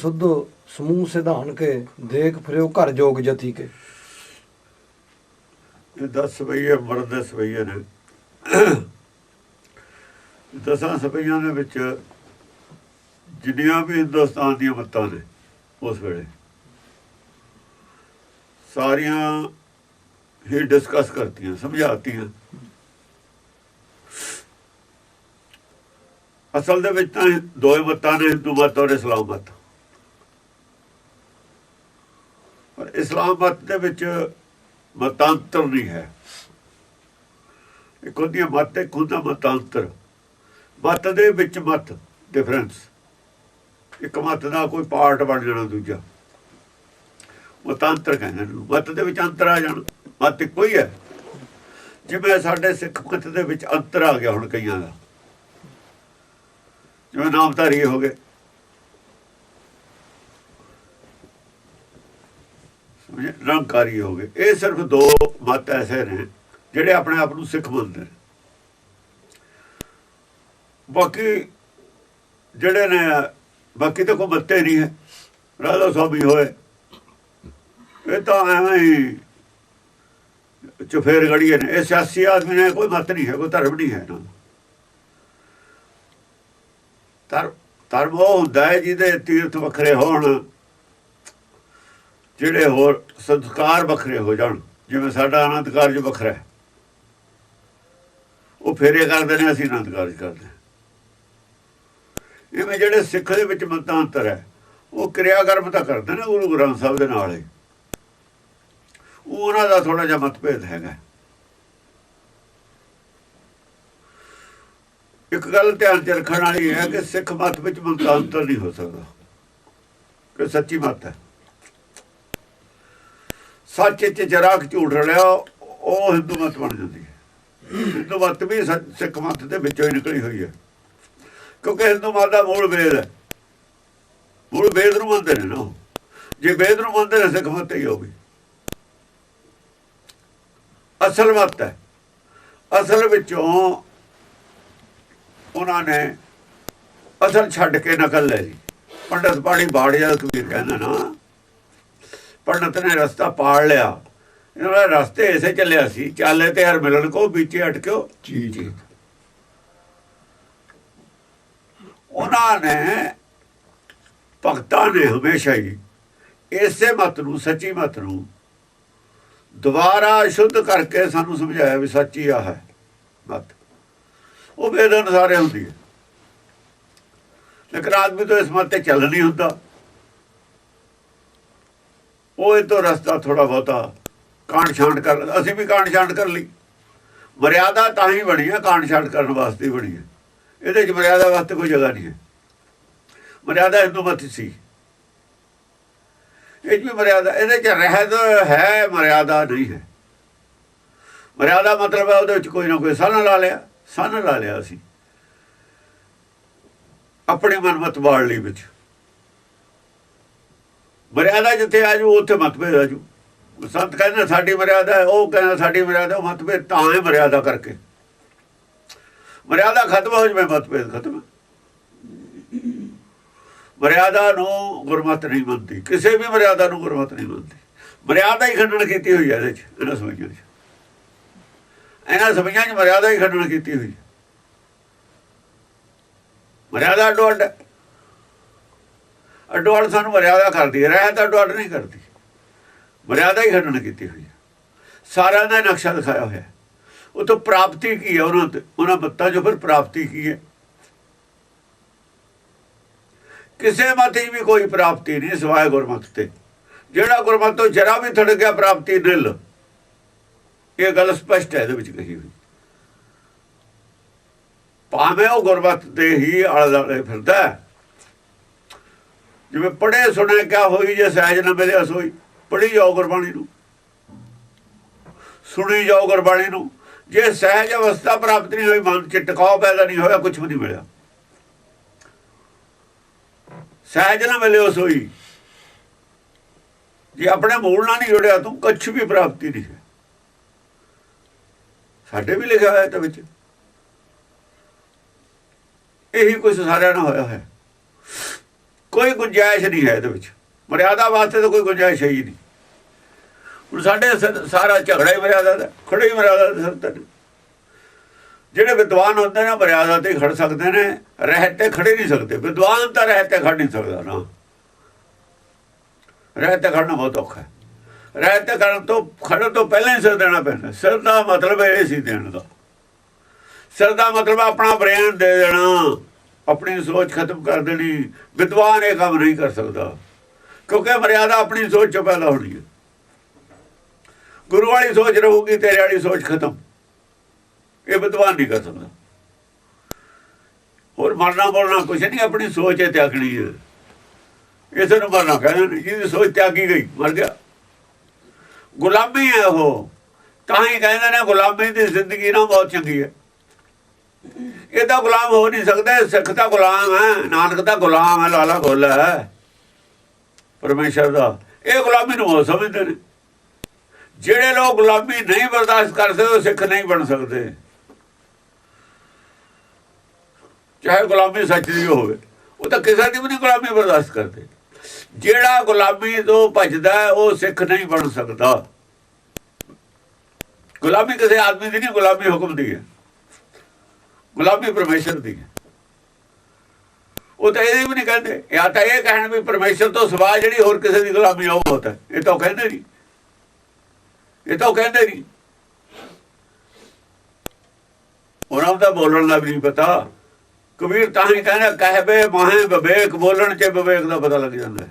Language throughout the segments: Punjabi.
सुध समूह सिधान के देख फिरो घर जोग जती के। ये 10 ਸਵਈਏ ਮਰਦ ਦੇ ਸਵਈਏ ਨੇ। 10 ਸਵਈਆਂ ਦੇ ਵਿੱਚ ਜਿੰਨੀਆਂ ਵੀ ਹਿੰਦੁਸਤਾਨ ਦੀਆਂ ਮੱਤਾਂ ਨੇ ਉਸ ਵੇਲੇ ਸਾਰੀਆਂ ਹੀ ਡਿਸਕਸ ਕਰਤੀਆਂ, ਸਮਝਾਤੀਆਂ। ਅਸਲ ਦੇ ਵਿੱਚ ਤਾਂ ਦੋ ਹੀ ਮੱਤਾਂ ਨੇ, ਹਿੰਦੂ ਮੱਤ ਔਰ ਇਸਲਾਮ ਮੱਤ। ਪਰ ਇਸਲਾਮ ਮੱਤ ਦੇ ਵਿੱਚ ਮਤਾਂਤਰ ਨਹੀਂ ਹੈ। ਇੱਕ ਹੁੰਦੀ ਮੱਤ, ਇੱਕ ਹੁੰਦਾ ਮਤਾਂਤਰ। ਮੱਤ ਦੇ ਵਿੱਚ ਮੱਤ ਡਿਫਰੈਂਸ, ਇੱਕ ਮੱਤ ਦਾ ਕੋਈ ਪਾਰਟ ਬਣ ਜਾਣਾ, ਦੂਜਾ ਮਤਾਂਤਰ ਕਹਿੰਦੇ ਇਹਨੂੰ। ਮੱਤ ਦੇ ਵਿੱਚ ਅੰਤਰ ਆ ਜਾਣਾ। ਮੱਤ ਇੱਕੋ ਹੀ ਹੈ। ਜਿਵੇਂ ਸਾਡੇ ਸਿੱਖ ਮੱਤ ਦੇ ਵਿੱਚ ਅੰਤਰ ਆ ਗਿਆ ਹੁਣ ਕਈਆਂ ਦਾ, ਜਿਵੇਂ ਨਾਮਧਾਰੀ ਹੋ ਗਏ, ਨਿਰੰਕਾਰੀ ਹੋ ਗਏ। ਇਹ ਸਿਰਫ ਦੋ ਮੱਤ ਐਸੇ ਨੇ ਜਿਹੜੇ ਆਪਣੇ ਆਪ ਨੂੰ ਸਿੱਖ ਮੰਨਦੇ ਨੇ। ਬਾਕੀ ਜਿਹੜੇ ਨੇ, ਬਾਕੀ ਤਾਂ ਕੋਈ ਮੱਤੇ ਨਹੀਂ ਹੈ। ਰਾਧਾ ਸਵਾਮੀ ਹੋਏ, ਇਹ ਤਾਂ ਐਵੇਂ ਹੀ ਚੁਫੇਰ ਗੜੀਏ ਨੇ। ਇਹ ਸਿਆਸੀ ਆਦਮੀ ਨੇ, ਕੋਈ ਮੱਤ ਨਹੀਂ ਹੈ, ਕੋਈ ਧਰਮ ਨਹੀਂ ਹੈ ਨਾ। ਧਰਮ ਉਹ ਹੁੰਦਾ ਹੈ ਜਿਹਦੇ ਤੀਰਥ ਵੱਖਰੇ ਹੋਣ, ਜਿਹੜੇ ਹੋਰ ਸੰਸਕਾਰ ਵੱਖਰੇ ਹੋ ਜਾਣ। ਜਿਵੇਂ ਸਾਡਾ ਆਨੰਦ ਕਾਰਜ ਵੱਖਰਾ ਹੈ, ਉਹ ਫੇਰੇ ਕਰਦੇ ਨੇ, ਅਸੀਂ ਆਨੰਦ ਕਾਰਜ ਕਰਦੇ। ਇਵੇਂ ਜਿਹੜੇ ਸਿੱਖ ਦੇ ਵਿੱਚ ਮਤਾਂਤਰ ਹੈ, ਉਹ ਕਿਰਿਆ ਕਰਮ ਤਾਂ ਕਰਦੇ ਨੇ ਗੁਰੂ ਗ੍ਰੰਥ ਸਾਹਿਬ ਦੇ ਨਾਲ ਹੀ। ਉਹਨਾਂ ਦਾ ਥੋੜਾ ਜਿਹਾ ਮਤਭੇਦ ਹੈਗਾ। ਇੱਕ ਗੱਲ ਧਿਆਨ 'ਚ ਰੱਖਣ ਵਾਲੀ ਹੈ ਕਿ ਸਿੱਖ ਮਤ ਵਿੱਚ ਮਤਾਂਤਰ ਨਹੀਂ ਹੋ ਸਕਦਾ, ਕਿ ਸੱਚੀ ਮਤ ਹੈ। ਸੱਚ 'ਚ ਜਰਾ ਝੂਠ ਰਲਿਆ, ਉਹ ਹਿੰਦੂ ਮਤ ਬਣ ਜਾਂਦੀ ਹੈ। ਹਿੰਦੂ ਮਤ ਵੀ ਸਿੱਖ ਮਤ ਦੇ ਵਿੱਚੋਂ ਹੀ ਨਿਕਲੀ ਹੋਈ ਹੈ, ਕਿਉਂਕਿ ਹਿੰਦੂ ਮਤ ਦਾ ਮੂਲ ਵੇਦ ਹੈ। ਮੂਲ ਵੇਦ ਨੂੰ ਮੰਨਦੇ ਨੇ ਨਾ। ਜੇ ਵੇਦ ਨੂੰ ਮੰਨਦੇ ਨੇ, ਸਿੱਖ ਮਤ ਹੀ ਹੋਊਗੀ। ਅਸਲ ਮਤ ਹੈ। ਅਸਲ ਵਿੱਚੋਂ ਉਹਨਾਂ ਨੇ ਅਸਲ ਛੱਡ ਕੇ ਨਕਲ ਲੈ ਲਈ। ਪੰਡਤ ਪਾਣੀ ਬਾੜ ਜਾ, ਕਬੀਰ ਕਹਿੰਦਾ ਨਾ। ਪੰਡਤ ਨੇ ਰਸਤਾ ਪਾੜ ਲਿਆ। ਇਹਨਾਂ ਦਾ ਰਸਤੇ ਐਸੇ ਚੱਲਿਆ ਸੀ, ਚਾਲੇ ਤੇ ਹਰ ਮਿਲਣ ਕੋ ਵਿੱਚੇ ਅਟਕਿਓ ਜੀ। ਉਹਨਾਂ ਨੇ, ਭਗਤਾਂ ਨੇ ਹਮੇਸ਼ਾ ਹੀ ਇਸੇ ਮਤ ਨੂੰ, ਸੱਚੀ ਮਤ ਨੂੰ ਦੁਬਾਰਾ ਸ਼ੁੱਧ ਕਰਕੇ ਸਾਨੂੰ ਸਮਝਾਇਆ ਵੀ ਸੱਚੀ ਆ ਹੈ ਮਤ। ਉਹ ਵੇਦ ਅਨੁਸਾਰ ਹੁੰਦੀ ਹੈ। ਲੇਕਿਨ ਆਦਮੀ ਤੋਂ ਇਸ ਮਤ ਤੇ ਚੱਲ ਨਹੀਂ ਹੁੰਦਾ। ਉਹ ਇਹ ਤੋਂ ਰਸਤਾ ਥੋੜਾ ਬਹੁਤਾ ਕਾਂਡ ਛਾਂਡ ਕਰ, ਅਸੀਂ ਵੀ ਕਾਂਡ ਛਾਂਡ ਕਰ ਲਈ। ਮਰਿਆਦਾ ਤਾਂ ਹੀ ਬਣੀ ਹੈ, ਕਾਂਡ ਛਾਂਡ ਕਰਨ ਵਾਸਤੇ ਬਣੀ ਹੈ। ਇਹਦੇ 'ਚ ਮਰਿਆਦਾ ਵਾਸਤੇ ਕੋਈ ਜਗ੍ਹਾ ਨਹੀਂ ਹੈ। ਮਰਿਆਦਾ ਹਿੰਦੂ ਮਤ ਸੀ, ਇਹ 'ਚ ਵੀ ਮਰਿਆਦਾ, ਇਹਦੇ 'ਚ ਰਹਿਤ ਹੈ, ਮਰਿਆਦਾ ਨਹੀਂ ਹੈ। ਮਰਿਆਦਾ ਮਤਲਬ ਹੈ ਉਹਦੇ ਵਿੱਚ ਕੋਈ ਨਾ ਕੋਈ ਸੰਨ ਲਾ ਲਿਆ। ਸੰਨ ਲਾ ਲਿਆ ਅਸੀਂ ਆਪਣੀ ਮਨਮਤ ਬਾੜ ਲਈ ਵਿੱਚ। ਮਰਿਆਦਾ ਜਿੱਥੇ ਆ ਜੂ, ਉੱਥੇ ਮਤਭੇਦ ਆ ਜੂ। ਸੰਤ ਕਹਿੰਦੇ ਸਾਡੀ ਮਰਿਆਦਾ ਹੈ, ਉਹ ਕਹਿੰਦਾ ਸਾਡੀ ਮਰਿਆਦਾ। ਉਹ ਮਤਭੇਦ ਤਾਂ ਹੈ ਮਰਿਆਦਾ ਕਰਕੇ। ਮਰਿਆਦਾ ਖਤਮ ਹੋ ਜਾਵੇ, ਮਤਭੇਦ ਖਤਮ। ਮਰਿਆਦਾ ਨੂੰ ਗੁਰਮਤ ਨਹੀਂ ਮੰਨਦੀ, ਕਿਸੇ ਵੀ ਮਰਿਆਦਾ ਨੂੰ ਗੁਰਮਤ ਨਹੀਂ ਮੰਨਦੀ। ਮਰਿਆਦਾ ਹੀ ਖੰਡਨ ਕੀਤੀ ਹੋਈ ਹੈ ਇਹਦੇ 'ਚ, ਇਹਨਾਂ ਸਵਈਆਂ 'ਚ। ਇਹਨਾਂ ਸਵਈਆਂ 'ਚ ਮਰਿਆਦਾ ਹੀ ਖੰਡਨ ਕੀਤੀ ਹੋਈ। ਮਰਿਆਦਾ ਅੱਡੋ ਅੱਡ, ਅੱਡੋ ਅੱਡ ਸਾਨੂੰ ਮਰਿਆਦਾ ਕਰਦੀ ਹੈ, ਰਹਿਤ ਅੱਡੋ ਅੱਡ ਨਹੀਂ ਕਰਦੀ। ਮਰਿਆਦਾ ਹੀ ਖੰਡਨ ਕੀਤੀ ਹੋਈ ਹੈ। ਸਾਰਿਆਂ ਦਾ ਨਕਸ਼ਾ ਦਿਖਾਇਆ ਹੋਇਆ। ਉਹ ਤੋਂ ਪ੍ਰਾਪਤੀ ਕੀ ਹੈ ਉਹਨਾਂ ਤੇ, ਉਹਨਾਂ ਮੱਤਾਂ 'ਚੋਂ ਫਿਰ ਪ੍ਰਾਪਤੀ ਕੀ ਹੈ? ਕਿਸੇ ਮਤ 'ਚ ਵੀ ਕੋਈ ਪ੍ਰਾਪਤੀ ਨਹੀਂ ਸਿਵਾਏ ਗੁਰਮਤ ਤੇ। ਜਿਹੜਾ ਗੁਰਮਤ ਤੋਂ ਜਰਾ ਵੀ ਥੜ ਗਿਆ, ਪ੍ਰਾਪਤੀ ਨਿਲ। ਇਹ ਗੱਲ ਸਪਸ਼ਟ ਹੈ ਇਹਦੇ ਵਿੱਚ ਕਹੀ ਹੋਈ। ਭਾਵੇਂ ਉਹ ਗੁਰਮਤ ਦੇ ਹੀ ਆਲੇ ਦੁਆਲੇ ਫਿਰਦਾ। ਜਿਵੇਂ ਪੜ੍ਹੇ ਸੁਣੇ ਕਿਆ ਹੋਈ, ਜੇ ਸਹਿਜ ਨਾ ਮਿਲਿਆ ਸੋਈ। ਪੜ੍ਹੀ ਜਾਓ ਗੁਰਬਾਣੀ ਨੂੰ, ਸੁਣੀ ਜਾਓ ਗੁਰਬਾਣੀ ਨੂੰ। ਜੇ ਸਹਿਜ ਅਵਸਥਾ ਪ੍ਰਾਪਤ ਨਹੀਂ ਹੋਈ, ਮਨ 'ਚ ਟਿਕਾਅ ਪੈਦਾ ਨਹੀਂ ਹੋਇਆ, ਕੁਛ ਵੀ ਨਹੀਂ ਮਿਲਿਆ। ਸਹਿਜ ਨਾ ਮਿਲਿਓ ਸੋਈ, ਜੇ ਆਪਣੇ ਮੂਲ ਨਾਲ ਨਹੀਂ ਜੁੜਿਆ ਤੂੰ, ਕੁਛ ਵੀ ਪ੍ਰਾਪਤੀ ਨਹੀਂ ਹੈ। ਸਾਡੇ ਵੀ ਲਿਖਿਆ ਹੋਇਆ ਇਹਦੇ ਵਿੱਚ। ਇਹੀ ਕੁਛ ਸਾਰਿਆਂ ਨਾਲ ਹੋਇਆ ਹੈ। ਕੋਈ ਗੁੰਜਾਇਸ਼ ਨਹੀਂ ਹੈ ਇਹਦੇ ਵਿੱਚ। ਮਰਿਆਦਾ ਵਾਸਤੇ ਤਾਂ ਕੋਈ ਗੁੰਜਾਇਸ਼ ਹੈ ਹੀ ਨਹੀਂ। ਹੁਣ ਸਾਡੇ ਸਾਰਾ ਝਗੜਾ ਹੀ ਮਰਿਆਦਾ ਦਾ, ਖੜੇ ਹੀ ਮਰਿਆਦਾ ਦੇ ਸਿਰ ਤੇ। ਜਿਹੜੇ ਵਿਦਵਾਨ ਹੁੰਦੇ ਨੇ ਮਰਿਆਦਾ ਤੇ ਖੜ ਸਕਦੇ ਨੇ, ਰਹਿਤ ਤੇ ਖੜੇ ਨਹੀਂ ਸਕਦੇ। ਵਿਦਵਾਨ ਤਾਂ ਰਹਿਤ ਤੇ ਖੜ ਨਹੀਂ ਸਕਦਾ ਨਾ। ਰਹਿਤ ਤੇ ਖੜਨਾ ਬਹੁਤ ਔਖਾ ਹੈ। ਰਹਿਤ ਤੇ ਖੜਨ ਤੋਂ ਪਹਿਲਾਂ ਹੀ ਸਿਰ ਦੇਣਾ ਪੈਂਦਾ। ਸਿਰ ਦਾ ਮਤਲਬ ਇਹ ਸੀ ਦੇਣ ਦਾ। ਸਿਰ ਦਾ ਮਤਲਬ ਆਪਣਾ ਬ੍ਰੇਨ ਦੇ ਦੇਣਾ, ਆਪਣੀ ਸੋਚ ਖਤਮ ਕਰ ਦੇਣੀ। ਵਿਦਵਾਨ ਇਹ ਕੰਮ ਨਹੀਂ ਕਰ ਸਕਦਾ, ਕਿਉਂਕਿ ਮਰਿਆਦਾ ਆਪਣੀ ਸੋਚ ਚੋਂ ਪੈਦਾ ਹੋਣੀ ਹੈ। ਗੁਰੂ ਵਾਲੀ ਸੋਚ ਰਹੂਗੀ, ਤੇਰੇ ਵਾਲੀ ਸੋਚ ਖਤਮ। ਇਹ ਵਿਦਵਾਨ ਨਹੀਂ ਕਰ ਸਕਦਾ। ਹੋਰ ਮਰਨਾ ਬੋਲਣਾ ਕੁਛ ਨਹੀਂ, ਆਪਣੀ ਸੋਚ ਹੈ ਤਿਆਗਣੀ ਹੈ। ਇਸੇ ਨੂੰ ਮਰਨਾ ਕਹਿੰਦੇ ਨੇ, ਜਿਹਦੀ ਸੋਚ ਤਿਆਗੀ ਗਈ ਮਰ ਗਿਆ। ਗੁਲਾਮੀ ਹੈ ਉਹ, ਤਾਂ ਹੀ ਕਹਿੰਦੇ ਨੇ ਗੁਲਾਮੀ ਦੀ ਜ਼ਿੰਦਗੀ ਨਾ ਬਹੁਤ ਚੰਗੀ ਹੈ। ਇਹ ਤਾਂ ਗੁਲਾਮ ਹੋ ਨਹੀਂ ਸਕਦੇ। ਸਿੱਖ ਤਾਂ ਗੁਲਾਮ ਹੈ, ਨਾਨਕ ਦਾ ਗੁਲਾਮ ਹੈ, ਲਾਲਾ ਗੋਲਾ ਹੈ ਪਰਮੇਸ਼ਰ ਦਾ। ਇਹ ਗੁਲਾਮੀ ਨੂੰ ਬਹੁਤ ਸਮਝਦੇ ਨੇ। ਜਿਹੜੇ ਲੋਕ ਗੁਲਾਮੀ ਨਹੀਂ ਬਰਦਾਸ਼ਤ ਕਰ ਸਕਦੇ ਉਹ ਸਿੱਖ ਨਹੀਂ ਬਣ ਸਕਦੇ, ਚਾਹੇ ਗੁਲਾਮੀ ਸੱਚ ਦੀ ਹੋਵੇ। ਉਹ ਤਾਂ ਕਿਸੇ ਦੀ ਵੀ ਨਹੀਂ ਗੁਲਾਮੀ ਬਰਦਾਸ਼ਤ ਕਰਦੇ। ਜਿਹੜਾ ਗੁਲਾਮੀ ਤੋਂ ਭੱਜਦਾ ਉਹ ਸਿੱਖ ਨਹੀਂ ਬਣ ਸਕਦਾ। ਗੁਲਾਮੀ ਕਿਸੇ ਆਦਮੀ ਦੀ ਨਹੀਂ, ਗੁਲਾਮੀ ਹੁਕਮ ਦੀ ਹੈ, ਗੁਲਾਮੀ ਪਰਮੇਸ਼ਰ ਦੀ ਹੈ। ਉਹ ਤਾਂ ਇਹ ਵੀ ਨਹੀਂ ਕਹਿੰਦੇ, ਜਾਂ ਤਾਂ ਇਹ ਕਹਿਣ ਵੀ ਪਰਮੇਸ਼ਰ ਤੋਂ ਸਿਵਾ ਜਿਹੜੀ ਹੋਰ ਕਿਸੇ ਦੀ ਗੁਲਾਮੀ ਉਹ ਬਹੁਤ ਹੈ। ਇਹ ਤਾਂ ਉਹ ਕਹਿੰਦੇ ਨਹੀਂ, ਇਹ ਤਾਂ ਉਹ ਕਹਿੰਦੇ ਨਹੀਂ। ਉਹਨਾਂ ਦਾ ਬੋਲਣ ਦਾ ਵੀ ਨਹੀਂ ਪਤਾ। ਕਬੀਰ ਤਾਂ ਹੀ ਕਹਿੰਦਾ ਕਹਿਬੇ ਮਾਹੇ ਵਿਵੇਕ, ਬੋਲਣ 'ਚ ਵਿਵੇਕ ਦਾ ਪਤਾ ਲੱਗ ਜਾਂਦਾ।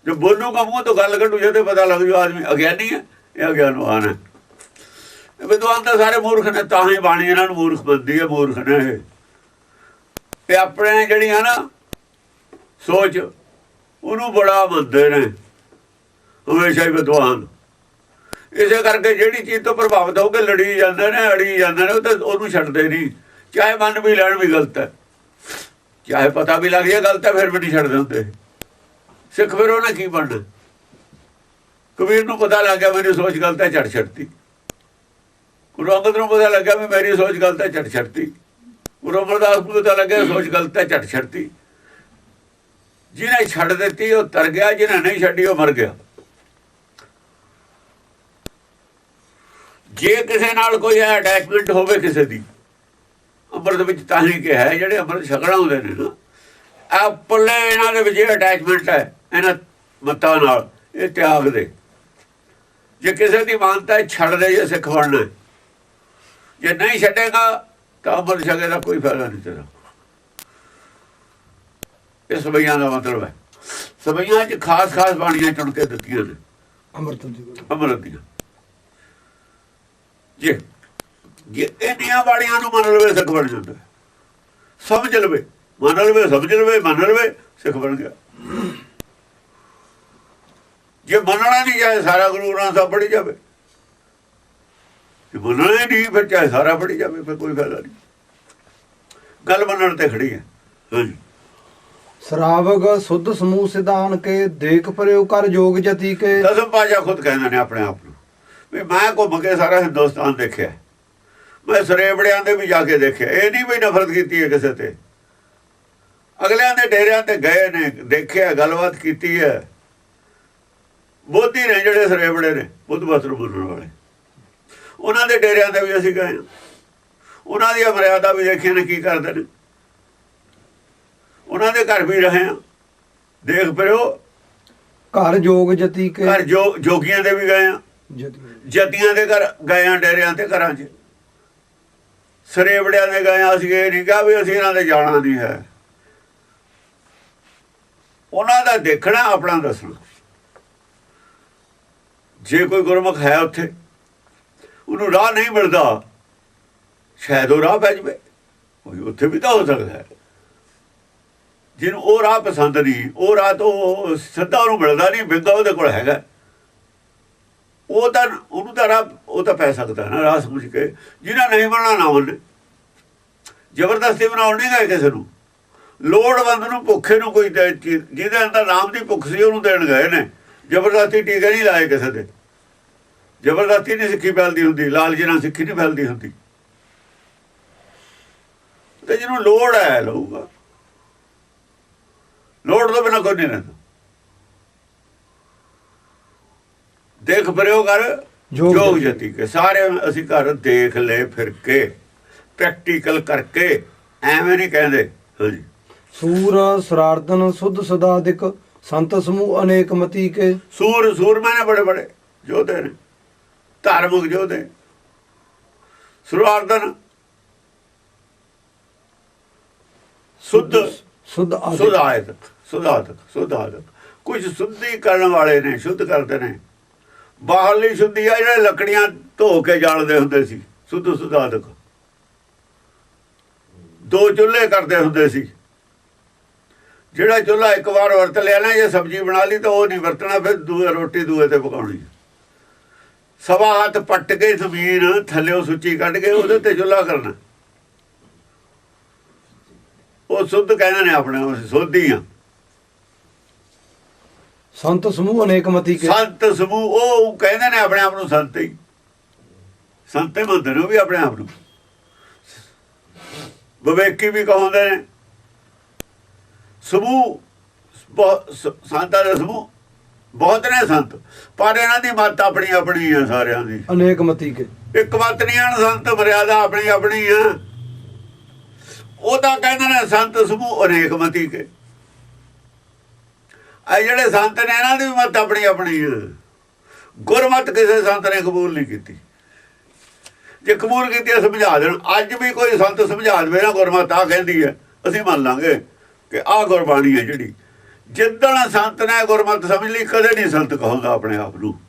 ਜੋ ਬੋਲੂਗਾ ਮੂੰਹ ਤੋਂ ਗੱਲ ਕੱਢੂ ਜਿਹਦੇ ਪਤਾ ਲੱਗ ਜੂ ਆਦਮੀ ਅਗਿਆਨੀ ਹੈ, ਇਹ ਅਗਿਆਨਵਾਨ ਹੈ। ਵਿਦਵਾਨ ਤਾਂ ਸਾਰੇ ਮੂਰਖ ਨੇ, ਤਾਂ ਹੀ ਬਾਣੀ ਇਹਨਾਂ ਨੂੰ ਮੂਰਖ ਬੰਦੀ ਹੈ। ਮੂਰਖ ਨੇ ਇਹ ਆਪਣੇ ਜਿਹੜੀਆਂ ਨਾ ਸੋਚ ਉਹਨੂੰ ਬੜਾ ਮੰਨਦੇ ਨੇ ਹਮੇਸ਼ਾ ਹੀ ਵਿਦਵਾਨ। ਇਸੇ ਕਰਕੇ ਜਿਹੜੀ ਚੀਜ਼ ਤੋਂ ਪ੍ਰਭਾਵਿਤ ਹੋ ਕੇ ਲੜੀ ਜਾਂਦੇ ਨੇ, ਅੜੀ ਜਾਂਦੇ ਨੇ, ਉਹ ਤਾਂ ਉਹਨੂੰ ਛੱਡਦੇ ਨਹੀਂ। ਚਾਹੇ ਮੰਨ ਵੀ ਲੈਣ ਵੀ ਗਲਤ ਹੈ, ਚਾਹੇ ਪਤਾ ਵੀ ਲੱਗ ਜਾਏ ਗਲਤ ਹੈ, ਫਿਰ ਵੀ ਨਹੀਂ ਛੱਡਦੇ ਹੁੰਦੇ ਸਿੱਖ। ਫਿਰ ਉਹਨੇ ਕੀ ਬਣਨਾ? ਕਬੀਰ ਨੂੰ ਪਤਾ ਲੱਗ ਗਿਆ ਮੇਰੀ ਸੋਚ ਗਲਤ ਹੈ, ਝੜ ਛੱਡਤੀ। ਗੁਰੂ ਅੰਗਦ ਨੂੰ ਪਤਾ ਲੱਗਿਆ ਵੀ ਮੇਰੀ ਸੋਚ ਗਲਤ ਹੈ, ਝੜ ਛੱਡਤੀ। ਗੁਰੂ ਅਮਰਦਾਸ ਨੂੰ ਪਤਾ ਲੱਗਿਆ ਸੋਚ ਗਲਤ ਹੈ, ਝੜ ਛੱਡਤੀ। ਜਿਹਨੇ ਛੱਡ ਦਿੱਤੀ ਉਹ ਤਰ ਗਿਆ, ਜਿਹਨੇ ਨਹੀਂ ਛੱਡੀ ਉਹ ਮਰ ਗਿਆ। ਜੇ ਕਿਸੇ ਨਾਲ ਕੋਈ ਅਟੈਚਮੈਂਟ ਹੋਵੇ ਕਿਸੇ ਦੀ, ਅੰਮ੍ਰਿਤ ਵਿੱਚ ਤਾਂ ਹੀ ਕਿਹਾ ਹੈ ਜਿਹੜੇ ਅੰਮ੍ਰਿਤ ਛਕਣਾ ਹੁੰਦੇ ਨੇ ਨਾ, ਆ ਪੱਲੇ ਇਹਨਾਂ ਦੇ ਵਿੱਚ ਅਟੈਚਮੈਂਟ ਹੈ ਇਹਨਾਂ ਮਤਾਂ ਨਾਲ, ਇਹ ਤਿਆਗ ਦੇ। ਜੇ ਕਿਸੇ ਦੀ ਮਾਨਤਾ ਛੱਡ ਦੇ, ਜੇ ਸਿੱਖ ਬਣਨਾ, ਜੇ ਨਹੀਂ ਛੱਡੇਗਾ ਤਾਂ ਅੰਮ੍ਰਿਤ ਛਕੇ ਦਾ ਕੋਈ ਫਾਇਦਾ ਨਹੀਂ ਤੇਰਾ। ਇਹ ਸਬਈਆਂ ਦਾ ਮਤਲਬ ਹੈ। ਸਬਈਆਂ 'ਚ ਖਾਸ ਬਾਣੀਆਂ ਚੁਣ ਕੇ ਦਿੱਤੀਆਂ ਨੇ ਅੰਮ੍ਰਿਤ ਦੀਆਂ। ਜੇ ਇੰਨੀਆਂ ਬਾਣੀਆਂ ਨੂੰ ਮੰਨ ਲਵੇ ਸਿੱਖ ਬਣ ਜਾਂਦਾ। ਸਮਝ ਲਵੇ, ਮੰਨ ਲਵੇ, ਸਮਝ ਲਵੇ, ਮੰਨ ਲਵੇ, ਸਿੱਖ ਬਣ ਗਿਆ। ਜੇ ਮੰਨਣਾ ਨਹੀਂ ਚਾਹੇ ਸਾਰਾ ਗੁਰੂ ਗ੍ਰੰਥ ਸਾਹਿਬ ਪੜ੍ਹੀ ਜਾਵੇ, ਜੇ ਮੰਨਣਾ ਹੀ ਨਹੀਂ ਫਿਰ ਚਾਹੇ ਸਾਰਾ ਪੜ੍ਹੀ ਜਾਵੇ, ਫਿਰ ਕੋਈ ਫਾਇਦਾ ਨਹੀਂ। ਗੱਲ ਮੰਨਣ ਤੇ ਖੜੀ ਹੈ। ਹਾਂਜੀ। ਸਰਾਵਗ ਸੁਧ ਸਮੂਹ ਸਿਧਾਨ ਕੇ, ਦੇਖ ਪਰਿਓ ਕਰ ਜੋਗ ਜਤੀ ਕੇ। ਦਸਮ ਪਾਤਸ਼ਾਹ ਖੁਦ ਕਹਿੰਦੇ ਨੇ ਆਪਣੇ ਆਪ ਨੂੰ ਵੀ ਮੈਂ ਘੁੰਮ ਕੇ ਸਾਰਾ ਹਿੰਦੁਸਤਾਨ ਦੇਖਿਆ, ਮੈਂ ਸਰੇਬੜਿਆਂ ਦੇ ਵੀ ਜਾ ਕੇ ਦੇਖਿਆ। ਇਹ ਨਹੀਂ ਵੀ ਨਫ਼ਰਤ ਕੀਤੀ ਹੈ ਕਿਸੇ ਤੇ, ਅਗਲਿਆਂ ਦੇ ਡੇਰਿਆਂ ਤੇ ਗਏ ਨੇ, ਦੇਖਿਆ, ਗੱਲਬਾਤ ਕੀਤੀ ਹੈ। ਬੋਧੀ ਨੇ ਜਿਹੜੇ ਸਰੇਬੜੇ ਨੇ, ਬੁੱਧ ਬਸਰ ਬੋਲਣ ਵਾਲੇ, ਉਹਨਾਂ ਦੇ ਡੇਰਿਆਂ ਤੇ ਵੀ ਅਸੀਂ ਗਏ, ਉਹਨਾਂ ਦੀਆਂ ਮਰਿਆਦਾ ਵੀ ਦੇਖੀਆਂ ਨੇ ਕੀ ਕਰਦੇ ਨੇ। ਉਹਨਾਂ ਦੇ ਘਰ ਵੀ ਰਹੇ ਹਾਂ, ਦੇਖ ਪਰਿਓ ਘਰ ਜੋਗ ਜਤੀ ਕੇ। ਘਰ ਜੋਗੀਆਂ ਦੇ ਵੀ ਗਏ ਹਾਂ, ਜਤੀਆਂ ਦੇ ਘਰ ਗਏ ਹਾਂ, ਡੇਰਿਆਂ ਤੇ ਘਰਾਂ 'ਚ, ਸਰੇਬੜਿਆਂ ਦੇ ਗਏ ਹਾਂ। ਅਸੀਂ ਇਹ ਨਹੀਂ ਕਿਹਾ ਵੀ ਅਸੀਂ ਇਹਨਾਂ ਦੇ ਜਾਣਾ ਨਹੀਂ ਹੈ। ਉਹਨਾਂ ਦਾ ਦੇਖਣਾ, ਆਪਣਾ ਦੱਸਣਾ। ਜੇ ਕੋਈ ਗੁਰਮੁਖ ਹੈ ਉੱਥੇ, ਉਹਨੂੰ ਰਾਹ ਨਹੀਂ ਮਿਲਦਾ, ਸ਼ਾਇਦ ਉਹ ਰਾਹ ਪੈ ਜਾਵੇ, ਉੱਥੇ ਵੀ ਤਾਂ ਹੋ ਸਕਦਾ ਹੈ। ਜਿਹਨੂੰ ਉਹ ਰਾਹ ਪਸੰਦ ਨਹੀਂ, ਉਹ ਰਾਹ ਤੋਂ ਸਿੱਧਾ ਉਹਨੂੰ ਮਿਲਦਾ ਨਹੀਂ, ਬਿੰਗਾ ਉਹਦੇ ਕੋਲ ਹੈਗਾ, ਉਹ ਤਾਂ ਉਹਨੂੰ ਤਾਂ ਰਾਹ ਉਹ ਤਾਂ ਪੈ ਸਕਦਾ ਨਾ ਰਾਹ ਸਮਝ ਕੇ। ਜਿਹਨਾਂ ਨਹੀਂ ਬਣਨਾ ਨਾ ਮੰਨੇ, ਜ਼ਬਰਦਸਤੀ ਬਣਾਉਣ ਨਹੀਂ ਗਏ ਕਿਸੇ ਨੂੰ। ਲੋੜਵੰਦ ਨੂੰ, ਭੁੱਖੇ ਨੂੰ ਕੋਈ ਜਿਹਦੇ ਅੰਦਰ ਨਾਮ ਦੀ ਭੁੱਖ ਸੀ ਉਹਨੂੰ ਦੇਣ ਗਏ ਨੇ। ਜ਼ਬਰਦਸਤੀ ਟੀਕੇ ਨਹੀਂ ਲਾਏ ਕਿਸੇ ਦੇ। ਜ਼ਬਰਦਸਤੀ ਨਹੀਂ ਸਿੱਖੀ ਫੈਲਦੀ ਹੁੰਦੀ, ਲਾਲਚ ਨਾਲ ਸਿੱਖੀ ਨਹੀਂ ਫੈਲਦੀ ਹੁੰਦੀ। ਤੇ ਜਿਹਨੂੰ ਲੋੜ ਹੈ ਲਊਗਾ। ਲੋੜ ਤੋਂ ਬਿਨਾਂ ਕੋਈ ਨਹੀਂ ਰਹਿੰਦਾ। ਦੇਖ ਪਰਿਓ ਕਰ ਜੋਗ ਜਤੀ ਕੇ। ਸਾਰੇ ਅਸੀਂ ਘਰ ਦੇਖ ਲਏ ਫਿਰ ਕੇ, ਪ੍ਰੈਕਟੀਕਲ ਕਰਕੇ, ਐਵੇਂ ਨਹੀਂ ਕਹਿੰਦੇ। ਹਾਂਜੀ। ਸੂਰ ਸਰਾਰਦਨ ਸੁਧ ਸਦਾਦਿਕ ਸੰਤ ਸਮੂਹ ਅਨੇਕ ਮਤੀ ਕੇ। ਸੂਰਮੇ ਨੇ ਬੜੇ ਬੜੇ ਯੋਧੇ ਨੇ, ਧਾਰਮਿਕ ਯੋਧੇ। ਸਰਾਰਦਨ ਸੁਧ ਆਦਿਕ ਕੁਝ ਸ਼ੁੱਧੀ ਕਰਨ ਵਾਲੇ ਨੇ, ਸ਼ੁੱਧ ਕਰਦੇ ਨੇ। ਬਾਹਰਲੀ ਸ਼ੁੱਧੀ ਆ ਜਿਹੜੇ ਲੱਕੜੀਆਂ ਧੋ ਕੇ ਜਾਲਦੇ ਹੁੰਦੇ ਸੀ, ਸੁਧ ਆਦਿਕ। 2 ਚੁੱਲ੍ਹੇ ਕਰਦੇ ਹੁੰਦੇ ਸੀ। ਜਿਹੜਾ ਚੁੱਲ੍ਹਾ ਇੱਕ ਵਾਰ ਵਰਤ ਲਿਆ ਨਾ, ਜੇ ਸਬਜ਼ੀ ਬਣਾ ਲਈ ਤਾਂ ਉਹ ਨਹੀਂ ਵਰਤਣਾ, ਫਿਰ ਰੋਟੀ ਦੂਏ ਤੇ ਪਕਾਉਣੀ। ਸਵਾ ਹੱਥ ਪੱਟ ਕੇ ਜ਼ਮੀਨ ਥੱਲਿਓ ਸੁੱਚੀ ਕੱਢ ਕੇ ਉਹਦੇ ਤੇ ਚੁੱਲ੍ਹਾ ਕਰਨਾ। ਉਹ ਸੁੱਧ ਕਹਿੰਦੇ ਨੇ ਆਪਣੇ, ਸੋਧੀ ਆ। ਸੰਤ ਸਮੂਹ ਅਨੇਕ ਮਤੀ ਕੇ। ਸੰਤ ਸਮੂਹ ਉਹ ਕਹਿੰਦੇ ਨੇ ਆਪਣੇ ਆਪ ਨੂੰ ਸੰਤ ਹੀ, ਸੰਤੇ ਮੰਨਦੇ ਨੇ ਵੀ ਆਪਣੇ ਆਪ ਨੂੰ। ਵਿਵੇਕੀ ਵੀ ਕਹਾਉਂਦੇ ਨੇ। ਸਮੂਹ ਸੰਤਾਂ ਦੇ ਸਮੂਹ ਬਹੁਤ ਨੇ ਸੰਤ, ਪਰ ਇਹਨਾਂ ਦੀ ਮੱਤ ਆਪਣੀ ਆਪਣੀ ਆ ਸਾਰਿਆਂ ਦੀ। ਅਨੇਕ ਮਤੀ ਕੇ। ਇੱਕ ਮੱਤ ਨਹੀਂ ਆਣ, ਸੰਤ ਮਰਿਆਦਾ ਆਪਣੀ ਆਪਣੀ ਆ। ਉਹ ਤਾਂ ਕਹਿੰਦੇ ਨੇ ਸੰਤ ਸਮੂਹ ਅਨੇਕ ਮਤੀ ਕੇ। ਇਹ ਜਿਹੜੇ ਸੰਤ ਨੇ ਇਹਨਾਂ ਦੀ ਵੀ ਮੱਤ ਆਪਣੀ ਆਪਣੀ ਆ। ਗੁਰਮਤ ਕਿਸੇ ਸੰਤ ਨੇ ਕਬੂਲ ਨਹੀਂ ਕੀਤੀ। ਜੇ ਕਬੂਲ ਕੀਤੀ ਸਮਝਾ ਦੇਣ। ਅੱਜ ਵੀ ਕੋਈ ਸੰਤ ਸਮਝਾ ਦੇਵੇ ਨਾ ਗੁਰਮਤ ਆ ਕਹਿੰਦੀ ਹੈ, ਅਸੀਂ ਮੰਨ ਲਾਂਗੇ ਕਿ ਆਹ ਗੁਰਬਾਣੀ ਹੈ ਜਿਹੜੀ। ਜਿੱਦਣ ਸੰਤ ਨੇ ਗੁਰਮਤ ਸਮਝ ਲਈ, ਕਦੇ ਨਹੀਂ ਸੰਤ ਕਹਾਉਂਦਾ ਆਪਣੇ ਆਪ ਨੂੰ।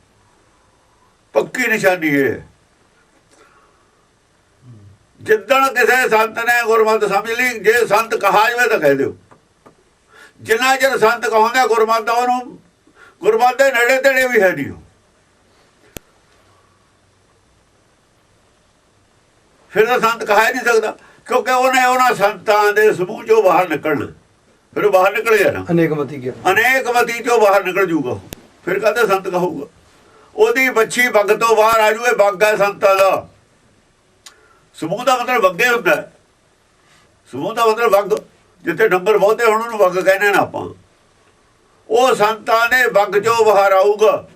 ਪੱਕੀ ਨਿਸ਼ਾਨੀ ਹੈ। ਜਿੱਦਣ ਕਿਸੇ ਸੰਤ ਨੇ ਗੁਰਮਤ ਸਮਝ ਲਈ, ਜੇ ਸੰਤ ਕਹਾ ਜਾਵੇ ਤਾਂ ਕਹਿ ਦਿਓ। ਜਿੰਨਾ ਚਿਰ ਸੰਤ ਕਹਾਉਂਦਾ ਗੁਰਮਤ ਦਾ, ਉਹਨੂੰ ਗੁਰਮਤ ਦੇ ਨੇੜੇ ਤੇੜੇ ਵੀ ਹੈ ਨਹੀਂ। ਫਿਰ ਤਾਂ ਸੰਤ ਕਹਾ ਨਹੀਂ ਸਕਦਾ, ਕਿਉਂਕਿ ਉਹਨੇ ਉਹਨਾਂ ਸੰਤਾਂ ਦੇ ਸਮੂਹ ਚੋਂ ਬਾਹਰ ਨਿਕਲਣਾ। ਫਿਰ ਉਹ ਬਾਹਰ ਨਿਕਲ ਜਾਣਾ। ਅਨੇਕ ਮਤੀ ਚੋਂ ਬਾਹਰ ਨਿਕਲ ਜੂਗਾ। ਫਿਰ ਕਦੇ ਸੰਤ ਕਹੂਗਾ। ਉਹਦੀ ਬੱਚੀ ਬੱਗ ਤੋਂ ਬਾਹਰ ਆ ਜੂਏ। ਬੱਗ ਹੈ ਸੰਤਾਂ ਦਾ। ਸਮੂਹ ਦਾ ਮਤਲਬ ਬੱਗੇ ਹੁੰਦਾ। ਸਮੂਹ ਦਾ ਮਤਲਬ ਬੱਗ। ਜਿੱਥੇ ਨੰਬਰ ਬਹੁਤੇ ਹੁਣ ਉਹਨੂੰ ਬੱਗ ਕਹਿੰਦੇ ਨਾ ਆਪਾਂ। ਉਹ ਸੰਤਾਂ ਦੇ ਬੱਗ ਚੋਂ ਬਾਹਰ ਆਊਗਾ,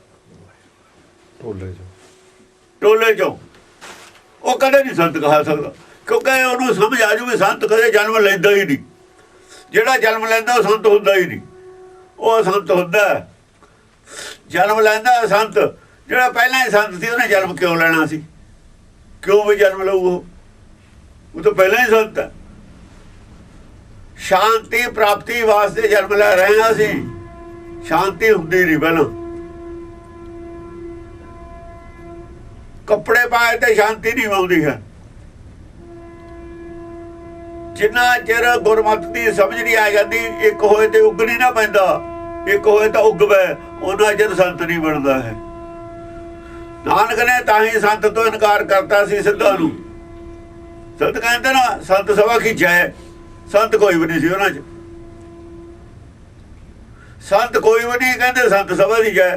ਟੋਲੇ ਚੋਂ। ਉਹ ਕਦੇ ਨਹੀਂ ਸੰਤ ਕਹਾ ਸਕਦਾ, ਕਿਉਂਕਿ ਉਹਨੂੰ ਸਮਝ ਆ ਜੂਗੀ ਸੰਤ ਕਦੇ ਜਨਮ ਲੈਂਦਾ ਹੀ ਨਹੀਂ। ਜਿਹੜਾ ਜਨਮ ਲੈਂਦਾ ਉਹ ਸੰਤ ਹੁੰਦਾ ਹੀ ਨਹੀਂ। ਉਹ ਸੰਤ ਹੁੰਦਾ ਜਨਮ ਲੈਂਦਾ ਸੰਤ। ਜਿਹੜਾ ਪਹਿਲਾਂ ਹੀ ਸੰਤ ਸੀ, ਉਹਨੇ ਜਨਮ ਕਿਉਂ ਲੈਣਾ ਸੀ? ਕਿਉਂ ਵੀ ਜਨਮ ਲਊ? ਉਹ ਤਾਂ ਪਹਿਲਾਂ ਹੀ ਸੰਤ ਹੈ। ਸ਼ਾਂਤੀ ਪ੍ਰਾਪਤੀ ਵਾਸਤੇ ਜਨਮ ਲੈ ਰਹੇ ਹਾਂ ਅਸੀਂ। ਸ਼ਾਂਤੀ ਹੁੰਦੀ ਨਹੀਂ ਪਹਿਲਾਂ। ਕੱਪੜੇ ਪਾਏ ਤੇ ਸ਼ਾਂਤੀ ਨਹੀਂ ਆਉਂਦੀ ਹੈ। ਜਿੰਨਾ ਚਿਰ ਗੁਰਮਤ ਦੀ ਸਮਝ ਨਹੀਂ ਆ ਜਾਂਦੀ, ਇੱਕ ਹੋਏ ਤੇ ਉੱਗ ਨਹੀਂ ਨਾ ਪੈਂਦਾ, ਇੱਕ ਹੋਏ ਤਾਂ ਉੱਗਵੇ, ਉਹਨਾਂ ਚਿਰ ਸੰਤ ਨਹੀਂ ਬਣਦਾ ਹੈ। ਨਾਨਕ ਨੇ ਤਾਂ ਹੀ ਸੰਤ ਤੋਂ ਇਨਕਾਰ ਕਰਤਾ ਸੀ ਸਿੱਧਾ ਨੂੰ। ਸੰਤ ਕਹਿੰਦੇ ਨਾ ਸੰਤ ਸਭਾ ਕੀ ਜੈ। ਸੰਤ ਕੋਈ ਵੀ ਨਹੀਂ ਸੀ ਉਹਨਾਂ 'ਚ। ਸੰਤ ਕੋਈ ਵੀ ਨਹੀਂ ਕਹਿੰਦੇ ਸੰਤ ਸਭਾ ਦੀ ਜੈ।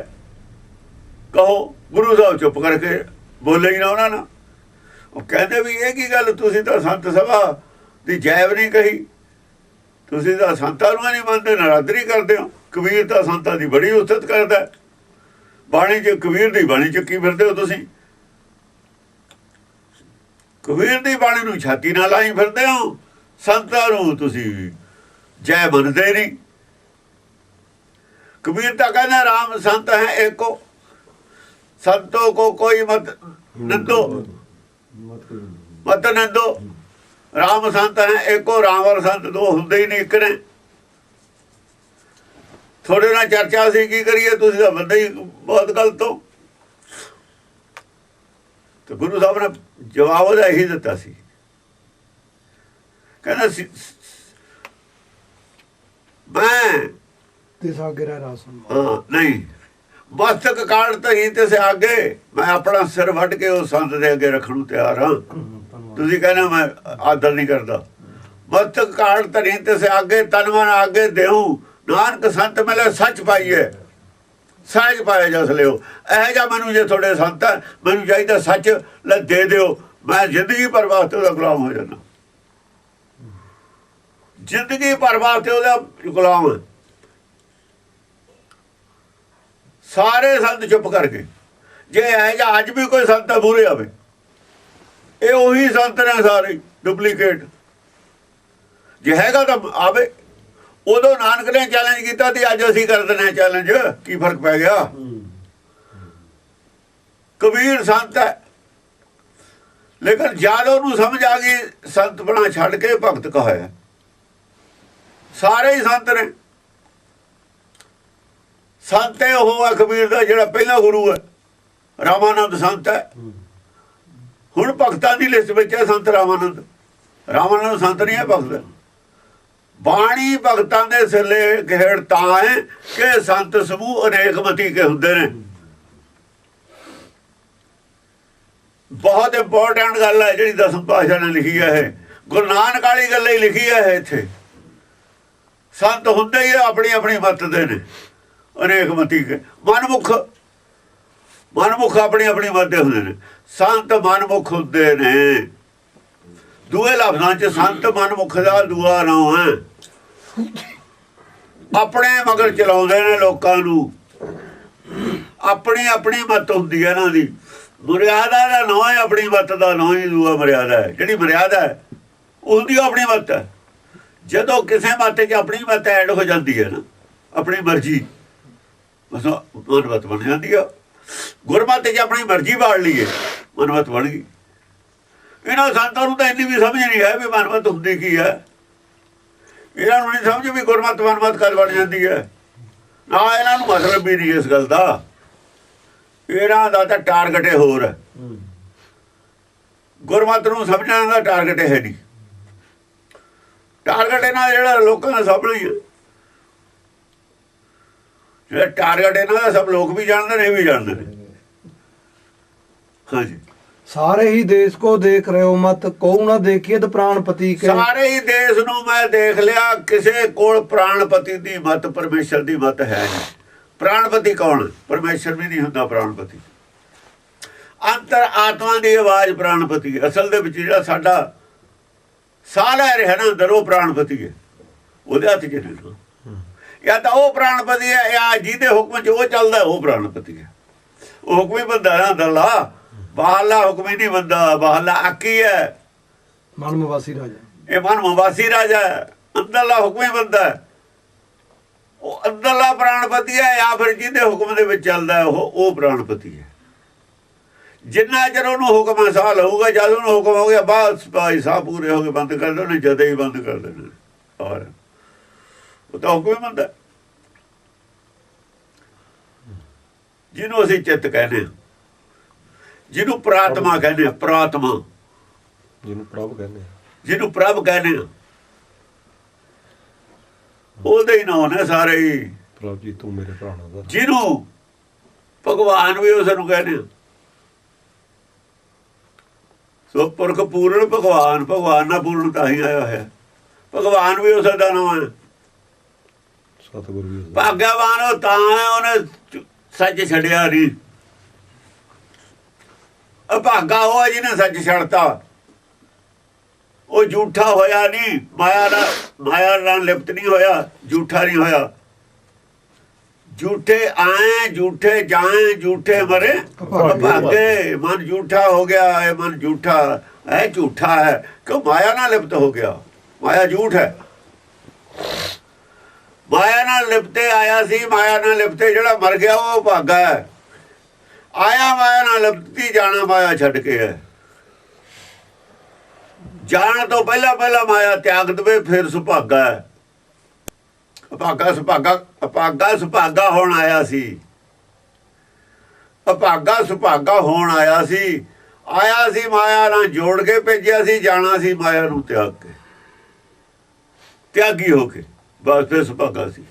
ਕਹੋ ਗੁਰੂ ਸਾਹਿਬ ਚੁੱਪ ਕਰਕੇ ਬੋਲੇ ਹੀ ਨਾ ਉਹਨਾਂ ਨਾਲ। ਉਹ ਕਹਿੰਦੇ ਵੀ ਇਹ ਕੀ ਗੱਲ, ਤੁਸੀਂ ਤਾਂ ਸੰਤ ਸਭਾ ਦੀ ਜੈ ਵੀ ਨਹੀਂ ਕਹੀ। ਤੁਸੀਂ ਤਾਂ ਸੰਤਾਂ ਨੂੰ ਨਹੀਂ ਮੰਨਦੇ, ਨਰਾਦਰੀ ਕਰਦੇ ਹੋ। ਕਬੀਰ ਤਾਂ ਸੰਤਾਂ ਦੀ ਬੜੀ ਉਸਤਤ ਕਰਦਾ। ਬਾਣੀ 'ਚ ਕਬੀਰ ਦੀ ਬਾਣੀ ਚੱਕੀ ਫਿਰਦੇ ਹੋ ਤੁਸੀਂ। ਕਬੀਰ ਦੀ ਬਾਣੀ ਨੂੰ ਛਾਤੀ ਨਾਲ ਲਾਈ ਫਿਰਦੇ ਹੋ। ਸੰਤਾਂ ਨੂੰ ਤੁਸੀਂ ਜੈ ਮੰਨਦੇ ਨਹੀਂ। ਕਬੀਰ ਤਾਂ ਕਹਿੰਦਾ ਰਾਮ ਸੰਤ ਹੈ ਏਕੋ, ਸੰਤੋ ਕੋ ਕੋਈ ਮਤ ਨੰਦੋ, ਮਤ ਨੰਦੋ। ਰਾਮ ਸੰਤ ਹੈ ਏਕੋ, ਰਾਮ ਔਰ ਸੰਤ ਦੋ ਹੁੰਦੇ ਹੀ ਨਹੀਂ, ਇੱਕ ਨੇ। ਥੋੜੇ ਨਾਲ ਚਰਚਾ ਸੀ, ਕੀ ਕਰੀਏ, ਤੁਸੀਂ ਤਾਂ ਬੰਦੇ ਹੀ ਬਹੁਤ ਗਲਤ ਹੋ। ਤੇ ਗੁਰੂ ਸਾਹਿਬ ਨੇ ਜਵਾਬ ਉਹਦਾ ਇਹੀ ਦਿੱਤਾ ਸੀ। ਕਹਿੰਦਾ ਸੀ ਮੈਂ ਨਹੀਂ ਮਸਤਕ ਕਾੜ ਧਰੀ ਤੇ ਸਿਆਗੇ, ਮੈਂ ਆਪਣਾ ਸਿਰ ਵੱਢ ਕੇ ਉਹ ਸੰਤ ਦੇ ਅੱਗੇ ਰੱਖਣ ਨੂੰ ਤਿਆਰ ਹਾਂ। ਤੁਸੀਂ ਕਹਿੰਦੇ ਮੈਂ ਆਦਰ ਨਹੀਂ ਕਰਦਾ। ਮਸਤਕ ਕਾੜ ਧਰੀ ਤੇ ਸਿਆਗੇ, ਤਨ ਮਨ ਆਗੇ ਦੇਉ, ਨਾਨਕ ਸੰਤ ਮਿਲੇ ਸੱਚ ਪਾਈਏ। ਸਹਿਜ ਪਾਏ ਜਸ ਲਿਓ। ਇਹੋ ਜਿਹਾ ਮੈਨੂੰ ਜੇ ਤੁਹਾਡੇ ਸੰਤ ਹੈ, ਮੈਨੂੰ ਚਾਹੀਦਾ ਸੱਚ ਲੈ ਦੇ ਦਿਓ। ਮੈਂ ਜ਼ਿੰਦਗੀ ਭਰ ਵਾਸਤੇ ਉਹਦਾ ਗੁਲਾਮ ਹੋ ਜਾਣਾ। ਜ਼ਿੰਦਗੀ ਭਰ ਵਾਸਤੇ ਉਹਦਾ ਗੁਲਾਮ ਹੈ। ਸਾਰੇ ਸੰਤ ਚੁੱਪ ਕਰ ਗਏ। ਜੇ ਇਹ ਜਾਂ ਅੱਜ ਵੀ ਕੋਈ ਸੰਤ ਮੂਹਰੇ ਆਵੇ, ਇਹ ਉਹੀ ਸੰਤ ਨੇ ਸਾਰੇ ਡੁਪਲੀਕੇਟ। ਜੇ ਹੈਗਾ ਤਾਂ ਆਵੇ। ਉਦੋਂ ਨਾਨਕ ਨੇ ਚੈਲੰਜ ਕੀਤਾ ਤੇ ਅੱਜ ਅਸੀਂ ਕਰ ਦਿੰਦੇ ਹਾਂ ਚੈਲੰਜ। ਕੀ ਫਰਕ ਪੈ ਗਿਆ? ਕਬੀਰ ਸੰਤ ਹੈ, ਲੇਕਿਨ ਜਦ ਉਹਨੂੰ ਸਮਝ ਆ ਗਈ ਸੰਤ ਬਣਾ ਛੱਡ ਕੇ ਭਗਤ ਕਹਾਇਆ। ਸਾਰੇ ਹੀ ਸੰਤ ਨੇ। ਸੰਤ ਹੈ ਉਹ ਹੈ ਕਬੀਰ ਦਾ ਜਿਹੜਾ ਪਹਿਲਾ ਗੁਰੂ ਹੈ। ਰਾਮਾਨੰਦ ਸੰਤ ਹੈ। ਹੁਣ ਭਗਤਾਂ ਦੀ ਲਿਸਟ ਵਿੱਚ ਹੈ ਸੰਤ ਰਾਮਾਨੰਦ। ਰਾਮਾਨੰਦ ਸੰਤ ਨਹੀਂ ਹੈ, ਭਗਤ। ਬਾਣੀ ਭਗਤਾਂ ਦੇ ਸਿਲੇ ਖੇੜ ਤਾਂ ਹੈ ਕਿ ਸੰਤ ਸਮੂਹ ਅਨੇਕਮਤੀ ਕੇ ਹੁੰਦੇ ਨੇ। ਬਹੁਤ ਇੰਪੋਰਟੈਂਟ ਗੱਲ ਹੈ ਜਿਹੜੀ ਦਸਮ ਪਾਤਸ਼ਾਹ ਨੇ ਲਿਖੀ ਹੈ। ਇਹ ਗੁਰੂ ਨਾਨਕ ਵਾਲੀ ਗੱਲ ਹੀ ਲਿਖੀ ਹੈ। ਇੱਥੇ ਸੰਤ ਹੁੰਦੇ ਹੀ ਆਪਣੀ ਆਪਣੀ ਮੱਤ ਦੇ ਨੇ, ਅਨੇਕਮਤੀ ਕੇ। ਮਨਮੁਖ ਆਪਣੀ ਆਪਣੀ ਮੱਤ ਦੇ ਹੁੰਦੇ ਨੇ। ਸੰਤ ਮਨਮੁਖ ਹੁੰਦੇ ਨੇ। ਦੂਏ ਲਫ਼ਜ਼ਾਂ 'ਚ ਸੰਤ ਮਨਮੁਖ ਦਾ ਦੂਆ ਨਾਮ ਹੈ। ਆਪਣੇ ਮਗਰ ਚਲਾਉਂਦੇ ਨੇ ਲੋਕਾਂ ਨੂੰ। ਆਪਣੀ ਆਪਣੀ ਮੱਤ ਹੁੰਦੀ ਹੈ ਇਹਨਾਂ ਦੀ। ਮਰਿਆਦਾ ਦਾ ਨਾਂ ਹੈ, ਆਪਣੀ ਮੱਤ ਦਾ ਨਾਂ ਹੀ ਦੂਆ ਮਰਿਆਦਾ ਹੈ। ਜਿਹੜੀ ਮਰਿਆਦਾ ਹੈ ਉਹਦੀ ਆਪਣੀ ਮੱਤ ਹੈ। ਜਦੋਂ ਕਿਸੇ ਮੱਤ 'ਚ ਆਪਣੀ ਮੱਤ ਐਡ ਹੋ ਜਾਂਦੀ ਹੈ ਨਾ, ਆਪਣੀ ਮਰਜ਼ੀ, ਬਸ ਮਨਮਤ ਬਣ ਜਾਂਦੀ ਆ। ਗੁਰਮਤਿ 'ਚ ਆਪਣੀ ਮਰਜ਼ੀ ਬਾੜ ਲਈਏ, ਮਨਮਤ ਬਣ ਗਈ। ਇਹਨਾਂ ਸੰਤਾਂ ਨੂੰ ਤਾਂ ਇੰਨੀ ਵੀ ਸਮਝ ਨਹੀਂ ਹੈ ਵੀ ਮਨਮਤ ਹੁੰਦੀ ਕੀ ਹੈ। ਇਹਨਾਂ ਨੂੰ ਨਹੀਂ ਸਮਝ ਵੀ ਗੁਰਮਤ ਮਨਮਤ ਕਦ ਬਣ ਜਾਂਦੀ ਹੈ। ਨਾ ਇਹਨਾਂ ਨੂੰ ਮਤਲਬ ਵੀ ਨਹੀਂ ਇਸ ਗੱਲ ਦਾ। ਇਹਨਾਂ ਦਾ ਤਾਂ ਟਾਰਗੇਟ ਹੀ ਹੋਰ ਹੈ। ਗੁਰਮਤ ਨੂੰ ਸਮਝਣ ਦਾ ਟਾਰਗੇਟ ਹੈ ਨਹੀਂ। ਟਾਰਗੇਟ ਇਹਨਾਂ ਜਿਹੜਾ ਲੋਕਾਂ ਦਾ ਸਾਹਮਣੇ ਹੀ ਹੈ। ਜਿਹੜਾ ਟਾਰਗੇਟ ਇਹਨਾਂ ਦਾ ਸਭ ਲੋਕ ਵੀ ਜਾਣਦੇ ਨੇ, ਇਹ ਵੀ ਜਾਣਦੇ ਨੇ। ਹਾਂਜੀ। ਸਾਰੇ ਹੀ ਦੇਸ਼ ਕੋ ਦੇਖ ਰਹੇ ਹੋ ਮਤ, ਕੋ ਨਾ ਦੇਖੀਏ ਤਾਂ ਪ੍ਰਾਣਪਤੀ ਕੇ। ਸਾਰੇ ਹੀ ਦੇਸ਼ ਨੂੰ ਮੈਂ ਦੇਖ ਲਿਆ, ਕਿਸੇ ਕੋਲ ਪ੍ਰਾਣਪਤੀ ਦੀ ਮਤ, ਪਰਮੇਸ਼ਰ ਦੀ ਮਤ ਹੈ ਨਹੀਂ। ਪ੍ਰਾਣਪਤੀ ਕੌਣ? ਪਰਮੇਸ਼ਰ ਵੀ ਨਹੀਂ ਹੁੰਦਾ ਪ੍ਰਾਣਪਤੀ। ਅੰਤਰ ਆਤਮਾ ਦੀ ਆਵਾਜ਼ ਪ੍ਰਾਣਪਤੀ ਹੈ। ਅਸਲ ਦੇ ਵਿੱਚ ਜਿਹੜਾ ਸਾਡਾ ਸਾਹ ਲੈ ਰਿਹਾ ਨਾ ਅੰਦਰ, ਉਹ ਪ੍ਰਾਣਪਤੀ ਹੈ। ਉਹਦੇ ਹੱਥ 'ਚ ਨਹੀਂ। ਜਾਂ ਤਾਂ ਉਹ ਪ੍ਰਾਣਪਤੀ ਹੈ, ਜਾਂ ਜਿਹਦੇ ਹੁਕਮ 'ਚ ਉਹ ਚੱਲਦਾ ਉਹ ਪ੍ਰਾਣਪਤੀ ਹੈ। ਉਹ ਹੁਕਮ ਹੀ ਬੰਦਾ ਨਾ ਅੰਦਰਲਾ, ਬਾਹਰਲਾ ਹੁਕਮ ਹੀ ਨਹੀਂ ਬੰਦਾ। ਬਾਹਰਲਾ ਆਕੀ ਹੈ, ਮਨ ਮਵਾਸੀ ਰਾਜਾ। ਇਹ ਮਨ ਮਵਾਸੀ ਰਾਜਾ ਹੈ। ਅੰਦਰਲਾ ਹੁਕਮ ਹੀ ਬੰਦਾ ਹੈ। ਉਹ ਅੰਦਰਲਾ ਪ੍ਰਾਣਪਤੀ ਹੈ, ਜਾਂ ਫਿਰ ਜਿਹਦੇ ਹੁਕਮ ਦੇ ਵਿੱਚ ਚੱਲਦਾ ਉਹ ਪ੍ਰਾਣਪਤੀ ਹੈ। ਜਿੰਨਾ ਚਿਰ ਉਹਨੂੰ ਹੁਕਮ ਸਾਹ ਲਊਗਾ, ਜਦ ਉਹਨੂੰ ਹੁਕਮ ਹੋ ਗਿਆ ਬਸ ਭਾਈ ਸਾਹ ਪੂਰੇ ਹੋ ਗਏ, ਬੰਦ ਕਰ ਦੇਣੇ। ਜਦੇ ਹੀ ਬੰਦ ਕਰ ਦੇਣੇ। ਔਰ ਉਹ ਤਾਂ ਹੁਕਮ ਹੀ ਬੰਦਾ, ਜਿਹਨੂੰ ਅਸੀਂ ਚਿੱਤ ਕਹਿੰਦੇ ਹਾਂ, ਜਿਹਨੂੰ ਪ੍ਰਾਤਮਾ ਕਹਿੰਦੇ ਹਾਂ। ਪ੍ਰਾਤਮਾ ਜਿਹਨੂੰ ਪ੍ਰਭ ਕਹਿੰਦੇ ਆ, ਜਿਹਨੂੰ ਪ੍ਰਭ ਕਹਿੰਦੇ ਹਾਂ, ਉਹਦੇ ਹੀ ਨਾਂ ਨੇ ਸਾਰੇ ਹੀ। ਪ੍ਰਭ ਜੀ ਤੂੰ ਮੇਰੇ ਪ੍ਰਾਣਾਂ ਦਾ। ਜਿਹਨੂੰ ਭਗਵਾਨ ਵੀ ਉਸ ਨੂੰ ਕਹਿੰਦੇ ਆ। ਸੋ ਪੁਰਖ ਪੂਰਨ ਭਗਵਾਨ, ਭਗਵਾਨ ਨਾਲ ਪੂਰਨ ਤਾਂ ਹੀ ਆਇਆ ਹੋਇਆ। ਭਗਵਾਨ ਵੀ ਉਸ ਦਾ ਨਾਮ ਹੈ। ਸਤਿਗੁਰੂ ਵੀ ਭਾਗਿਆਵਾਨ ਉਹ ਤਾਂ ਹੈ, ਉਹਨੇ ਸੱਚ ਛੱਡਿਆ ਨਹੀਂ। ਅਭਾਗਾ ਉਹ ਜਿਹਨੇ ਸੱਚ ਛੱਡਤਾ, ਉਹ ਝੂਠਾ ਹੋਇਆ ਨਹੀਂ। ਮਾਇਆ ਨਾਲ ਲਿਪਤ ਨਹੀਂ ਹੋਇਆ, ਝੂਠਾ ਨਹੀਂ ਹੋਇਆ। ਝੂਠੇ ਆਏ, ਝੂਠੇ ਜਾਏ, ਝੂਠੇ ਮਰੇ ਭਾਗੇ। ਮਨ ਝੂਠਾ ਹੋ ਗਿਆ। ਇਹ ਮਨ ਝੂਠਾ ਹੈ, ਝੂਠਾ ਹੈ ਕਿਉਂ? ਮਾਇਆ ਨਾਲ ਲਿਪਤ ਹੋ ਗਿਆ। ਮਾਇਆ ਝੂਠ ਹੈ। ਮਾਇਆ ਨਾਲ ਲਿਪਤੇ ਆਇਆ ਸੀ, ਮਾਇਆ ਨਾਲ ਲਿਪਤੇ ਜਿਹੜਾ ਮਰ ਗਿਆ ਉਹ ਭਾਗਾ ਹੈ। ਆਇਆ ਮਾਇਆ ਨਾਲ ਲਿਪਤੀ, ਜਾਣਾ ਮਾਇਆ ਛੱਡ ਕੇ ਹੈ। ਜਾਣ ਤੋਂ ਪਹਿਲਾਂ ਮਾਇਆ ਤਿਆਗ ਦੇਵੇ, ਫਿਰ ਸੁਭਾਗਾ ਹੈ। ਅਭਾਗਾ ਸੁਭਾਗਾ ਹੋਣ ਆਇਆ ਸੀ। ਅਭਾਗਾ ਸੁਭਾਗਾ ਹੋਣ ਆਇਆ ਸੀ। ਆਇਆ ਸੀ ਮਾਇਆ ਨਾਲ ਜੋੜ ਕੇ ਭੇਜਿਆ ਸੀ, ਜਾਣਾ ਸੀ ਮਾਇਆ ਨੂੰ ਤਿਆਗ ਕੇ, ਤਿਆਗੀ ਹੋ ਕੇ। ਬਸ ਫਿਰ ਸੁਭਾਗਾ ਸੀ।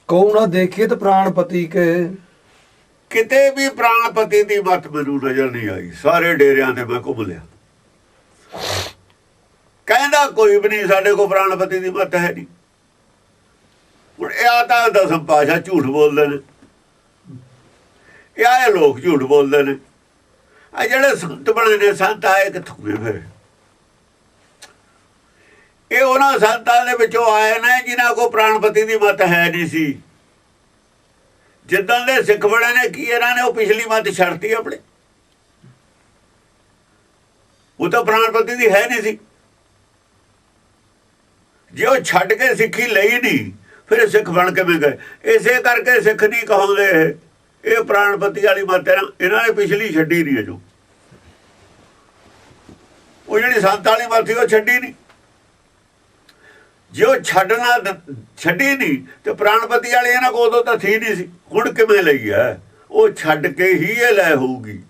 ਕੋ ਨਾ ਦੇਖੀਏ ਤਾਂ ਪ੍ਰਾਣਪਤੀ ਕੇ। ਕਿਤੇ ਵੀ ਪ੍ਰਾਣਪਤੀ ਦੀ ਮੱਤ ਮੈਨੂੰ ਨਜ਼ਰ ਨਹੀਂ ਆਈ। ਸਾਰੇ ਡੇਰਿਆਂ ਤੇ ਮੈਂ ਘੁੰਮ ਲਿਆ, ਕਹਿੰਦਾ ਕੋਈ ਵੀ ਨਹੀਂ ਸਾਡੇ ਕੋਲ ਪ੍ਰਾਣਪਤੀ ਦੀ ਮੱਤ ਹੈ ਨਹੀਂ। ਹੁਣ ਇਹ ਤਾਂ ਦਸਮ ਪਾਤਸ਼ਾਹ ਝੂਠ ਬੋਲਦੇ ਨੇ। ਇਹ ਲੋਕ ਝੂਠ ਬੋਲਦੇ ਨੇ। ਆ ਜਿਹੜੇ ਸੰਤ ਬਣੇ ਨੇ, ਸੰਤ ਆਏ ਕਿੱਥੋਂ ਨੇ? ਫਿਰ ਇਹ ਉਹਨਾਂ ਸੰਤਾਂ ਦੇ ਵਿੱਚੋਂ ਆਏ ਨੇ ਜਿਨ੍ਹਾਂ ਕੋਲ ਪ੍ਰਾਣਪਤੀ ਦੀ ਮੱਤ ਹੈ ਨਹੀਂ ਸੀ। ਜਿੱਦਾਂ ਦੇ ਸਿੱਖ ਬੜੇ ਨੇ ਕੀ ਇਹਨਾਂ ਨੇ ਉਹ ਪਿਛਲੀ ਮੱਤ ਛੱਡਤੀ ਆਪਣੇ। ਉਹ ਤਾਂ ਪ੍ਰਾਣਪਤੀ ਦੀ ਹੈ ਨਹੀਂ ਸੀ। ਜੇ ਉਹ ਛੱਡ ਕੇ ਸਿੱਖੀ ਲਈ ਨਹੀਂ ਫਿਰ ਸਿੱਖ ਬਣ ਕਿਵੇਂ ਗਏ? ਇਸੇ ਕਰਕੇ ਸਿੱਖ ਨਹੀਂ ਕਹਾਉਂਦੇ ਇਹ ਪ੍ਰਾਣਪਤੀ ਵਾਲੀ ਮੱਤ ਹੈ ਨਾ, ਇਹਨਾਂ ਨੇ ਪਿਛਲੀ ਛੱਡੀ ਨਹੀਂ ਅਜੋ। ਉਹ ਜਿਹੜੀ ਸੰਤ ਵਾਲੀ ਮੱਤ ਸੀ ਉਹ ਛੱਡੀ ਨਹੀਂ। ਜੇ ਉਹ ਛੱਡੀ ਨਹੀਂ ਤੇ ਪ੍ਰਾਣਪਤੀ ਵਾਲੀ ਇਹਨਾਂ ਕੋਲ ਉਦੋਂ ਤਾਂ ਥੀ ਨਹੀਂ ਸੀ। ਹੁਣ ਕਿਵੇਂ ਲਈ ਹੈ? ਉਹ ਛੱਡ ਕੇ ਹੀ ਇਹ ਲੈ ਹੋਊਗੀ।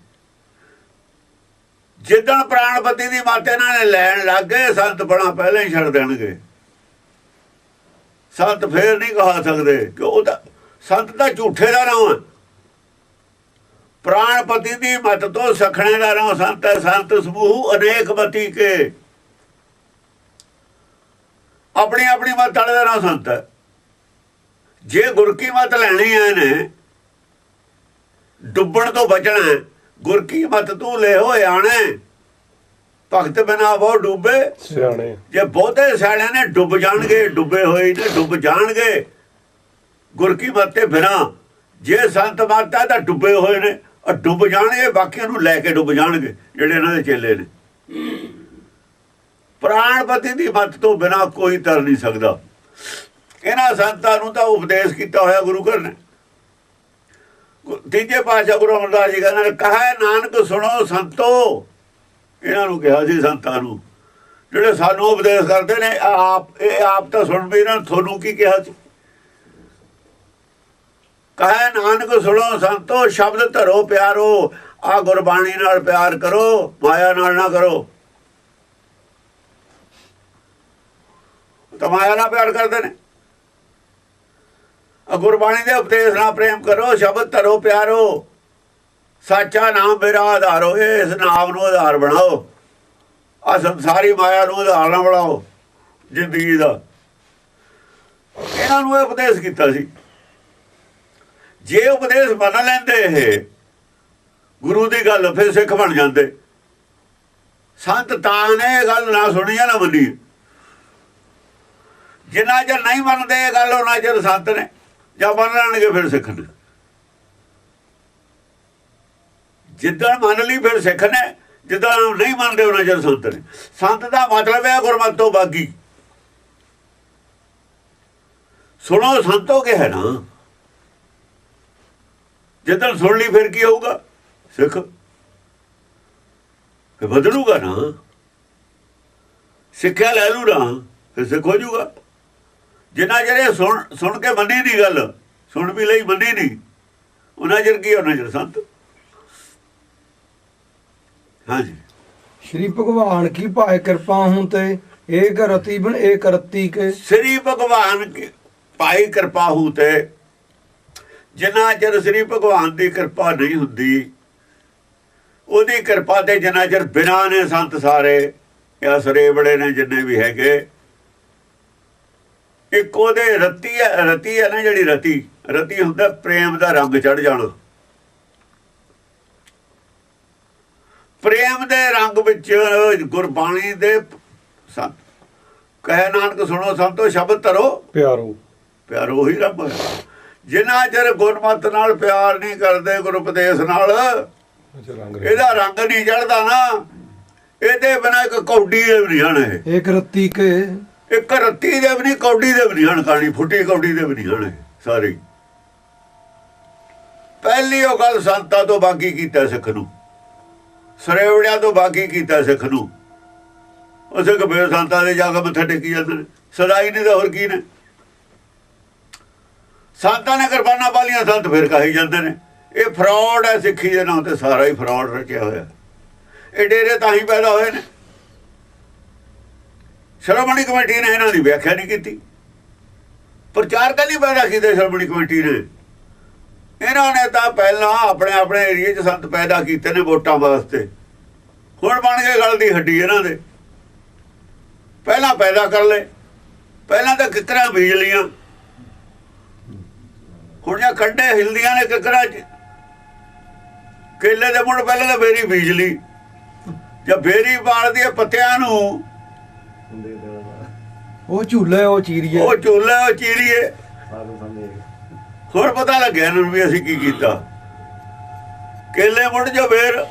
ਜਿੱਦਣ ਪ੍ਰਾਣਪਤੀ ਦੀ ਮੱਤ ਇਹਨਾਂ ਨੇ ਲੈਣ ਲੱਗ ਗਏ ਸੰਤ ਬਣਾ ਪਹਿਲਾਂ ਹੀ ਛੱਡ ਦੇਣਗੇ। ਸੰਤ ਫੇਰ ਨਹੀਂ ਕਹਾ ਸਕਦੇ ਕਿ ਉਹ ਤਾਂ ਸੰਤ ਤਾਂ ਝੂਠੇ ਦਾ ਨਾਮ ਹੈ। ਪ੍ਰਾਣਪਤੀ ਦੀ ਮੱਤ ਤੋਂ ਸਖਣੇ ਦਾ ਨਾਮ ਸੰਤ ਹੈ। ਸੰਤ ਸਮੂਹ ਅਨੇਕ ਮਤੀ ਕੇ, ਆਪਣੀ ਆਪਣੀ ਮੱਤ ਵਾਲੇ ਦਾ ਨਾਮ ਸੰਤ ਹੈ। ਜੇ ਗੁਰ ਕੀ ਮੱਤ ਲੈਣੀ ਹੈ ਨੇ ਡੁੱਬਣ ਤੋਂ ਬਚਣਾ, ਗੁਰ ਕੀ ਮੱਤ ਤੂੰ ਲੈ ਹੋਏ ਆਣੇ, ਭਗਤ ਬਿਨਾ ਬਹੁ ਡੁੱਬੇ ਸਿਆਣੇ। ਜੇ ਬਹੁਤੇ ਸਿਆਣਿਆਂ ਨੇ ਡੁੱਬ ਜਾਣਗੇ, ਡੁੱਬੇ ਹੋਏ ਨੇ ਡੁੱਬ ਜਾਣਗੇ ਗੁਰ ਕੀ ਮੱਤ ਤੇ ਬਿਨਾ। ਜੇ ਸੰਤ ਮੱਤ ਹੈ ਤਾਂ ਡੁੱਬੇ ਹੋਏ ਨੇ ਔਰ ਡੁੱਬ ਜਾਣਗੇ, ਬਾਕੀਆਂ ਨੂੰ ਲੈ ਕੇ ਡੁੱਬ ਜਾਣਗੇ ਜਿਹੜੇ ਇਹਨਾਂ ਦੇ ਚੇਲੇ ਨੇ। ਪ੍ਰਾਣਪਤੀ ਦੀ ਮੱਤ ਤੋਂ ਬਿਨਾ ਕੋਈ ਤਰ ਨਹੀਂ ਸਕਦਾ। ਇਹਨਾਂ ਸੰਤਾਂ ਨੂੰ ਤਾਂ ਉਪਦੇਸ਼ ਕੀਤਾ ਹੋਇਆ ਗੁਰੂ ਘਰ ਨੇ। ਤੀਜੇ ਪਾਤਸ਼ਾਹ ਗੁਰੂ ਅਮਰਦਾਸ ਜੀ ਕਹਿੰਦੇ ਕਹੇ ਨਾਨਕ ਸੁਣੋ ਸੰਤੋ। ਇਹਨਾਂ ਨੂੰ ਕਿਹਾ ਸੀ ਸੰਤਾਂ ਨੂੰ ਜਿਹੜੇ ਸਾਨੂੰ ਉਪਦੇਸ਼ ਕਰਦੇ ਨੇ, ਇਹ ਆਪ ਤਾਂ ਸੁਣ ਵੀ ਇਹਨਾਂ ਤੁਹਾਨੂੰ ਕੀ ਕਿਹਾ ਸੀ? ਕਹੇ ਨਾਨਕ ਸੁਣੋ ਸੰਤੋ ਸ਼ਬਦ ਧਰੋ ਪਿਆਰੋ। ਆ ਗੁਰਬਾਣੀ ਨਾਲ ਪਿਆਰ ਕਰੋ, ਮਾਇਆ ਨਾਲ ਨਾ ਕਰੋ। ਤਾਂ ਮਾਇਆ ਨਾਲ ਪਿਆਰ ਕਰਦੇ ਨੇ। ਗੁਰਬਾਣੀ ਦੇ ਉਪਦੇਸ਼ ਨਾਲ ਪ੍ਰੇਮ ਕਰੋ, ਸ਼ਬਦ ਧਰੋ ਪਿਆਰੋ, ਸੱਚਾ ਨਾਮ ਮੇਰਾ ਆਧਾਰੋ। ਇਸ ਨਾਮ ਨੂੰ ਆਧਾਰ ਬਣਾਓ, ਆ ਸੰਸਾਰੀ ਮਾਇਆ ਨੂੰ ਆਧਾਰ ਨਾ ਬਣਾਓ ਜ਼ਿੰਦਗੀ ਦਾ। ਇਹਨਾਂ ਨੂੰ ਇਹ ਉਪਦੇਸ਼ ਕੀਤਾ ਸੀ। ਜੇ ਉਪਦੇਸ਼ ਮੰਨ ਲੈਂਦੇ ਇਹ ਗੁਰੂ ਦੀ ਗੱਲ ਫਿਰ ਸਿੱਖ ਬਣ ਜਾਂਦੇ। ਸੰਤ ਤਾਂ ਨੇ ਇਹ ਗੱਲ ਨਾ ਸੁਣੀ ਨਾ ਮੰਨੀ। ਜਿੰਨਾ ਚਿਰ ਨਹੀਂ ਮੰਨਦੇ ਇਹ ਗੱਲ ਉਹਨਾਂ ਚਿਰ ਸੰਤ ਨੇ, ਜਾਂ ਮੰਨ ਲੈਣਗੇ ਫਿਰ ਸਿੱਖ ਨੇ। ਜਿੱਦਣ ਮੰਨ ਲਈ ਫਿਰ ਸਿੱਖ ਨੇ, ਜਿੱਦਾਂ ਨਹੀਂ ਮੰਨਦੇ ਉਹਨਾਂ ਚਿਰ ਸੰਤ ਨੇ। ਸੰਤ ਦਾ ਮਤਲਬ ਹੈ ਗੁਰਮਤਿ ਤੋਂ ਬਾਗੀ। ਸੁਣੋ ਸੰਤੋ ਕੇ ਹੈ ਨਾ। ਜਿੱਦਣ ਸੁਣ ਲਈ ਫਿਰ ਕੀ ਹੋਊਗਾ? ਸਿੱਖ ਫਿਰ ਬਦਲੂਗਾ ਨਾ। ਸਿੱਖਿਆ ਲੈ ਲੂ ਨਾ ਫਿਰ ਸਿੱਖ ਹੋ ਜਾਊਗਾ। ਜਿੰਨਾ ਚਿਰ ਸੁਣ ਕੇ ਮੰਨੀ ਨਹੀਂ ਗੱਲ, ਸੁਣ ਵੀ ਲਈ ਮੰਨੀ ਨਹੀਂ, ਉਹਨਾਂ ਚਿਰ ਕੀ ਉਹਨਾਂ ਚਿਰ ਸੰਤ। ਹਾਂਜੀ। श्री भगवान की पाए कृपा हूं ते एक रति बन एक रत्ती के। श्री भगवान की पाई कृपा हूं ते, जिन्ना चਿਰ श्री भगवान ਦੀ ਕਿਰਪਾ ਨਹੀਂ ਹੁੰਦੀ, ਉਹਦੀ ਕਿਰਪਾ ਤੇ ਜਿੰਨਾ ਚਿਰ ਬਿਨਾਂ ਨੇ ਸੰਤ ਸਾਰੇ ਜਾਂ ਸਰੇ ਬੜੇ ਨੇ ਜਿੰਨੇ ਵੀ ਹੈਗੇ। ਇੱਕ ਉਹਦੇ ਰਤੀ ਹੈ ਨਾ, ਜਿਹੜੀ ਰਤੀ ਹੁੰਦਾ ਪ੍ਰੇਮ ਦਾ ਰੰਗ ਚੜ ਜਾਣਾ। ਪ੍ਰੇਮ ਦੇ ਰੰਗ ਵਿੱਚ ਗੁਰਬਾਣੀ ਦੇ ਸੰਤ ਕਹੇ ਨਾਨਕ ਸੁਣੋ ਸੰਤੋ ਸ਼ਬਦ ਧਰੋ ਪਿਆਰੋ। ਉਹੀ ਰੱਬ ਹੈ। ਜਿੰਨਾ ਚਿਰ ਗੁਰਮਤਿ ਨਾਲ ਪਿਆਰ ਨਹੀਂ ਕਰਦੇ, ਗੁਰ ਉਪਦੇਸ਼ ਨਾਲ, ਇਹਦਾ ਰੰਗ ਨਹੀਂ ਚੜਦਾ ਨਾ। ਇਹਦੇ ਬਿਨਾਂ ਇੱਕ ਕੌਡੀ ਦੇ ਵੀ ਨਹੀਂ ਹਨ। ਇੱਕ ਰੱਤੀ ਕੇ, ਇੱਕ ਰੱਤੀ ਦੇ ਵੀ ਨਹੀਂ, ਕੌਡੀ ਦੇ ਵੀ ਨਹੀਂ ਹਨ। ਕਾਣੀ ਫੁੱਟੀ ਕੌਡੀ ਦੇ ਵੀ ਨਹੀਂ ਹਨ ਸਾਰੇ। ਪਹਿਲੀ ਉਹ ਗੱਲ ਸੰਤਾਂ ਤੋਂ ਬਾਕੀ ਕੀਤਾ ਸਿੱਖ ਨੂੰ, ਸਰੇਵੜਿਆਂ ਤੋਂ ਬਾਕੀ ਕੀਤਾ ਸਿੱਖ ਨੂੰ। ਉਹ ਸਿੱਖ ਬੇ ਸੰਤਾਂ ਦੇ ਜਾ ਕੇ ਮੱਥਾ ਟੇਕੀ ਜਾਂਦੇ ਨੇ। ਸਦਾਈ ਨਹੀਂ ਤਾਂ ਹੋਰ ਕੀ ਨੇ। ਸੰਤਾਂ ਨੇ ਕੁਰਬਾਨਾਂ ਪਾਲੀਆਂ, ਸੰਤ ਫਿਰ ਕਹੀ ਜਾਂਦੇ ਨੇ। ਇਹ ਫਰਾਡ ਹੈ ਸਿੱਖੀ ਦੇ ਨਾਂ ਤੇ, ਸਾਰਾ ਹੀ ਫਰਾਡ ਰਚਿਆ ਹੋਇਆ। ਇਹ ਡੇਰੇ ਤਾਂ ਹੀ ਪੈਦਾ ਹੋਏ ਨੇ। ਸ਼੍ਰੋਮਣੀ ਕਮੇਟੀ ਨੇ ਇਹਨਾਂ ਦੀ ਵਿਆਖਿਆ ਨਹੀਂ ਕੀਤੀ। ਪ੍ਰਚਾਰ ਨਹੀਂ ਪੈਦਾ ਕੀਤੇ ਸ਼੍ਰੋਮਣੀ ਕਮੇਟੀ ਨੇ। ਇਹਨਾਂ ਨੇ ਤਾਂ ਪਹਿਲਾਂ ਆਪਣੇ ਏਰੀਏ 'ਚ ਸੰਤ ਪੈਦਾ ਕੀਤੇ ਨੇ ਵੋਟਾਂ ਵਾਸਤੇ। ਹੁਣ ਬਣ ਕੇ ਗਲ ਦੀ ਹੱਡੀ ਇਹਨਾਂ ਦੇ। ਪਹਿਲਾਂ ਪੈਦਾ ਕਰ ਲਏ, ਪਹਿਲਾਂ ਤਾਂ ਕਿੱਕਰਾਂ ਬੀਜ ਲੀਆਂ। ਹੁਣ ਜਾਂ ਖੱਡੇ ਹਿਲਦੀਆਂ ਨੇ ਕਿੱਕਰਾਂ 'ਚ। ਕੇਲੇ ਦੇ ਮੁੱਢ ਪਹਿਲਾਂ ਤਾਂ ਬੇਰੀ ਬੀਜ ਲਈ, ਜਾਂ ਬੇਰੀ ਬਾਲਦੀ ਹੈ ਪੱਤਿਆਂ ਨੂੰ। ਉਹ ਝੂਲੇ ਉਹ ਚੀਰੀਏ, ਉਹ ਝੂਲੇ ਉਹ ਚੀਰੀਏ। ਹੁਣ ਪਤਾ ਲੱਗਿਆ ਇਹਨਾਂ ਨੂੰ ਵੀ ਅਸੀਂ ਕੀ ਕੀਤਾ। ਕੇਲੇ ਮੁੜ ਜੋ ਫੇਰ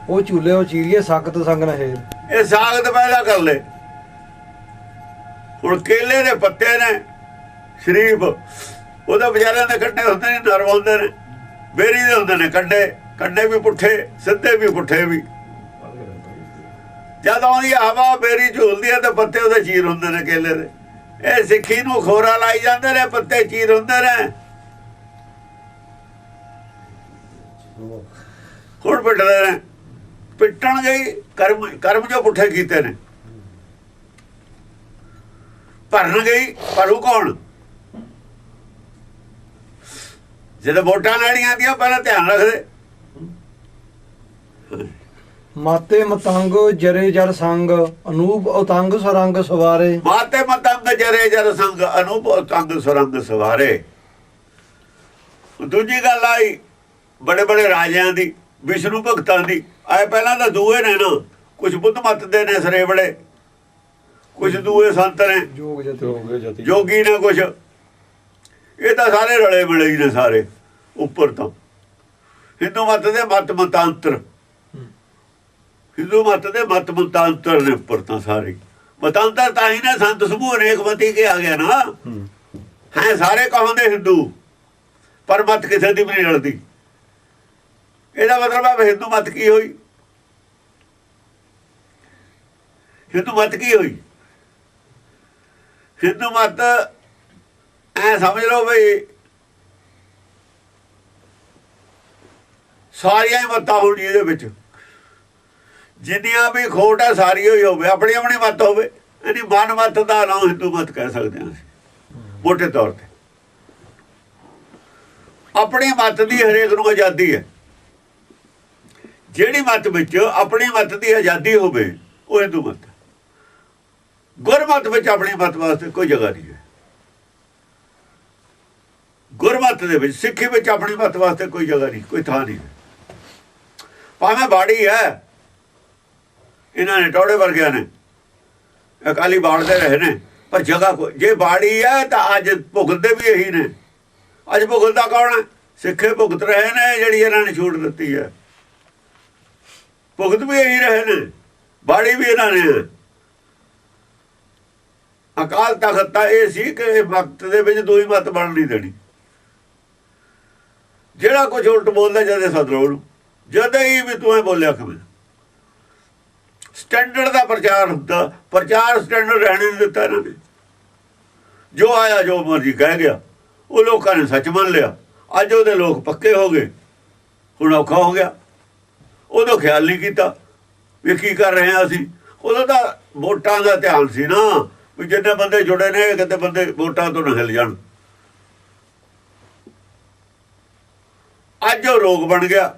ਉਹ ਝੂਲੇ ਉਹ ਚੀਰੀਏ ਸਖਤ ਸੰਗ ਨਹੇਰ। ਇਹ ਸਾਖਤ ਪੈਦਾ ਕਰ ਲੈ। ਹੁਣ ਕੇਲੇ ਦੇ ਪੱਤੇ ਨੇ ਸ਼ਰੀਫ, ਉਹਦਾ ਵਿਚਾਰਿਆਂ ਦੇ ਕੰਡੇ ਹੁੰਦੇ ਨੇ, ਨਰਮ ਹੁੰਦੇ ਨੇ, ਬੇਰੀ ਦੇ ਹੁੰਦੇ ਨੇ ਕੰਡੇ, ਕੰਡੇ ਵੀ ਪੁੱਠੇ ਸਿੱਧੇ ਵੀ ਪੁੱਠੇ ਵੀ। ਜਦ ਆਉਂਦੀ ਹਵਾ ਬੇਰੀ ਝੂਲਦੀ ਹੈ ਤੇ ਪੱਤੇ ਉਹਦੇ ਚੀਰ ਹੁੰਦੇ ਨੇ ਕੇਲੇ ਦੇ। ਇਹ ਸਿੱਖੀ ਨੂੰ ਖੋਰਾ ਲਾਈ ਜਾਂਦੇ ਨੇ, ਪੱਤੇ ਚੀਰ ਹੁੰਦੇ ਨੇ। ਹੁਣ ਪਿੱਟਦੇ ਨੇ, ਪਿੱਟਣ ਗਈ ਕਰਮ ਜੋ ਪੁੱਠੇ ਕੀਤੇ ਨੇ। ਭਰਨ ਗਈ, ਭਰੂ ਕੌਣ? ਜਦੋਂ ਵੋਟਾਂ ਲੈਣੀਆਂ ਆਉਂਦੀਆਂ ਪਹਿਲਾਂ ਧਿਆਨ ਰੱਖਦੇ। ਮਾਤੇ ਮਤੰਗ ਜਰੇ ਜਰ ਸੰਗ ਅਨੂਪ ਉਤੰਗ ਸੁਰੰਗ ਸਵਾਰੇ। ਮਾਤੇ ਮਤੰਗ ਜਰੇ ਜਰ ਸੰਗ ਅਨੂਪ ਉਤੰਗ ਸੁਰੰਗ ਸਵਾਰੇ। ਦੂਜੀ ਗੱਲ ਆਈ ਬੜੇ ਬੜੇ ਰਾਜਿਆਂ ਦੀ, ਵਿਸ਼ਨੂੰ ਭਗਤਾਂ ਦੀ। ਆਏ ਪਹਿਲਾਂ ਤਾਂ ਦੂਏ ਨੇ ਨਾ, ਕੁਝ ਬੁੱਧ ਮੱਤ ਦੇ ਨੇ ਸਰੇਵੜੇ, ਕੁਝ ਦੂਏ ਸੰਤ ਨੇ, ਜੋਗੀ ਨੇ, ਕੁਝ ਇਹ ਤਾਂ ਸਾਰੇ ਰਲੇ ਮਿਲੇ ਹੀ ਨੇ ਸਾਰੇ। ਉੱਪਰ ਤੋਂ ਹਿੰਦੂ ਮੱਤ ਦੇ ਮਤ ਮਤਾਂਤਰ, ਹਿੰਦੂ ਮੱਤ ਦੇ ਮਤ ਮਤਾਂਤਰ ਨੇ ਉੱਪਰ ਤਾਂ ਸਾਰੇ। ਮਤਾਂਤਰ ਤਾਂ ਹੀ ਨਾ ਸੰਤ ਸਮੂਹ ਅਨੇਕ ਮਤੀ ਕੇ ਆ ਗਿਆ ਨਾ। ਹੈ ਸਾਰੇ ਕਹਾਉਂਦੇ ਹਿੰਦੂ, ਪਰ ਮਤ ਕਿਸੇ ਦੀ ਵੀ ਨਹੀਂ ਰਲਦੀ। ਇਹਦਾ ਮਤਲਬ ਹੈ ਹਿੰਦੂ ਮਤ ਕੀ ਹੋਈ? ਹਿੰਦੂ ਮਤ ਕੀ ਹੋਈ? ਹਿੰਦੂ ਮਤ ਐ ਸਮਝ ਲਓ ਬਈ ਸਾਰੀਆਂ ਹੀ ਮੱਤਾਂ ਹੋਣੀ ਇਹਦੇ ਵਿੱਚ, ਜਿੰਨੀਆਂ ਵੀ ਖੋਟ ਹੈ ਸਾਰੀ ਹੋਈ ਹੋਵੇ, ਆਪਣੀ ਆਪਣੀ ਮੱਤ ਹੋਵੇ। ਇਹਦੀ ਮਨ ਮੱਤ ਦਾ ਨਾਮ ਹਿੰਦੂ ਮਤ ਕਹਿ ਸਕਦੇ ਹਾਂ ਅਸੀਂ ਮੋਟੇ ਤੌਰ ਤੇ। ਆਪਣੀ ਮੱਤ ਦੀ ਹਰੇਕ ਨੂੰ ਆਜ਼ਾਦੀ ਹੈ। ਜਿਹੜੀ ਮੱਤ ਵਿੱਚ ਆਪਣੀ ਮੱਤ ਦੀ ਆਜ਼ਾਦੀ ਹੋਵੇ ਉਹ ਹਿੰਦੂ ਮਤ। ਗੁਰਮਤ ਵਿੱਚ ਆਪਣੀ ਮੱਤ ਵਾਸਤੇ ਕੋਈ ਜਗ੍ਹਾ ਨਹੀਂ ਹੈ। ਗੁਰਮਤ ਦੇ ਵਿੱਚ, ਸਿੱਖੀ ਵਿੱਚ ਆਪਣੀ ਮੱਤ ਵਾਸਤੇ ਕੋਈ ਜਗ੍ਹਾ ਨਹੀਂ, ਕੋਈ ਥਾਂ ਨਹੀਂ। ਭਾਵੇਂ ਬਾੜੀ ਹੈ, ਇਹਨਾਂ ਨੇ ਟੋੜੇ ਵਰਗਿਆਂ ਨੇ ਅਕਾਲੀ ਬਾੜਦੇ ਰਹੇ ਨੇ, ਪਰ ਜਗ੍ਹਾ ਕੋਈ। ਜੇ ਬਾੜੀ ਹੈ ਤਾਂ ਅੱਜ ਭੁਗਤਦੇ ਵੀ ਇਹੀ ਨੇ। ਅੱਜ ਭੁਗਤਦਾ ਕੌਣ ਹੈ? ਸਿੱਖੇ ਭੁਗਤ ਰਹੇ ਨੇ, ਜਿਹੜੀ ਇਹਨਾਂ ਨੇ ਛੂਟ ਦਿੱਤੀ ਹੈ। ਭੁਗਤ ਵੀ ਇਹੀ ਰਹੇ ਨੇ, ਬਾੜੀ ਵੀ ਇਹਨਾਂ ਨੇ। ਅਕਾਲ ਤਖਤ ਤਾਂ ਇਹ ਸੀ ਕਿ ਵਕਤ ਦੇ ਵਿੱਚ ਦੋਈ ਮੱਤ ਬਣ ਨਹੀਂ ਦੇਣੀ। ਜਿਹੜਾ ਕੁਝ ਉਲਟ ਬੋਲਦਾ ਜਦੇ ਸਦਰੋ ਨੂੰ, ਜਦ ਹੀ ਵੀ ਤੂੰ ਬੋਲਿਆ ਕਿਵੇਂ। ਸਟੈਂਡਰਡ ਦਾ ਪ੍ਰਚਾਰ ਹੁੰਦਾ, ਪ੍ਰਚਾਰ ਸਟੈਂਡਰਡ ਰਹਿਣੇ ਨਹੀਂ ਦਿੱਤਾ ਇਹਨਾਂ ਨੇ। ਜੋ ਆਇਆ ਜੋ ਮਰਜੀ ਕਹਿ ਗਿਆ, ਉਹ ਲੋਕਾਂ ਨੇ ਸੱਚ ਮੰਨ ਲਿਆ। ਅੱਜ ਉਹਦੇ ਲੋਕ ਪੱਕੇ ਹੋ ਗਏ, ਹੁਣ ਔਖਾ ਹੋ ਗਿਆ। ਉਦੋਂ ਖਿਆਲ ਨਹੀਂ ਕੀਤਾ ਵੀ ਕੀ ਕਰ ਰਹੇ ਹਾਂ ਅਸੀਂ। ਉਦੋਂ ਤਾਂ ਵੋਟਾਂ ਦਾ ਧਿਆਨ ਸੀ ਨਾ, ਵੀ ਜਿੰਨੇ ਬੰਦੇ ਜੁੜੇ ਨੇ ਕਿਤੇ ਬੰਦੇ ਵੋਟਾਂ ਤੋਂ ਨਾ ਹਿੱਲ ਜਾਣ। ਅੱਜ ਉਹ ਰੋਗ ਬਣ ਗਿਆ,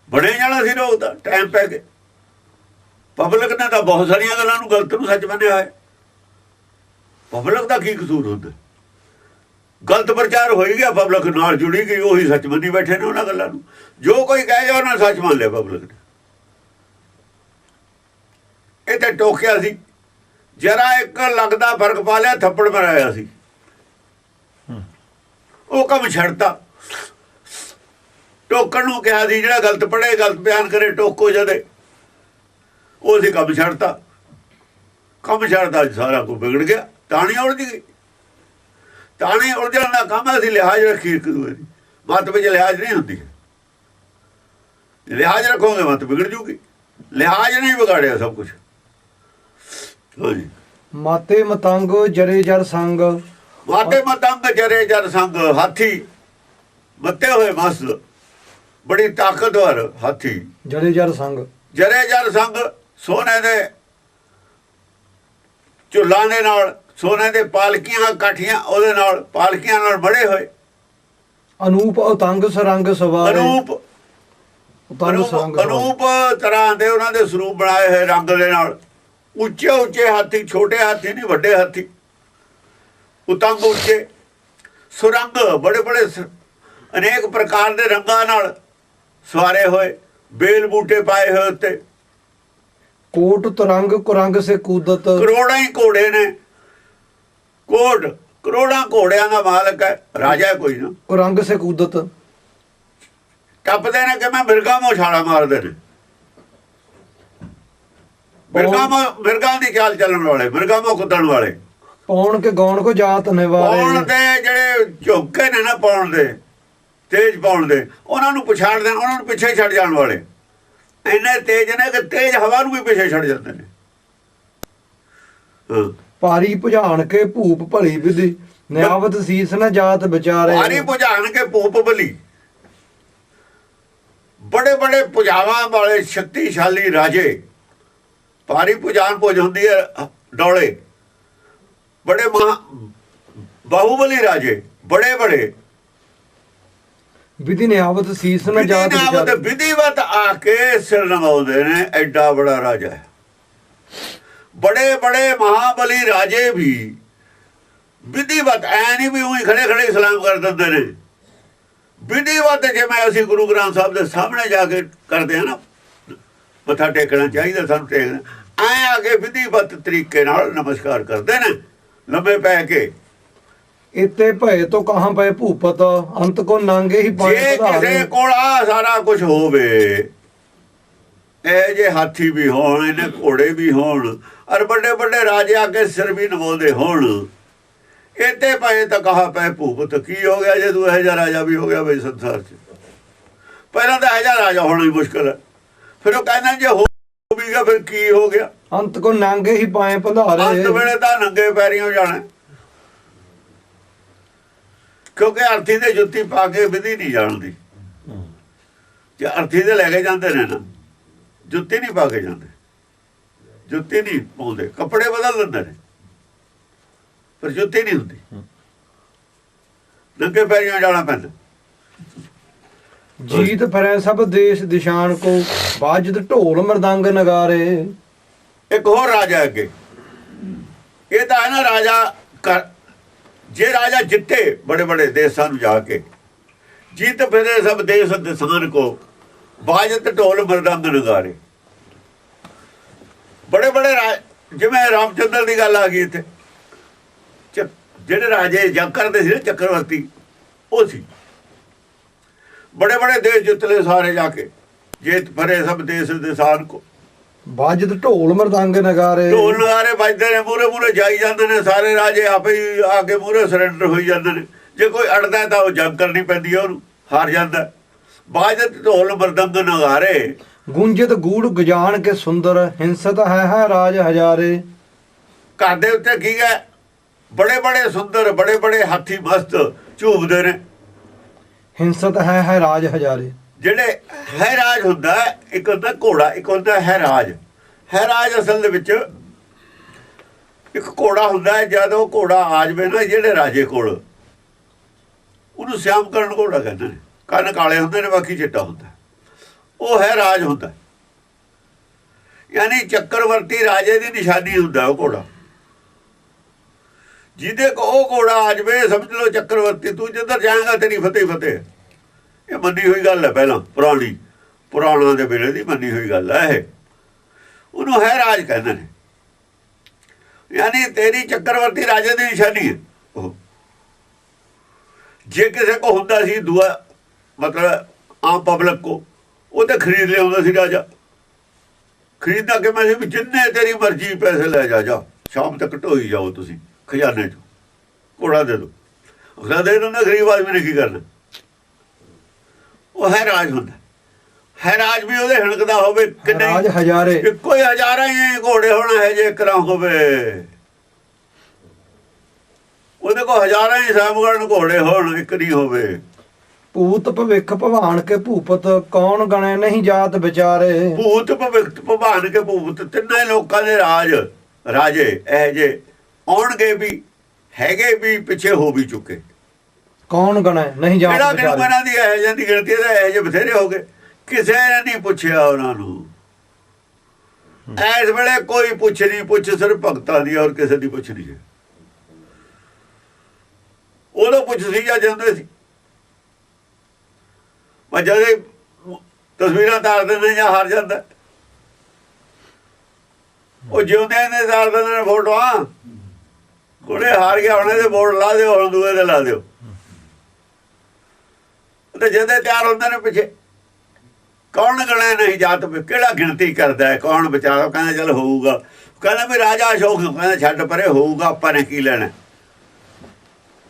ਬਣੇ ਜਾਣਾ ਸੀ ਰੋਗ ਦਾ ਟਾਈਮ ਪੈ ਕੇ। ਪਬਲਿਕ ਨੇ ਤਾਂ ਬਹੁਤ ਸਾਰੀਆਂ ਗੱਲਾਂ ਨੂੰ ਗਲਤ ਨੂੰ ਸੱਚ ਮੰਨਿਆ ਹੈ। ਪਬਲਿਕ ਦਾ ਕੀ ਕਸੂਰ ਹੁੰਦਾ? ਗਲਤ ਪ੍ਰਚਾਰ ਹੋ ਗਿਆ, ਪਬਲਿਕ ਨਾਲ ਜੁੜੀ ਗਈ, ਉਹੀ ਸੱਚ ਮੰਨੀ ਬੈਠੇ ਨੇ ਉਹਨਾਂ ਗੱਲਾਂ ਨੂੰ। ਜੋ ਕੋਈ ਕਹੇ ਜਾ ਉਹਨਾਂ ਸੱਚ ਮੰਨ ਲਿਆ ਪਬਲਿਕ ਨੇ। ਇਹ ਤੇ ਟੋਕਿਆ ਸੀ, ਜਰਾ ਇੱਕ ਲੱਗਦਾ ਫਰਕ ਪਾ ਲਿਆ, ਥੱਪੜ ਮਰਾਇਆ ਸੀ, ਉਹ ਕੰਮ ਛੱਡਤਾ। ਟੋਕਣ ਨੂੰ ਕਿਹਾ ਸੀ, ਜਿਹੜਾ ਗਲਤ ਪੜ੍ਹੇ ਗਲਤ ਬਿਆਨ ਕਰੇ ਟੋਕੋ ਜਦੇ, ਉਹ ਸੀ ਕੰਮ ਛੱਡਤਾ। ਕੰਮ ਛੱਡਦਾ ਸਾਰਾ ਕੁਝ ਵਿਗੜ ਗਿਆ, ਤਾਣੀ ਉਲਝ ਗਈ। ਤਾਣੀ ਉਲਝਣ ਦਾ ਕੰਮ ਅਸੀਂ ਲਿਹਾਜ਼ ਰੱਖੀ ਇੱਕ ਦੂਏ ਦੀ। ਮੱਤ ਵਿੱਚ ਲਿਹਾਜ਼ ਨਹੀਂ ਹੁੰਦੀ। ਲਿਹਾਜ਼ ਰੱਖੋਗੇ ਮੱਤ ਵਿਗੜ ਜੂਗੀ। ਲਿਹਾਜ਼ ਨਹੀਂ ਵਿਗਾੜਿਆ ਸਭ ਕੁਛ। ਹਾਂਜੀ। ਮਾਤੇ ਮਤੰਗ ਜਰੇ ਜਰ ਸੰਗ। ਮਾਤੇ ਮਤੰਗ ਜਰੇ ਜਰ ਸੰਗ। ਹਾਥੀ ਮੱਤੇ ਹੋਏ ਮਸਤ, ਬੜੀ ਤਾਕਤਵਰ ਹਾਥੀ। ਜਰੇ ਜਰ ਸੰਗ, ਜਰੇ ਜਰ ਸੰਗ। ਸੋਨੇ ਦੇ ਝੁੱਲਾਂ ਦੇ ਨਾਲ, ਸੋਨੇ ਦੇ ਪਾਲਕੀਆਂ ਕਾਠੀਆਂ ਉਹਦੇ ਨਾਲ, ਪਾਲਕੀਆਂ ਨਾਲ ਬੜੇ ਹੋਏ। ਅਨੂਪ ਉਤੰਗ ਸੁਰੰਗ ਸਵਾਰੇ। ਅਨੂਪ ਉਤੰਗ ਸੁਰੰਗ ਅਨੂਪ ਤਰ੍ਹਾਂ ਦੇ ਉਹਨਾਂ ਦੇ ਸਰੂਪ ਬਣਾਏ ਹੋਏ ਰੰਗ ਦੇ ਨਾਲ। ਉੱਚੇ ਉੱਚੇ ਹਾਥੀ, ਛੋਟੇ ਹਾਥੀ ਨਹੀਂ, ਵੱਡੇ ਹਾਥੀ। ਉਤੰਗ ਉੱਚੇ, ਸੁਰੰਗ ਬੜੇ ਬੜੇ, ਅਨੇਕ ਪ੍ਰਕਾਰ ਦੇ ਰੰਗਾਂ ਨਾਲ ਸਵਾਰੇ ਹੋਏ, ਬੇਲ ਬੂਟੇ ਪਾਏ ਹੋਏ ਉੱਤੇ। ਕੋਟ ਤਰੰਗ ਕੁਰੰਗ ਸੇ ਕੂਦਤ। ਕਰੋੜਾਂ ਹੀ ਘੋੜੇ ਨੇ। ਕੋਟ ਕਰੋੜਾਂ ਘੋੜਿਆਂ ਦਾ ਮਾਲਕ ਹੈ, ਰਾਜਾ ਹੈ ਕੋਈ ਨਾ। ਉਹ ਰੰਗ ਸੇ ਕੂਦਤ, ਟੱਪਦੇ ਨੇ ਕਿ ਮੈਂ ਮਿਰਗਾਂ ਮੋਂ ਛਾਲਾ ਮਾਰਦੇ ਨੇ। ਮਿਰਗਾਂ ਦੀ ਚਾਲ ਚੱਲਣ ਵਾਲੇ, ਮਿਰਗਾਂ ਮੋਂ ਕੁੱਦਣ ਵਾਲੇ, ਪੌਣ ਕੇ ਗੌਣ ਕੋ ਜਾਤ ਨਿਵਾਰੇ। ਪਾਉਣ ਦੇ ਜਿਹੜੇ ਝੁੱਕੇ ਨੇ ਨਾ, ਪਾਉਣ ਦੇ ਤੇਜ, ਪਾਉਣ ਦੇ ਉਹਨਾਂ ਨੂੰ ਪਛਾੜਦੇ, ਉਹਨਾਂ ਨੂੰ ਪਿੱਛੇ ਛੱਡ ਜਾਣ ਵਾਲੇ ਇੰਨੇ ਤੇਜ ਨੇ ਕਿ ਤੇਜ ਹਵਾ ਨੂੰ ਵੀ ਪਿੱਛੇ ਛੱਡ ਜਾਂਦੇ ਨੇ। ਹਾਂ, ਭਾਰੀ ਭੁਜਾਨ ਕੇ ਭੂਪ ਭਲੀ ਵਿਧੀ, ਨਿਆਵਤ ਸੀਸ ਨਾ ਜਾਤ ਵਿਚਾਰੇ। ਭਾਰੀ ਭੁਜਾਨ ਕੇ ਭੂਪ ਬਲੀ, ਬੜੇ ਬੜੇ ਭੁਜਾਵਾਂ ਵਾਲੇ ਸ਼ਕਤੀਸ਼ਾਲੀ ਰਾਜੇ, ਭਾਰੀ ਭੁਜਾਨ ਭੁਜ ਹੁੰਦੀ ਹੈ ਡੋਲੇ, ਬੜੇ ਬਾਹੂਬਲੀ ਰਾਜੇ, ਬੜੇ ਬੜੇ ਵਿਧੀ ਨਿਆਵਤ ਸੀਸ ਨਾ ਜਾਤ ਵਿਚਾਰੇ। ਵਿਧੀਵਤ ਆ ਕੇ ਸਿਰ ਨਵਾਉਂਦੇ ਨੇ, ਐਡਾ ਬੜਾ ਰਾਜਾ ਹੈ। ਬੜੇ ਬੜੇ ਮਹਾਬਲੀ ਰਾਜੇ ਵੀ ਵਿਧੀਵਤ, ਐ ਨਹੀਂ ਵੀ ਉਹੀ ਖੜੇ ਖੜੇ ਸਲਾਮ ਕਰ ਦਿੰਦੇ ਨੇ। ਵਿਧੀਵਤ ਜਿਵੇਂ ਅਸੀਂ ਗੁਰੂ ਗ੍ਰੰਥ ਸਾਹਿਬ ਦੇ ਸਾਹਮਣੇ ਜਾ ਕੇ ਕਰਦੇ ਹਾਂ ਨਾ, ਮੱਥਾ ਟੇਕਣਾ ਚਾਹੀਦਾ ਸਾਨੂੰ, ਟੇਕਣਾ ਐ ਆ ਕੇ ਵਿਧੀਵਤ ਤਰੀਕੇ ਨਾਲ ਨਮਸਕਾਰ ਕਰਦੇ ਨੇ, ਲੰਮੇ ਪੈ ਕੇ। ਇਤੇ ਭਏ ਤੋਂ ਕਹਾਂ ਪਏ ਭੂਪਤ, ਅੰਤ ਕੋ ਨਾਂਗੇ ਹੀ ਪਾਏ ਜੇ ਪਧਾਰੇ। ਕਿਸੇ ਕੋਲ ਆ ਸਾਰਾ ਕੁਝ ਹੋਵੇ, ਇਹ ਜੇ ਹਾਥੀ ਵੀ ਹੋਣ, ਇਹਨੇ ਘੋੜੇ ਵੀ ਹੋਣ, ਔਰ ਵੱਡੇ ਵੱਡੇ ਰਾਜੇ ਆ ਕੇ ਸਿਰ ਵੀ ਨਵਾਉਂਦੇ ਹੋਣ, ਇਤੇ ਪਏ ਤਾਂ ਕਹਾ ਪਏ ਭੂਪਤ। ਕੀ ਹੋ ਗਿਆ ਜੇ ਤੂੰ ਇਹੋ ਜਿਹਾ ਰਾਜਾ ਵੀ ਹੋ ਗਿਆ ਬਈ ਸੰਸਾਰ 'ਚ? ਪਹਿਲਾਂ ਤਾਂ ਇਹੋ ਜਿਹਾ ਰਾਜਾ ਹੋਣਾ ਹੀ ਮੁਸ਼ਕਿਲ ਹੈ, ਫਿਰ ਉਹ ਕਹਿੰਦਾ ਜੇ ਹੋ ਵੀ ਗਿਆ ਫਿਰ ਕੀ ਹੋ ਗਿਆ? ਅੰਤ ਕੋ ਨਾਂਗੇ ਹੀ ਪਾਏ ਪਧਾਰੇ। ਅੰਤ ਵੇਲੇ ਤਾਂ ਨੰਗੇ ਪੈਰੀਂ ਜਾਣਾ, ਕਿਉਂਕਿ ਅਰਥੀ ਦੇ ਜੁੱਤੀ ਪਾ ਕੇ ਵਿਧੀ ਨਹੀਂ ਜਾਣਦੀ। ਜੇ ਅਰਥੀ ਦੇ ਲੈ ਕੇ ਜਾਂਦੇ ਨੇ ਨਾ, ਜੁੱਤੀ ਨਹੀਂ ਪਾ ਕੇ ਜਾਂਦੇ, ਜੁੱਤੀ ਨਹੀਂ ਪਾਉਂਦੇ, ਕੱਪੜੇ ਬਦਲ ਦਿੰਦੇ ਨੇ, ਪਰ ਜੁੱਤੀ ਨਹੀਂ ਹੁੰਦੀ, ਨੰਗੇ ਪੈਰੀਂ ਜਾਣਾ ਪੈਂਦਾ। ਜੀਤ ਫਰੈ ਸਭ ਦੇਸ਼ ਦਿਸ਼ਾਨ ਕੋ, ਬਾਜਦ ਢੋਲ ਮਰਦੰਗ ਨਗਾਰੇ। ਇੱਕ ਹੋਰ ਰਾਜਾ ਅੱਗੇ, ਇਹ ਤਾਂ ਹੈ ਨਾ ਰਾਜਾ ਜੇ ਰਾਜਾ ਜਿੱਤੇ ਬੜੇ ਬੜੇ ਦੇਸ਼ਾਂ ਨੂੰ ਜਾ ਕੇ, ਜੀਤ ਫਿਰੇ ਸਭ ਦੇਸ਼ ਦਿਸ਼ਾਨ ਕੋ, ਬਾਜਤ ਢੋਲ ਮਰਦੰਗ ਨਗਾਰੇ। ਬੜੇ ਬੜੇ ਜਿਵੇਂ ਰਾਮਚੰਦਰ ਦੀ ਗੱਲ ਆ ਗਈ ਇੱਥੇ, ਜਿਹੜੇ ਰਾਜੇ ਜੰਗ ਕਰਦੇ ਸੀ ਨਾ, ਚੱਕਰਵਰਤੀ ਉਹ ਸੀ। ਬੜੇ ਬੜੇ ਦੇਸ਼ ਜਿੱਤ ਲਏ ਸਾਰੇ ਜਾ ਕੇ, ਜੀਤ ਫਿਰੇ ਸਭ ਦੇਸ਼ ਦਿਸ਼ਾਨ ਕੋ, ਬਾਜਦ ਢੋਲ ਮਰਦੰਗ ਨਗਾਰੇ। ਢੋਲ ਨਗਾਰੇ ਵੱਜਦੇ ਨੇ, ਮੂਹਰੇ ਮੂਹਰੇ ਜਾਈ ਜਾਂਦੇ ਨੇ ਸਾਰੇ ਰਾਜੇ, ਆਪੇ ਹੀ ਆ ਕੇ ਮੂਹਰੇ ਸਰੈਂਡਰ ਹੋਈ ਜਾਂਦੇ ਨੇ। ਜੇ ਕੋਈ ਅੜਦਾ ਤਾਂ ਉਹ ਜੰਗ ਕਰਨੀ ਪੈਂਦੀ ਹੈ, ਉਹਨੂੰ ਹਾਰ ਜਾਂਦਾ। ਬਾਜਦ ਢੋਲ ਮਰਦੰਗ ਨਗਾਰੇ, ਗੁੰਜਤ ਗੂੜ ਗਜਾਨ ਕੇ ਸੁੰਦਰ, ਹਿੰਸਤ ਹੈ ਰਾਜ ਹਜ਼ਾਰੇ। ਘਰ ਦੇ ਉੱਤੇ ਕੀ ਹੈ, ਬੜੇ ਬੜੇ ਸੁੰਦਰ, ਬੜੇ ਬੜੇ ਹਾਥੀ ਮਸਤ ਝੂਮਦੇ ਨੇ। ਹਿੰਸਤ ਹੈ ਰਾਜ ਹਜ਼ਾਰੇ। ਜਿਹੜੇ ਹੈ ਰਾਜ ਹੁੰਦਾ, ਇੱਕ ਹੁੰਦਾ ਘੋੜਾ, ਇੱਕ ਹੁੰਦਾ ਹੈ ਰਾਜ। ਹੈ ਰਾਜ ਅਸਲ ਦੇ ਵਿੱਚ ਇੱਕ ਘੋੜਾ ਹੁੰਦਾ, ਜਦੋਂ ਉਹ ਘੋੜਾ ਆ ਜਾਵੇ ਨਾ ਜਿਹੜੇ ਰਾਜੇ ਕੋਲ, ਉਹਨੂੰ ਸਿਆਮਕਰਨ ਘੋੜਾ ਕਹਿੰਦੇ ਨੇ। ਕੰਨ ਕਾਲੇ ਹੁੰਦੇ ਨੇ, ਬਾਕੀ ਚਿੱਟਾ ਹੁੰਦਾ, ਉਹ ਹੈ ਰਾਜ ਹੁੰਦਾ। ਯਾਨੀ ਚੱਕਰਵਰਤੀ ਰਾਜੇ ਦੀ ਨਿਸ਼ਾਨੀ ਹੁੰਦਾ ਉਹ ਘੋੜਾ। ਜਿਹਦੇ ਕੋ ਉਹ ਘੋੜਾ ਆ ਜਾਵੇ, ਸਮਝ ਲਓ ਚੱਕਰਵਰਤੀ, ਤੂੰ ਜਿੱਧਰ ਜਾਏਗਾ ਤੇਰੀ ਫਤਿਹ ਫਤਿਹ। ਇਹ ਮੰਨੀ ਹੋਈ ਗੱਲ ਹੈ, ਪਹਿਲਾਂ ਪੁਰਾਣਾਂ ਦੇ ਵੇਲੇ ਦੀ ਮੰਨੀ ਹੋਈ ਗੱਲ ਹੈ ਇਹ। ਉਹਨੂੰ ਹੈ ਰਾਜ ਕਹਿੰਦੇ ਨੇ, ਯਾਨੀ ਤੇਰੀ ਚੱਕਰਵਰਤੀ ਰਾਜੇ ਦੀ ਨਿਸ਼ਾਨੀ ਹੈ ਉਹ। ਜੇ ਕਿਸੇ ਕੋ ਹੁੰਦਾ ਸੀ ਦੂਆ, ਮਤਲਬ ਆਮ ਪਬਲਿਕ ਕੋ, ਉਹ ਤਾਂ ਖਰੀਦ ਲਿਆਉਂਦਾ ਸੀ ਰਾਜਾ। ਖਰੀਦਦਾ ਕਿ ਮੈਂ ਵੀ ਜਿੰਨੇ ਤੇਰੀ ਮਰਜ਼ੀ ਪੈਸੇ ਲੈ ਜਾ, ਸ਼ਾਮ ਤੱਕ ਢੋਈ ਜਾਓ ਤੁਸੀਂ ਖਜ਼ਾਨੇ 'ਚ, ਘੋੜਾ ਦੇ ਦਿਓ। ਅਗਲਾ ਦੇ ਦਿੰਦਾ, ਗਰੀਬ ਆਦਮੀ ਨੇ ਕੀ ਕਰਨਾ। ਉਹ ਹੈ ਰਾਜ ਹੁੰਦਾ। ਹੈ ਰਾਜ ਵੀ ਉਹਦੇ ਹਿਣਕਦਾ ਹੋਵੇ ਕਿ ਰਾਜ ਹਜ਼ਾਰੇ। ਇੱਕੋ ਹੀ ਹਜ਼ਾਰਾਂ ਹੀ ਘੋੜੇ ਹੋਣਾ ਹੈ, ਜੇ ਕਰਾਂ ਹੋਵੇ ਉਹਦੇ ਕੋਲ ਹਜ਼ਾਰਾਂ ਹੀ ਸਾਮਗਣ ਘੋੜੇ ਹੋਣ, ਇੱਕ ਨਹੀਂ ਹੋਵੇ। ਭੂਤ ਭਵਿੱਖ ਭਵਾਨ ਕੇ ਭੂਪਤ, ਕੌਣ ਗਣੇ ਨਹੀਂ ਜਾਤ ਵਿਚਾਰੇ। ਭੂਤ ਭਵਿੱਖ ਭਵਾਨ ਕੇ ਭੂਤ, ਤਿੰਨੇ ਲੋਕਾਂ ਦੇ ਰਾਜੇ ਇਹ ਜੇ ਆਉਣਗੇ ਵੀ, ਹੈਗੇ ਵੀ, ਪਿੱਛੇ ਹੋ ਵੀ ਚੁੱਕੇ। ਕੌਣ ਗਣੇ ਨਹੀਂ ਜਾਤ ਜਿਹੜਾ ਵਿਚਾਰੇ। ਇਹਨਾਂ ਦੀ ਇਹ ਜਾਂਦੀ ਗਿਣਤੀ ਦਾ ਇਹ ਜਿਹੇ ਬਥੇਰੇ ਹੋ ਗਏ, ਕਿਸੇ ਨੇ ਨਹੀਂ ਪੁੱਛਿਆ ਉਹਨਾਂ ਨੂੰ। ਇਸ ਵੇਲੇ ਕੋਈ ਪੁੱਛ ਨਹੀਂ, ਪੁੱਛ ਸਿਰਫ ਭਗਤਾਂ ਦੀ ਔਰ ਕਿਸੇ ਦੀ ਪੁੱਛ ਨਹੀਂ ਹੈ। ਉਦੋਂ ਪੁੱਛ ਸੀ ਜਾਂ ਜਾਂਦੇ ਸੀ, ਮੈਂ ਜਦੇ ਤਸਵੀਰਾਂ ਤਾਰ ਦਿੰਦੇ ਜਾਂ ਹਾਰ ਜਾਂਦਾ। ਉਹ ਜਿਉਂਦੇ ਨੇ ਤਾਰ ਦਿੰਦੇ ਨੇ ਫੋਟੋਆਂ, ਉਹਨੇ ਹਾਰ ਗਿਆ, ਹੁਣ ਇਹਦੇ ਬੋਰਡ ਲਾ ਦਿਓ, ਹੁਣ ਦੂਏ ਦੇ ਲਾ ਦਿਓ। ਤੇ ਜਿਹਦੇ ਤਿਆਰ ਹੁੰਦੇ ਨੇ ਪਿੱਛੇ ਕੌਣ ਗਣੇ ਨਹੀਂ ਜਾਤ, ਕਿਹੜਾ ਗਿਣਤੀ ਕਰਦਾ ਹੈ, ਕੌਣ ਵਿਚਾਰਾ ਕਹਿੰਦਾ ਚੱਲ ਹੋਊਗਾ, ਕਹਿੰਦਾ ਵੀ ਰਾਜਾ ਅਸ਼ੋਕ ਕਹਿੰਦਾ ਛੱਡ ਪਰੇ, ਹੋਊਗਾ ਆਪਾਂ ਨੇ ਕੀ ਲੈਣਾ,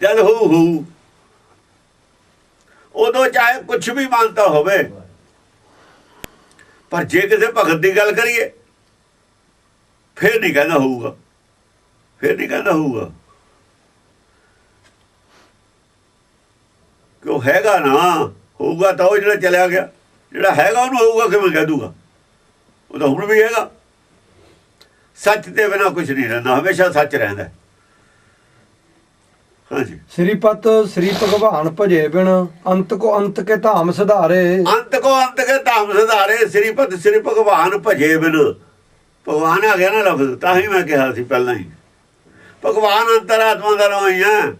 ਜਦ ਹੋਊ ਉਦੋਂ ਚਾਹੇ ਕੁਛ ਵੀ ਮੰਨਤਾ ਹੋਵੇ। ਪਰ ਜੇ ਕਿਸੇ ਭਗਤ ਦੀ ਗੱਲ ਕਰੀਏ ਫਿਰ ਨਹੀਂ ਕਹਿੰਦਾ ਹੋਊਗਾ, ਫਿਰ ਨਹੀਂ ਕਹਿੰਦਾ ਹੋਊਗਾ, ਕਿਉਂ ਹੈਗਾ ਨਾ। ਹੋਊਗਾ ਤਾਂ ਉਹ ਜਿਹੜਾ ਚਲਿਆ ਗਿਆ, ਜਿਹੜਾ ਹੈਗਾ ਉਹਨੂੰ ਹੋਊਗਾ ਕਿਵੇਂ ਕਹਿ ਦੂਗਾ, ਉਹ ਤਾਂ ਹੁਣ ਵੀ ਹੈਗਾ। ਸੱਚ ਦੇ ਬਿਨਾਂ ਕੁਝ ਨਹੀਂ ਰਹਿੰਦਾ, ਹਮੇਸ਼ਾ ਸੱਚ ਰਹਿੰਦਾ। ਹਾਂਜੀ, ਸ੍ਰੀਪਤ ਸ੍ਰੀ ਭਗਵਾਨ ਭਜੇ ਬਿਨ ਅੰਤ ਕੋ ਅੰਤ ਕੇ ਧਾਮ ਸੁਧਾਰੇ। ਅੰਤ ਕੋ ਅੰਤ ਕੇ ਧਾਮ ਸੁਧਾਰੇ, ਸ੍ਰੀਪਤ ਸ੍ਰੀ ਭਗਵਾਨ ਭਜੇ ਬਿਨ। ਭਗਵਾਨ ਆ ਗਿਆ ਨਾ ਲਫ਼ਜ਼, ਤਾਂ ਹੀ ਮੈਂ ਕਿਹਾ ਸੀ ਪਹਿਲਾਂ ਹੀ, ਭਗਵਾਨ ਅੰਤਰਾਤਮਾ ਦਾ ਨਾਮ ਹੀ ਹੈ।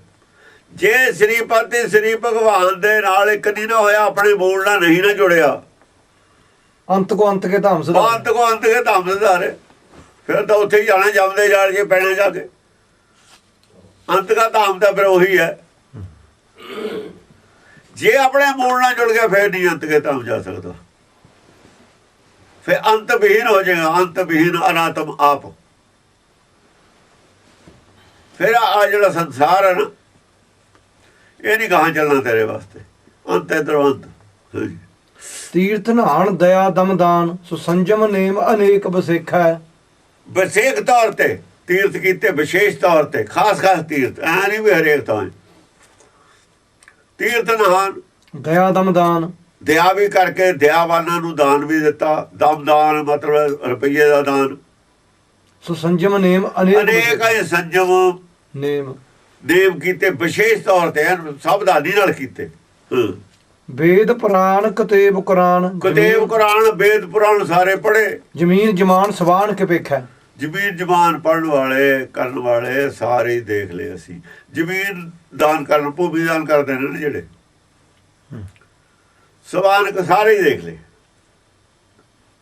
ਜੇ ਸ੍ਰੀਪਤੀ ਸ੍ਰੀ ਭਗਵਾਨ ਦੇ ਨਾਲ ਇੱਕ ਨਹੀਂ ਨਾ ਹੋਇਆ, ਆਪਣੇ ਮੂਲ ਨਾਲ ਨਹੀਂ ਨਾ ਜੁੜਿਆ, ਅੰਤ ਕੋ ਅੰਤ ਕੇ ਧਾਮ ਸੁਧਾਰੇ, ਅੰਤ ਕੋ ਅੰਤ ਕੇ ਧਾਮ ਸੁਧਾਰੇ, ਫਿਰ ਤਾਂ ਉੱਥੇ ਹੀ ਜਾਣਾ, ਜੰਮਦੇ ਜਾਲ ਕੇ ਪੈਣਾ ਜਾ ਕੇ। ਅੰਤ ਦਾ ਧਾਮ ਤਾਂ ਫਿਰ ਉਹੀ ਹੈ। ਜੇ ਆਪਣੇ ਮੂਲ ਨਾਲ ਜੁੜ ਗਿਆ ਫਿਰ ਨਹੀਂ ਅੰਤ ਕੇ ਧਾਮ ਜਾ ਸਕਦਾ, ਫਿਰ ਅੰਤ ਵਿਹੀਨ ਹੋ ਜਾਏਗਾ, ਅੰਤ ਵਿਹੀਨ ਅਨਾਤਮ ਆਪ। ਫਿਰ ਆ ਜਿਹੜਾ ਸੰਸਾਰ ਹੈ ਨਾ, ਇਹ ਨਹੀਂ ਕਹਾਂ ਚੱਲਣਾ ਤੇਰੇ ਵਾਸਤੇ, ਅੰਤ ਇਧਰੋਂ ਅੰਤ। ਤੀਰਥ ਨਹਾਣ ਦਇਆ ਦਮਦਾਨ, ਸੋ ਸੰਜਮ ਨੇਮ ਅਨੇਕ ਬਸੇਖਾ ਹੈ। ਵਿਸ਼ੇਖ ਤੌਰ ਤੇ ਤੀਰਥ ਕੀਤੇ, ਵਿਸ਼ੇਸ਼ ਤੌਰ ਤੇ ਖਾਸ ਤੀਰਥ, ਐ ਨਹੀਂ ਵੀ ਹਰੇਕ ਥਾਂ। ਤੀਰਥ ਨਹਾਣ, ਦਇਆ ਦਮਦਾਨ, ਦਇਆ ਵੀ ਕਰਕੇ, ਦਇਆਵਾਨਾਂ ਨੂੰ ਦਾਨ ਵੀ ਦਿੱਤਾ। ਦਮਦਾਨ ਮਤਲਬ ਰੁਪਈਏ ਦਾ ਦਾਨ। ਸੋ ਸੰਜਮ ਨੇਮ ਅਨੇਕ ਸੰਜਮ ਨੇਮ ਨੇਮ ਕੀਤੇ, ਵਿਸ਼ੇਸ਼ ਤੌਰ ਤੇ ਸਾਵਧਾਨੀ ਨਾਲ ਕੀਤੇ। ਵੇਦ ਪੁਰਾਣ ਕਤੇਬ ਕੁਰਾਨ, ਕਤੇਬ ਕੁਰਾਨ ਵੇਦ ਪੁਰਾਣ ਸਾਰੇ ਪੜ੍ਹੇ। ਜ਼ਮੀਨ ਜਮਾਨ ਸਵਾਨ ਕੇ ਵੇਖਿਆ। ਜ਼ਮੀਨ ਜਮਾਨ ਪੜ੍ਹਨ ਵਾਲੇ ਕਰਨ ਵਾਲੇ ਸਾਰੇ ਹੀ ਦੇਖ ਲਏ ਅਸੀਂ। ਜ਼ਮੀਨ ਦਾਨ ਕਰਨ, ਭੂਮੀ ਦਾਨ ਕਰਦੇ ਨੇ ਨਾ ਜਿਹੜੇ, ਸਵਾਨਕ ਸਾਰੇ ਹੀ ਦੇਖ ਲਏ।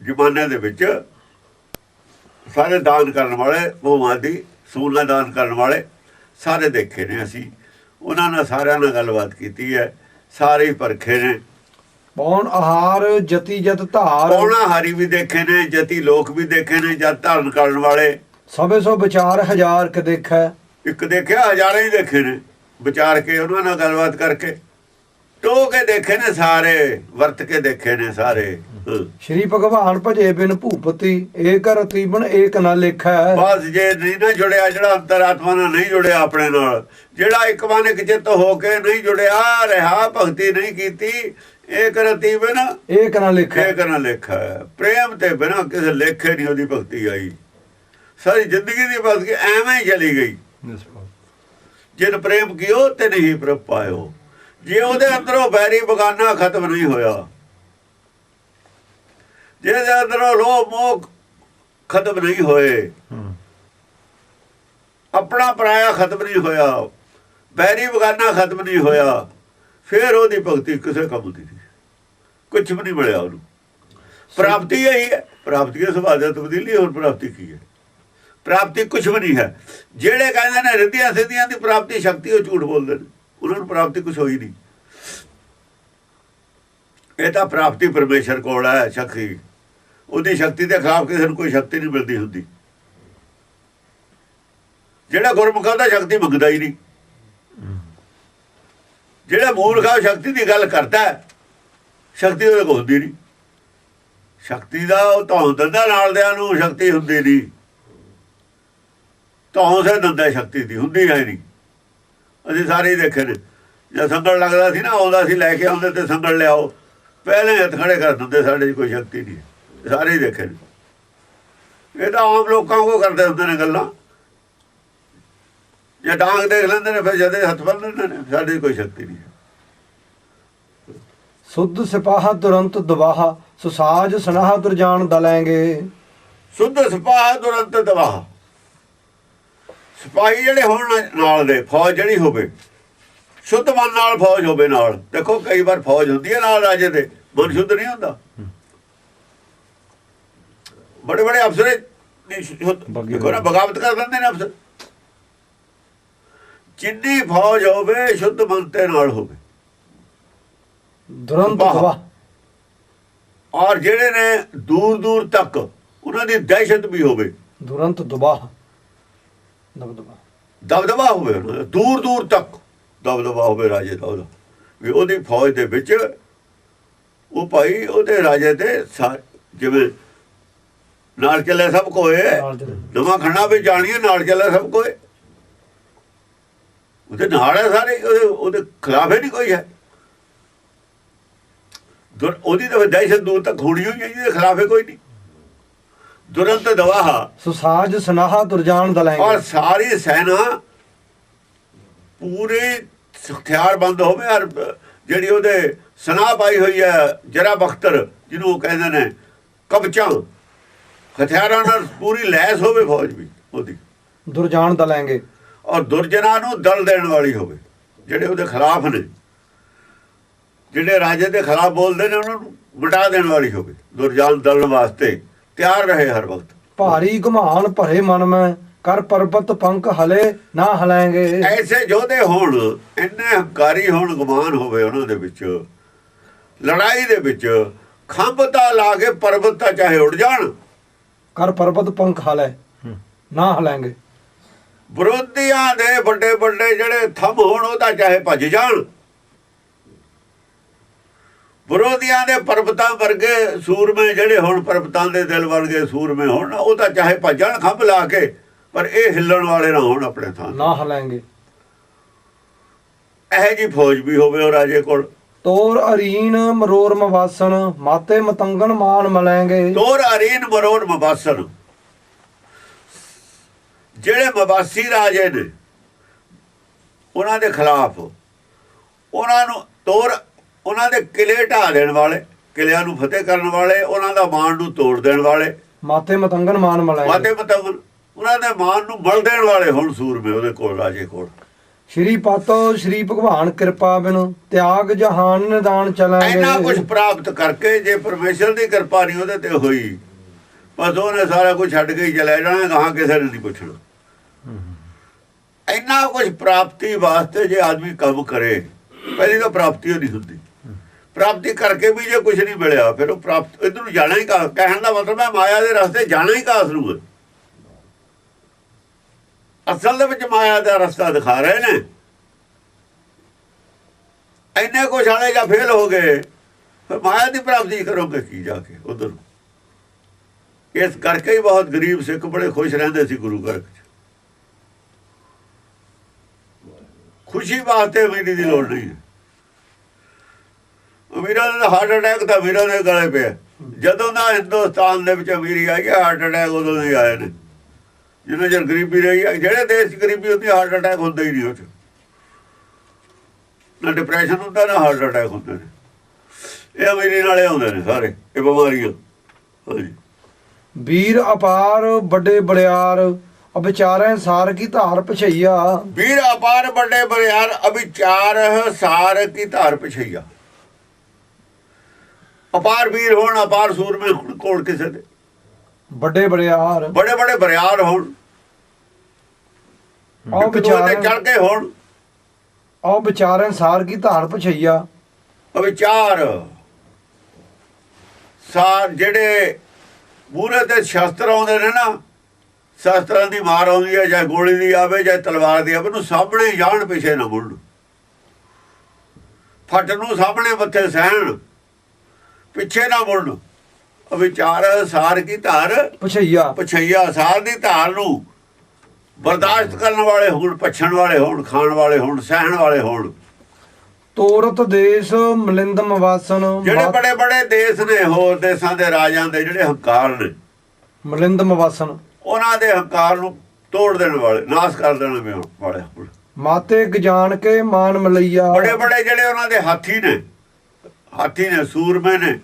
ਜ਼ਮਾਨੇ ਦੇ ਵਿੱਚ ਸਾਰੇ ਦਾਨ ਕਰਨ ਵਾਲੇ, ਭੂਮਾਂ ਦੀ ਸੂਲਾ ਦਾਨ ਕਰਨ ਵਾਲੇ ਸਾਰੇ ਦੇਖੇ ਨੇ ਅਸੀਂ। ਉਹਨਾਂ ਨਾਲ ਸਾਰਿਆਂ ਨਾਲ ਗੱਲਬਾਤ ਕੀਤੀ ਹੈ, ਸਾਰੇ ਹੀ ਪਰਖੇ ਨੇ। ਪੌਣ ਆਹਾਰ ਜਤੀ ਜਤ ਧਾਰ, ਪੌਣਾ ਹਾਰੀ ਵੀ ਦੇਖੇ ਨੇ, ਜਤੀ ਲੋਕ ਵੀ ਦੇਖੇ ਨੇ, ਜਦ ਧਾਰਨ ਕਰਨ ਵਾਲੇ। ਸਭੇ ਸੋ ਵਿਚਾਰ ਹਜ਼ਾਰ ਕੇ ਦੇਖੈ। ਇੱਕ ਦੇਖਿਆ, ਹਜ਼ਾਰਾਂ ਹੀ ਦੇਖੇ ਨੇ, ਵਿਚਾਰ ਕੇ ਉਹਨਾਂ ਨਾਲ ਗੱਲਬਾਤ ਕਰਕੇ ਟੋ ਕੇ ਦੇਖੇ ਨੇ ਸਾਰੇ, ਵਰਤ ਕੇ ਦੇਖੇ ਨੇ ਸਾਰੇ। ਸ਼੍ਰੀ ਭਗਵਾਨ ਭਜੇ ਬਿਨ ਭੂਪਤੀ, ਏਕ ਰਤੀ ਬਨ ਏਕ ਨਾ ਲੇਖੈ। ਬਸ ਜੇ ਨਹੀਂ ਨਾ ਜੁੜਿਆ, ਜਿਹੜਾ ਅੰਤਰਾਤਮਾ ਨਾਲ ਨਹੀਂ ਜੁੜਿਆ ਆਪਣੇ ਨਾਲ, ਜਿਹੜਾ ਇੱਕ ਮਨ ਇੱਕ ਚਿੱਤ ਹੋ ਕੇ ਨਹੀਂ ਜੁੜਿਆ ਰਿਹਾ, ਭਗਤੀ ਨਹੀਂ ਕੀਤੀ, ਏਕ ਰਤੀ ਬਿਨ ਏਕ ਨਾ ਲੇਖੈ। ਏਕ ਨਾ ਲੇਖਾ। ਪ੍ਰੇਮ ਤੇ ਬਿਨਾ ਕਿਸੇ ਲੇਖੇ ਨਹੀਂ ਉਹਦੀ ਭਗਤੀ ਆਈ। ਸਾਰੀ ਜ਼ਿੰਦਗੀ ਦੀ ਭਗਤੀ ਐਵੇਂ ਹੀ ਚਲੀ ਗਈ। ਜਿਨ ਪ੍ਰੇਮ ਕੀਓ ਤੇ ਨਹੀਂ ਪ੍ਰਭ ਪਾਇਓ। ਜੇ ਉਹਦੇ ਅੰਦਰੋਂ ਬੈਰੀ ਬਗਾਨਾ ਖਤਮ ਨਹੀਂ ਹੋਇਆ, ਜਿਹਦੇ ਅੰਦਰੋਂ ਲੋਭ ਮੋਹ ਖਤਮ ਨਹੀਂ ਹੋਏ, ਆਪਣਾ ਪਰਾਇਆ ਖਤਮ ਨਹੀਂ ਹੋਇਆ, ਬੈਰੀ ਬਗਾਨਾ ਖਤਮ ਨਹੀਂ ਹੋਇਆ, ਫਿਰ ਉਹਦੀ ਭਗਤੀ ਕਿਸੇ ਕੰਮ ਦੀ ਨਹੀਂ, ਕੁਛ ਵੀ ਨਹੀਂ ਮਿਲਿਆ ਉਹਨੂੰ। ਪ੍ਰਾਪਤੀ ਇਹੀ ਹੈ, ਪ੍ਰਾਪਤੀ ਦੇ ਸੁਭਾਅ ਦੀ ਤਬਦੀਲੀ। ਹੋਰ ਪ੍ਰਾਪਤੀ ਕੀ ਹੈ? ਪ੍ਰਾਪਤੀ ਕੁਛ ਵੀ ਨਹੀਂ ਹੈ। ਜਿਹੜੇ ਕਹਿੰਦੇ ਨੇ ਰਿੱਧੀਆਂ ਸਿੱਧੀਆਂ ਦੀ ਪ੍ਰਾਪਤੀ ਸ਼ਕਤੀ, ਉਹ ਝੂਠ ਬੋਲਦੇ ਨੇ। ਉਹਨਾਂ ਨੂੰ ਪ੍ਰਾਪਤੀ ਕੁਛ ਹੋਈ ਨਹੀਂ। ਇਹ ਤਾਂ ਪ੍ਰਾਪਤੀ ਪਰਮੇਸ਼ਰ ਕੋਲ ਹੈ ਸ਼ਕਤੀ। ਉਹਦੀ ਸ਼ਕਤੀ ਦੇ ਖਿਲਾਫ ਕਿਸੇ ਨੂੰ ਕੋਈ ਸ਼ਕਤੀ ਨਹੀਂ ਮਿਲਦੀ ਹੁੰਦੀ। ਜਿਹੜਾ ਗੁਰਮੁਖਾਂ ਦਾ ਸ਼ਕਤੀ ਮੰਗਦਾ ਹੀ ਨਹੀਂ। ਜਿਹੜਾ ਮੂਰਖਾ ਸ਼ਕਤੀ ਦੀ ਗੱਲ ਕਰਦਾ, ਸ਼ਕਤੀ ਉਹਦੇ ਕੋਲ ਹੁੰਦੀ ਨਹੀਂ। ਸ਼ਕਤੀ ਦਾ ਉਹ ਧੌਣ ਦਿੰਦਾ, ਨਾਲ ਦਿਆਂ ਨੂੰ ਸ਼ਕਤੀ ਹੁੰਦੀ ਨਹੀਂ। ਧੌਣ ਸੇ ਦਿੰਦਾ, ਸ਼ਕਤੀ ਦੀ ਹੁੰਦੀ ਹੈ ਨਹੀਂ। ਅਸੀਂ ਸਾਰੇ ਹੀ ਦੇਖੇ ਨੇ। ਜਦ ਸੰਗਲ ਲੱਗਦਾ ਸੀ ਨਾ, ਆਉਂਦਾ ਸੀ ਲੈ ਕੇ ਆਉਂਦੇ ਤੇ ਸੰਗਲ ਲਿਆਓ, ਪਹਿਲੇ ਹੱਥ ਖੜੇ ਕਰ ਦਿੰਦੇ। ਸਾਡੇ 'ਚ ਕੋਈ ਸ਼ਕਤੀ ਨਹੀਂ, ਸਾਰੇ ਹੀ ਦੇਖੇ ਨੇ। ਇਹ ਤਾਂ ਆਮ ਲੋਕਾਂ ਕੋਲ ਕਰਦੇ ਹੁੰਦੇ ਨੇ ਗੱਲਾਂ। ਜੇ ਡਾਂਗ ਦੇਖ ਲੈਂਦੇ ਨੇ ਫਿਰ ਜਦੇ ਹੱਥ ਬੰਨ ਲੈਂਦੇ ਨੇ। ਸਾਡੇ 'ਚ ਕੋਈ ਸ਼ਕਤੀ ਨਹੀਂ। ਸੁਧ ਸਿਪਾਹ ਤੁਰੰਤ ਦਵਾਹਾ, ਸੁਸਾਜ ਸਨਾਹ ਦੁਰਜਾਨ ਦਲੈਂਗੇ। ਸੁੱਧ ਸਿਪਾਹ ਤੁਰੰਤ ਦਵਾਹ। ਸਿਪਾਹੀ ਜਿਹੜੇ ਹੋਣ ਨਾਲ ਦੇ, ਫੌਜ ਜਿਹੜੀ ਹੋਵੇ, ਸ਼ੁੱਧ ਮਨ ਨਾਲ ਫੌਜ ਹੋਵੇ ਨਾਲ। ਦੇਖੋ ਕਈ ਵਾਰ ਫੌਜ ਹੁੰਦੀ ਹੈ ਨਾਲ ਰਾਜੇ ਦੇ, ਮਨ ਸ਼ੁੱਧ ਨਹੀਂ ਹੁੰਦਾ। ਬੜੇ ਬੜੇ ਅਫਸਰ ਦੇਖੋ ਨਾ, ਬਗਾਵਤ ਕਰ ਦਿੰਦੇ ਨੇ ਅਫਸਰ। ਜਿੰਨੀ ਫੌਜ ਹੋਵੇ ਸ਼ੁੱਧ ਮਨ ਤੇ ਨਾਲ ਹੋਵੇ ਦੁਰੰਤ ਵਾਹ। ਦਵਾ ਔਰ ਜਿਹੜੇ ਨੇ ਦੂਰ ਦੂਰ ਤੱਕ ਉਹਨਾਂ ਦੀ ਦਹਿਸ਼ਤ ਵੀ ਹੋਵੇ, ਦੁਰੰਤ ਦੁਬਾ ਦਬਦਬਾ ਦਬਦਬਾ ਹੋਵੇ ਉਹਨਾਂ ਦਾ, ਦੂਰ ਦੂਰ ਤੱਕ ਦਬਦਬਾ ਹੋਵੇ ਰਾਜੇ ਦਾ ਉਹਦਾ, ਵੀ ਉਹਦੀ ਫੌਜ ਦੇ ਵਿੱਚ ਉਹ ਭਾਈ ਉਹਦੇ ਰਾਜੇ ਤੇ ਜਿਵੇਂ ਨਾਲ ਚੱਲੇ ਸਭ ਕੋਏ, ਨਾਲ ਚੱਲੇ। ਨਵਾਂ ਖੰਡਾ ਵੀ ਜਾਣੀਏ ਨਾਲ ਚੱਲੇ ਸਭ ਕੋਏ, ਉਹਦੇ ਨਾਲ ਹੈ ਸਾਰੇ, ਉਹਦੇ ਖਿਲਾਫ ਹੀ ਨਹੀਂ ਕੋਈ ਹੈ। ਉਹਦੀ ਤਾਂ ਦਹਿਸ਼ਤ ਦੂਰ ਤੱਕ ਹੋਣੀ ਹੋਈ ਹੈ, ਜਿਹਦੇ ਖਿਲਾਫ ਹੈ ਕੋਈ ਨਹੀਂ। ਦੁਰੰਤ ਦਵਾਹਾ ਸੁਸਾਜ ਸਨਾਹਾ ਦੁਰਜਾਨ ਦਲਾਂਗੇ ਔਰ ਸਾਰੀ ਸੈਨਾ ਪੂਰੀ ਹਥਿਆਰਬੰਦ ਹੋਵੇ, ਔਰ ਜਿਹੜੀ ਉਹਦੇ ਸਨਾਹ ਪਾਈ ਹੋਈ ਹੈ ਜਰਾ ਬਖਤਰ ਜਿਹਨੂੰ ਉਹ ਕਹਿੰਦੇ ਨੇ ਕਬਚਾਂ, ਹਥਿਆਰਾਂ ਨਾਲ ਪੂਰੀ ਲੈਸ ਹੋਵੇ ਫੌਜ ਵੀ ਉਹਦੀ, ਦੁਰਜਾਨ ਦਲਾਂਗੇ ਔਰ ਦੁਰਜਨਾਂ ਨੂੰ ਦਲ ਦੇਣ ਵਾਲੀ ਹੋਵੇ, ਜਿਹੜੇ ਉਹਦੇ ਖਿਲਾਫ ਨੇ, ਜਿਹੜੇ ਰਾਜੇ ਦੇ ਖਿਲਾਫ ਬੋਲਦੇ ਨੇ ਉਹਨਾਂ ਨੂੰ ਮਿਟਾ ਦੇਣ ਵਾਲੀ ਹੋਵੇ, ਦੁਰਜਾਨ ਦਲਣ ਵਾਸਤੇ ਤਿਆਰ ਰਹੇ ਹਰ ਵਕਤ। ਭਾਰੀ ਘਮਾਨ ਭਰੇ ਮਨ ਮੈਂ ਕਰ ਪਰਬਤ ਪੰਖ ਹਲੇ ਨਾ ਹਲਾਂਗੇ। ਐਸੇ ਯੋਧੇ ਹੋਣ, ਇੰਨੇ ਹੰਕਾਰੀ ਹੋਣ, ਗੁਮਾਨ ਹੋਵੇ ਉਹਨਾਂ ਦੇ ਵਿੱਚ, ਲੜਾਈ ਦੇ ਵਿੱਚ ਖੰਭ ਤਾਂ ਲਾ ਕੇ ਪਰਬਤ ਤਾਂ ਚਾਹੇ ਉੱਡ ਜਾਣ, ਕਰ ਪਰਬਤ ਪੰਖ ਹਲੇ ਨਾ ਹਲਾਂਗੇ। ਵਿਰੋਧੀਆਂ ਦੇ ਵੱਡੇ ਵੱਡੇ ਜਿਹੜੇ ਥੰਮ ਹੋਣ ਉਹ ਤਾਂ ਚਾਹੇ ਭੱਜ ਜਾਣ, ਵਿਰੋਧੀਆਂ ਦੇ ਪਰਬਤਾਂ ਵਰਗੇ ਸੂਰਮੇ ਜਿਹੜੇ ਹੁਣ ਪਰਬਤਾਂ ਦੇ ਦਿਲ ਵਰਗੇ ਸੂਰਮੇ ਹੋਣ, ਉਹ ਤਾਂ ਚਾਹੇ ਭੱਜਣ ਖੰਭ ਲਾ ਕੇ, ਪਰ ਇਹ ਹਿੱਲਣ ਵਾਲੇ ਨਾ ਹੋਣ ਆਪਣੇ ਥਾਂ, ਨਾ ਹਲਾਂਗੇ। ਇਹੋ ਜੀ ਫੌਜ ਵੀ ਹੋਵੇ ਉਹ ਰਾਜੇ ਕੋਲ। ਤੋਰ ਅਰੀਨ ਮਰੋਰ ਮਵਾਸਨ ਮਾਤੇ ਮਤੰਗਨ ਮਾਨ ਮਲਾਂਗੇ। ਤੋਰ ਅਰੀਨ ਮਰੋਰ ਮਬਾਸਨ, ਜਿਹੜੇ ਮਬਾਸੀ ਰਾਜੇ ਨੇ ਉਹਨਾਂ ਦੇ ਖਿਲਾਫ, ਉਹਨਾਂ ਨੂੰ ਤੋਰ, ਉਹਨਾਂ ਦੇ ਕਿਲੇ ਢਾਹ ਦੇਣ ਵਾਲੇ, ਕਿਲਿਆਂ ਨੂੰ ਫਤਿਹ ਕਰਨ ਵਾਲੇ, ਉਹਨਾਂ ਦਾ ਮਾਣ ਨੂੰ ਤੋੜ ਦੇਣ ਵਾਲੇ, ਮਾਤੇ ਮਤੰਗਨ ਮਾਨ ਮਲਾਂਗੇ। ਮਾਤੇ ਮਤੰਗਨ, ਉਹਨਾਂ ਦੇ ਮਾਣ ਨੂੰ ਮਲ ਦੇਣ ਵਾਲੇ ਹੁਣ ਸੂਰਮੇ ਉਹਦੇ ਕੋਲ, ਰਾਜੇ ਕੋਲ। ਸ਼੍ਰੀ ਪਾਤੋ ਸ਼੍ਰੀ ਭਗਵਾਨ ਕਿਰਪਾ ਬਿਨ ਤਿਆਗ ਜਹਾਨ ਨਿਦਾਨ ਚਲਾਂਗੇ। ਇੰਨਾ ਕੁਝ ਪ੍ਰਾਪਤ ਕਰਕੇ ਜੇ ਪਰਮੇਸ਼ਰ ਦੀ ਕਿਰਪਾ ਨਹੀਂ ਉਹਦੇ ਤੇ ਹੋਈ, ਬਸ ਉਹਨੇ ਸਾਰਾ ਕੁਝ ਛੱਡ ਕੇ ਹੀ ਚਲਾ ਜਾਣਾ, ਗਾਹਾਂ ਕਿਸੇ ਨੇ ਨਹੀਂ ਪੁੱਛਣਾ। ਇੰਨਾ ਕੁਝ ਪ੍ਰਾਪਤੀ ਵਾਸਤੇ ਜੇ ਆਦਮੀ ਕੰਮ ਕਰੇ, ਪਹਿਲੀ ਤਾਂ ਪ੍ਰਾਪਤੀ ਉਹ ਨਹੀਂ ਹੁੰਦੀ, ਪ੍ਰਾਪਤੀ ਕਰਕੇ ਵੀ ਜੇ ਕੁਝ ਨਹੀਂ ਮਿਲਿਆ ਫਿਰ ਉਹ ਪ੍ਰਾਪਤ ਇੱਧਰ ਨੂੰ ਜਾਣਾ ਹੀ ਕਾ, ਕਹਿਣ ਦਾ ਮਤਲਬ ਹੈ ਮਾਇਆ ਦੇ ਰਸਤੇ ਜਾਣਾ ਹੀ ਕਾਸ ਨੂੰ ਹੈ। ਅਸਲ ਦੇ ਵਿੱਚ ਮਾਇਆ ਦਾ ਰਸਤਾ ਦਿਖਾ ਰਹੇ ਨੇ, ਇੰਨੇ ਕੁਛ ਵਾਲੇ ਜਾਂ ਫੇਲ ਹੋ ਗਏ, ਫਿਰ ਮਾਇਆ ਦੀ ਪ੍ਰਾਪਤੀ ਕਰੋਗੇ ਕੀ ਜਾ ਕੇ ਉਧਰ। ਇਸ ਕਰਕੇ ਹੀ ਬਹੁਤ ਗਰੀਬ ਸਿੱਖ ਬੜੇ ਖੁਸ਼ ਰਹਿੰਦੇ ਸੀ ਗੁਰੂ ਘਰ ਵਿੱਚ। ਖੁਸ਼ੀ ਵਾਸਤੇ ਅਮੀਰੀ ਦੀ ਲੋੜ ਨਹੀਂ ਹੈ। ਅਮੀਰਾਂ ਦਾ ਹਾਰਟ ਅਟੈਕ ਤਾਂ ਅਮੀਰਾਂ ਦੇ ਗਲੇ ਪਿਆ। ਜਦੋਂ ਦਾ ਹਿੰਦੁਸਤਾਨ ਦੇ ਵਿੱਚ ਅਮੀਰੀ ਆਈ ਹੈ, ਹਾਰਟ ਅਟੈਕ ਉਦੋਂ ਦੇ ਆਏ ਨੇ। ਜਿੰਨਾ ਚਿਰ ਗਰੀਬੀ ਰਹੀ ਹੈ, ਜਿਹੜੇ ਦੇਸ਼ 'ਚ ਗਰੀਬੀ ਹੁੰਦੀ ਹਾਰਟ ਅਟੈਕ ਹੁੰਦਾ ਹੀ ਨਹੀਂ। ਉਹ 'ਚ ਨਾ ਡਿਪਰੈਸ਼ਨ ਹੁੰਦਾ ਨਾ ਹਾਰਟ ਅਟੈਕ ਹੁੰਦੇ ਨੇ। ਇਹ ਅਮੀਰੀ ਨਾਲੇ ਆਉਂਦੇ ਨੇ ਸਾਰੇ ਇਹ ਬਿਮਾਰੀਆਂ। ਹਾਂਜੀ, ਵੀਰ ਅਪਾਰ ਵੱਡੇ ਬੜਿਆਰ ਅਬਿਚਾਰੈ ਸਾਰ ਕੀ ਧਾਰ ਪਛਈਆ। ਵੀਰ ਅਪਾਰ ਵੱਡੇ ਬਰਿਆਰ ਅਬਿਚਾਰ ਸਾਰ ਕੀ ਧਾਰ ਪਛਈਆ। ਅਪਾਰ ਵੀਰ ਹੋਣ, ਅਪਾਰ ਸੂਰਮੇ ਹੋਣ ਕੋਲ ਕਿਸੇ ਦੇ, ਵੱਡੇ ਬੜਿਆਰ ਬੜੇ ਬੜੇ ਬਰਿਆਰ ਹੋਣ, ਆਓ ਵਿਚਾਰ ਚੜ ਕੇ ਹੋਣ। ਆਓ ਵਿਚਾਰੈ ਸਾਰ ਕੀ ਧਾਰ ਪਛਈਆ। ਅਵਿਚਾਰ ਸਾਰ ਜਿਹੜੇ ਮੂਹਰੇ ਤੇ ਸ਼ਸਤਰ ਆਉਂਦੇ ਨੇ ਨਾ, ਸ਼ਸਤਰਾਂ ਦੀ ਮਾਰ ਆਉਂਦੀ ਹੈ, ਚਾਹੇ ਗੋਲੀ ਦੀ ਆਵੇ ਚਾਹੇ ਤਲਵਾਰ ਦੀ ਆਵੇ, ਉਹਨੂੰ ਸਾਹਮਣੇ ਜਾਣ, ਪਿੱਛੇ ਨਾ ਮੁੜਨ। ਫੱਟ ਨੂੰ ਸਾਹਮਣੇ ਮੱਥੇ ਸਹਿਣ, ਪਿੱਛੇ ਨਾ ਮੁੜਨ। ਅਵਿਚਾਰ ਸਾਰ ਕੀ ਧਾਰ ਪਛਈਆ। ਪਛਈਆ, ਸਾਰ ਦੀ ਧਾਰ ਨੂੰ ਬਰਦਾਸ਼ਤ ਕਰਨ ਵਾਲੇ ਹੋਣ, ਪਛਣ ਵਾਲੇ ਹੋਣ, ਖਾਣ ਵਾਲੇ ਹੋਣ, ਸਹਿਣ ਵਾਲੇ ਹੋਣ। ਤੋਰਤ ਦੇਸ਼ ਮਲਿੰਦ ਮਵਾਸਨ ਜਿਹੜੇ ਬੜੇ ਬੜੇ ਦੇਸ਼ ਨੇ, ਹੋਰ ਦੇਸ਼ਾਂ ਦੇ ਰਾਜਾਂ ਦੇ ਜਿਹੜੇ ਹੰਕਾਰ ਨੇ, ਮਲਿੰਦ ਮਵਾਸਨ ਉਹਨਾਂ ਦੇ ਹੰਕਾਰ ਨੂੰ ਤੋੜ ਦੇਣ ਵਾਲੇ, ਨਾਸ਼ ਕਰ ਦੇਣ ਵਾਲੇ ਹੋਣ। ਮਾਤੇ ਗਜਾਨ ਕੇ ਮਾਨ ਮਲਈਆ। ਬੜੇ ਬੜੇ ਜਿਹੜੇ ਉਹਨਾਂ ਦੇ ਹਾਥੀ ਨੇ, ਹਾਥੀ ਨੇ, ਸੂਰਮੇ ਨੇ,